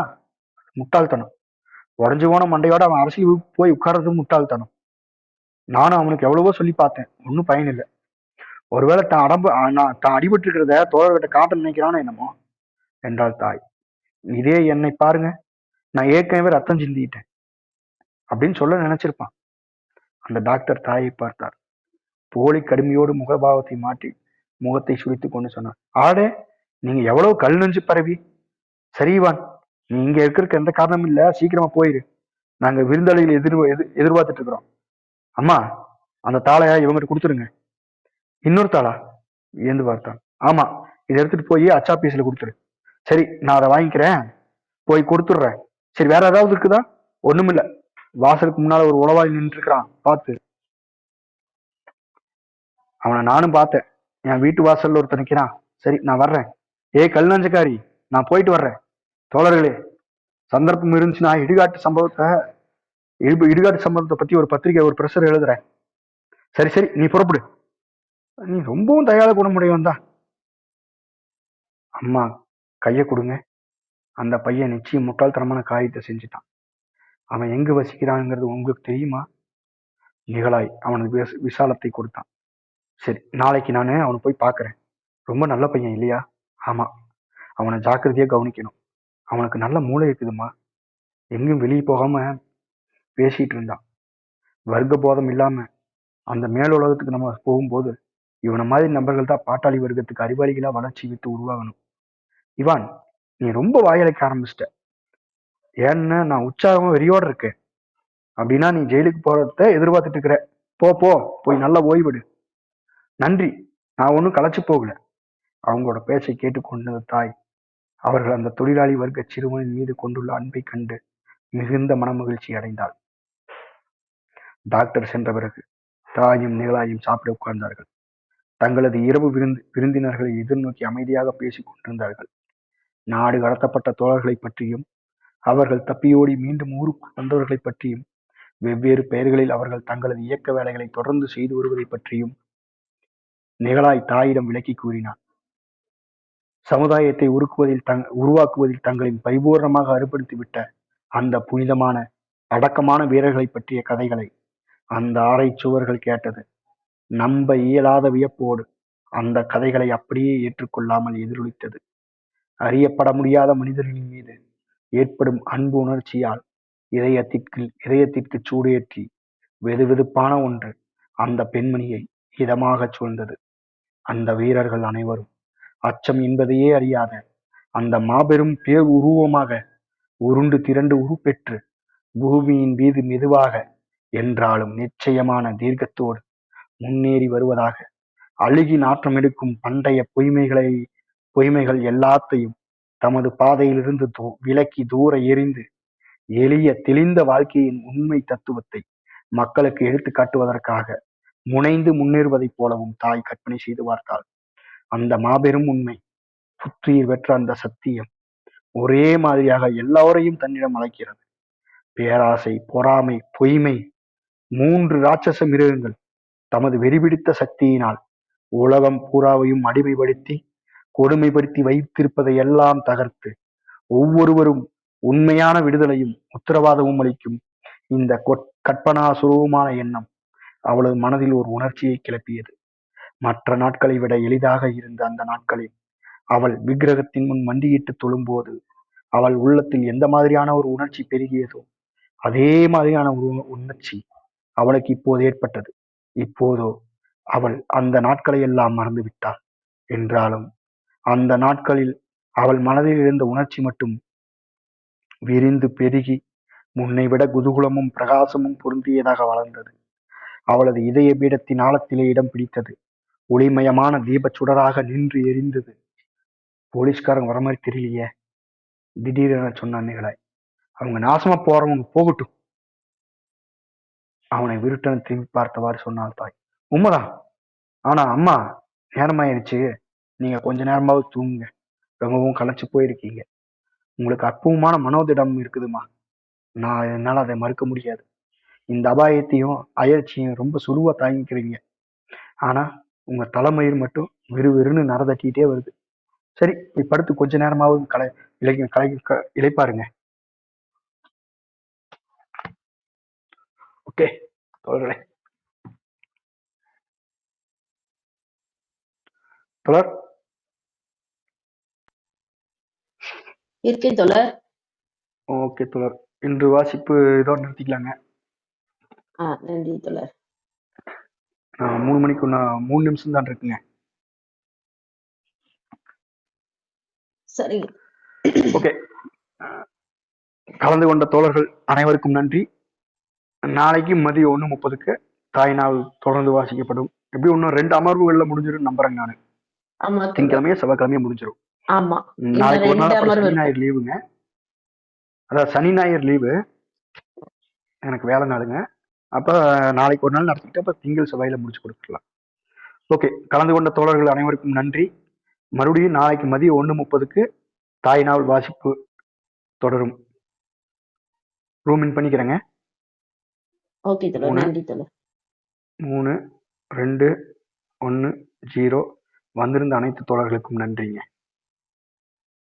முட்டாள்தனம். உடஞ்சு போன மண்டையோட அவன் அரசியல் வகுப்பு போய் உட்கார்றது முட்டாள்தனம். நானும் அவனுக்கு எவ்வளவோ சொல்லி பார்த்தேன், ஒன்றும் பயன் இல்லை. ஒருவேளை தான் அடிபட்டு இருக்கிறத தோழர்கிட்ட காட்ட நினைக்கிறானோ என்னமோ என்றாள் தாய். இதே என்னை பாருங்க, நான் ஏற்கனவே ரத்தம் சிந்திட்டேன் அப்படின்னு சொல்ல நினைச்சிருப்பான். அந்த டாக்டர் தாயை பார்த்தார். போலி கடுமையோடு முகபாவத்தை மாற்றி முகத்தை சுழித்துக் கொண்டு சொன்னார். ஆடே, நீங்க எவ்வளவு கல் நெஞ்சு பரவி. சரி இவான், நீ இங்க இருக்கிறதுக்கு எந்த காரணமும் இல்ல, சீக்கிரமா போயிரு. நாங்க விருந்தாளிகள் எதிர்பார்த்துட்டு இருக்கிறோம். அம்மா, அந்த தாளையா இவங்கிட்ட கொடுத்துருங்க. இன்னொரு தாளா? வியந்து பார்த்தான். ஆமா, இதை எடுத்துட்டு போய் அச்சாபீஸ்ல கொடுத்துரு. சரி, நான் அதை வாங்கிக்கிறேன், போய் கொடுத்துடுறேன். சரி, வேற ஏதாவது இருக்குதா? ஒண்ணுமில்ல, வாசலுக்கு முன்னால ஒரு உளவாளி நின்று இருக்கிறான், பார்த்து. அவனை நானும் பார்த்தேன், என் வீட்டு வாசல்ல ஒருத்தர் நிக்கிறான். சரி, நான் வர்றேன். ஏய் கல்நஞ்சக்காரி, நான் போயிட்டு வர்றேன். தோழர்களே, சந்தர்ப்பம் இருந்துச்சுன்னா இடுகாட்டு சம்பவத்தை பத்தி ஒரு பத்திரிகை, ஒரு பிரஷர் எழுதுறேன். சரி சரி, நீ புறப்படு. நீ ரொம்பவும் தயார குணமுடையவன் தான். அம்மா, கைய கொடுங்க. அந்த பையன் நிச்சயம் முட்டாள்தனமான காரியத்தை செஞ்சுட்டான். அவன் எங்கு வசிக்கிறான்ங்கிறது உங்களுக்கு தெரியுமா? நிகழாய் அவனுக்கு விசாலத்தை கொடுத்தான். சரி, நாளைக்கு நான் அவனை போய் பார்க்கறேன். ரொம்ப நல்ல பையன் இல்லையா? ஆமா, அவனை ஜாக்கிரதையா கவனிக்கணும். அவனுக்கு நல்ல மூளை இருக்குதுமா. எங்கேயும் வெளியே போகாம பேசிட்டு இருந்தான். வர்க்க போதம் இல்லாம அந்த மேல் உலகத்துக்கு நம்ம போகும்போது இவனை மாதிரி நபர்கள் தான் பாட்டாளி வர்க்கத்துக்கு அறிவாளிகளா வளர்ச்சி வித்து உருவாகணும். இவான், நீ ரொம்ப வாயழைக்க ஆரம்பிச்சிட்ட. ஏன்னு நான் உற்சாகமா வெறியோட இருக்கேன். அப்படின்னா நீ ஜெயிலுக்கு போறத எதிர்பார்த்துட்டு இருக்கிற. போய் நல்லா ஓய்விடு. நன்றி, நான் ஒன்றும் களைச்சு போகல. அவங்களோட பேச்சை கேட்டுக்கொண்ட தாய் அவர்கள் அந்த தொழிலாளி வர்க்க சிறுவனின் மீது கொண்டுள்ள அன்பை கண்டு மிகுந்த மனமகிழ்ச்சி அடைந்தாள். டாக்டர் சென்ற பிறகு தாயும் நிகழாயும் சாப்பிட உட்கார்ந்தார்கள். தங்களது இரவு விருந்தினர்களை எதிர்நோக்கி அமைதியாக பேசிக் கொண்டிருந்தார்கள். நாடு கடத்தப்பட்ட தோழர்களை பற்றியும், அவர்கள் தப்பியோடி மீண்டும் ஊருக்கு வந்தவர்களை பற்றியும், வெவ்வேறு பெயர்களில் அவர்கள் தங்களது இயக்க வேலைகளை தொடர்ந்து செய்து வருவதை பற்றியும் நிகழாய் தாயிடம் விளக்கி கூறினார். சமுதாயத்தை உருவாக்குவதில் தங்களின் பரிபூர்ணமாக அர்ப்பணித்துவிட்ட அந்த புனிதமான அடக்கமான வீரர்களை பற்றிய கதைகளை அந்த அறை சுவர்கள் கேட்டது. நம்ப இயலாத வியப்போடு அந்த கதைகளை அப்படியே ஏற்றுக்கொள்ளாமல் எதிரொலித்தது. அறியப்பட முடியாத மனிதர்களின் மீது ஏற்படும் அன்பு உணர்ச்சியால் இதயத்திற்கு சூடேற்றி வெதுவெதுப்பான ஒன்று அந்த பெண்மணியை இதமாக சூழ்ந்தது. அந்த வீரர்கள் அனைவரும் அச்சம் என்பதையே அறியாத அந்த மாபெரும் பேர் உருவமாக உருண்டு திரண்டு உருப்பெற்று பூமியின் மீது மெதுவாக என்றாலும் நிச்சயமான தீர்க்கத்தோடு முன்னேறி வருவதாக அழுகி நாற்றம் எடுக்கும் பண்டைய பொய்மைகள் எல்லாத்தையும் தமது பாதையிலிருந்து விலக்கி தூர எறிந்து எளிய தெளிந்த வாழ்க்கையின் உண்மை தத்துவத்தை மக்களுக்கு எடுத்து காட்டுவதற்காக முனைந்து முன்னேறுவதைப் போலவும் தாய் கற்பனை செய்து பார்த்தாள். அந்த மாபெரும் உண்மை, புத்துயிர் பெற்ற அந்த சத்தியம் ஒரே மாதிரியாக எல்லோரையும் தன்னிடம் அழைக்கிறது. பேராசை, பொறாமை, பொய்மை, 3 ராட்சச மிருகங்கள் தமது வெறிபிடித்த சக்தியினால் உலகம் பூராவையும் அடிமைப்படுத்தி கொடுமைப்படுத்தி வைத்திருப்பதை எல்லாம் தகர்த்து ஒவ்வொருவரும் உண்மையான விடுதலையும் உத்தரவாதமும் அளிக்கும் இந்த கற்பனாசுரூபமான எண்ணம் அவளது மனதில் ஒரு உணர்ச்சியை கிளப்பியது. மற்ற நாட்களை விட எளிதாக இருந்த அந்த நாட்களில் அவள் விக்கிரகத்தின் முன் மண்டியிட்டு தொழும்போது அவள் உள்ளத்தில் எந்த மாதிரியான ஒரு உணர்ச்சி பெருகியதோ அதே மாதிரியான ஒரு உணர்ச்சி அவளுக்கு இப்போது ஏற்பட்டது. இப்போதோ அவள் அந்த நாட்களை எல்லாம் மறந்து விட்டாள். என்றாலும் அந்த நாட்களில் அவள் மனதில் இருந்த உணர்ச்சி மட்டும் விரிந்து பெருகி முன்னை விட குதூகலமும் பிரகாசமும் பொருந்தியதாக வளர்ந்தது. அவளது இதய பீடத்தின் ஆழத்திலே இடம் பிடித்தது. ஒளிமயமான தீப சுடராக நின்று எரிந்தது. போலீஸ்காரங்க வர மாதிரி தெரியலையே, திடீரென சொன்னான் நிகழாய். அவங்க நாசமா போறவங்க போகட்டும். அவனை விருட்டன திரும்பி பார்த்தவாறு சொன்னாள் தாய். உண்மைதான், ஆனா அம்மா, நேரமாயிருச்சு, நீங்க கொஞ்ச நேரமாவது தூங்குங்க. ரொம்பவும் களைச்சு போயிருக்கீங்க. உங்களுக்கு அற்புதமான மனோதிடம் இருக்குதுமா. என்னால அதை மறுக்க முடியாது. இந்த அபாயத்தையும் அயற்சியும் ரொம்ப சுலுவா தாங்கிக்கிறீங்க. ஆனா உங்க தலைமயிர் மட்டும் விறுவிறுன்னு நரதட்டிட்டே வருது. சரி, போய் படுத்து கொஞ்ச நேரமாவது இளைப்பாருங்க. ஓகே தோழர்களே. தோழர் இருக்கேன் தோழர். ஓகே தோழர், இன்று வாசிப்பு இதோடு நிறுத்திக்கலாங்க. நன்றி தோழர். 3 மணிக்கு 3 நிமிஷம் தான் இருக்குங்க. சரிங்க. ஓகே. கலந்து கொண்ட தோழர்கள் அனைவருக்கும் நன்றி. நாளைக்கு மதியம் 1:30க்கு தாய்நாள் தொடர்ந்து வாசிக்கப்படும். எப்படி இன்னும் 2 அமர்வுகள்ல முடிஞ்சிடும் நம்புறேன் நானு. ஆமா தோழர். திங்கக்கிழமையே செவ்வாய்க்கிழமையே முடிஞ்சிடும். ஆமா. நாளைக்கு ஒரு நாள் 2 அப்புறம் அமர்வு சனி இருக்கு. ஞாயிறு லீவுங்க. அதான் சனி ஞாயிறு லீவு எனக்கு வேலை நாளுங்க. அப்ப நாளைக்கு ஒரு நாள் நடத்திக்கிட்டு அப்ப திங்கள் செவ்வாயில முடிச்சு கொடுத்துடலாம். ஓகே. கலந்து கொண்ட தோழர்கள் அனைவருக்கும் நன்றி. மறுபடியும் நாளைக்கு மதியம் 1:30க்கு தாய்நாள் வாசிப்பு தொடரும். ரூம் இன் பண்ணிக்கிறேங்க. ஓகே தோழர். 3 நன்றி தோழர். 3 2 1 0 வந்திருந்த அனைத்து தோழர்களுக்கும் நன்றிங்க.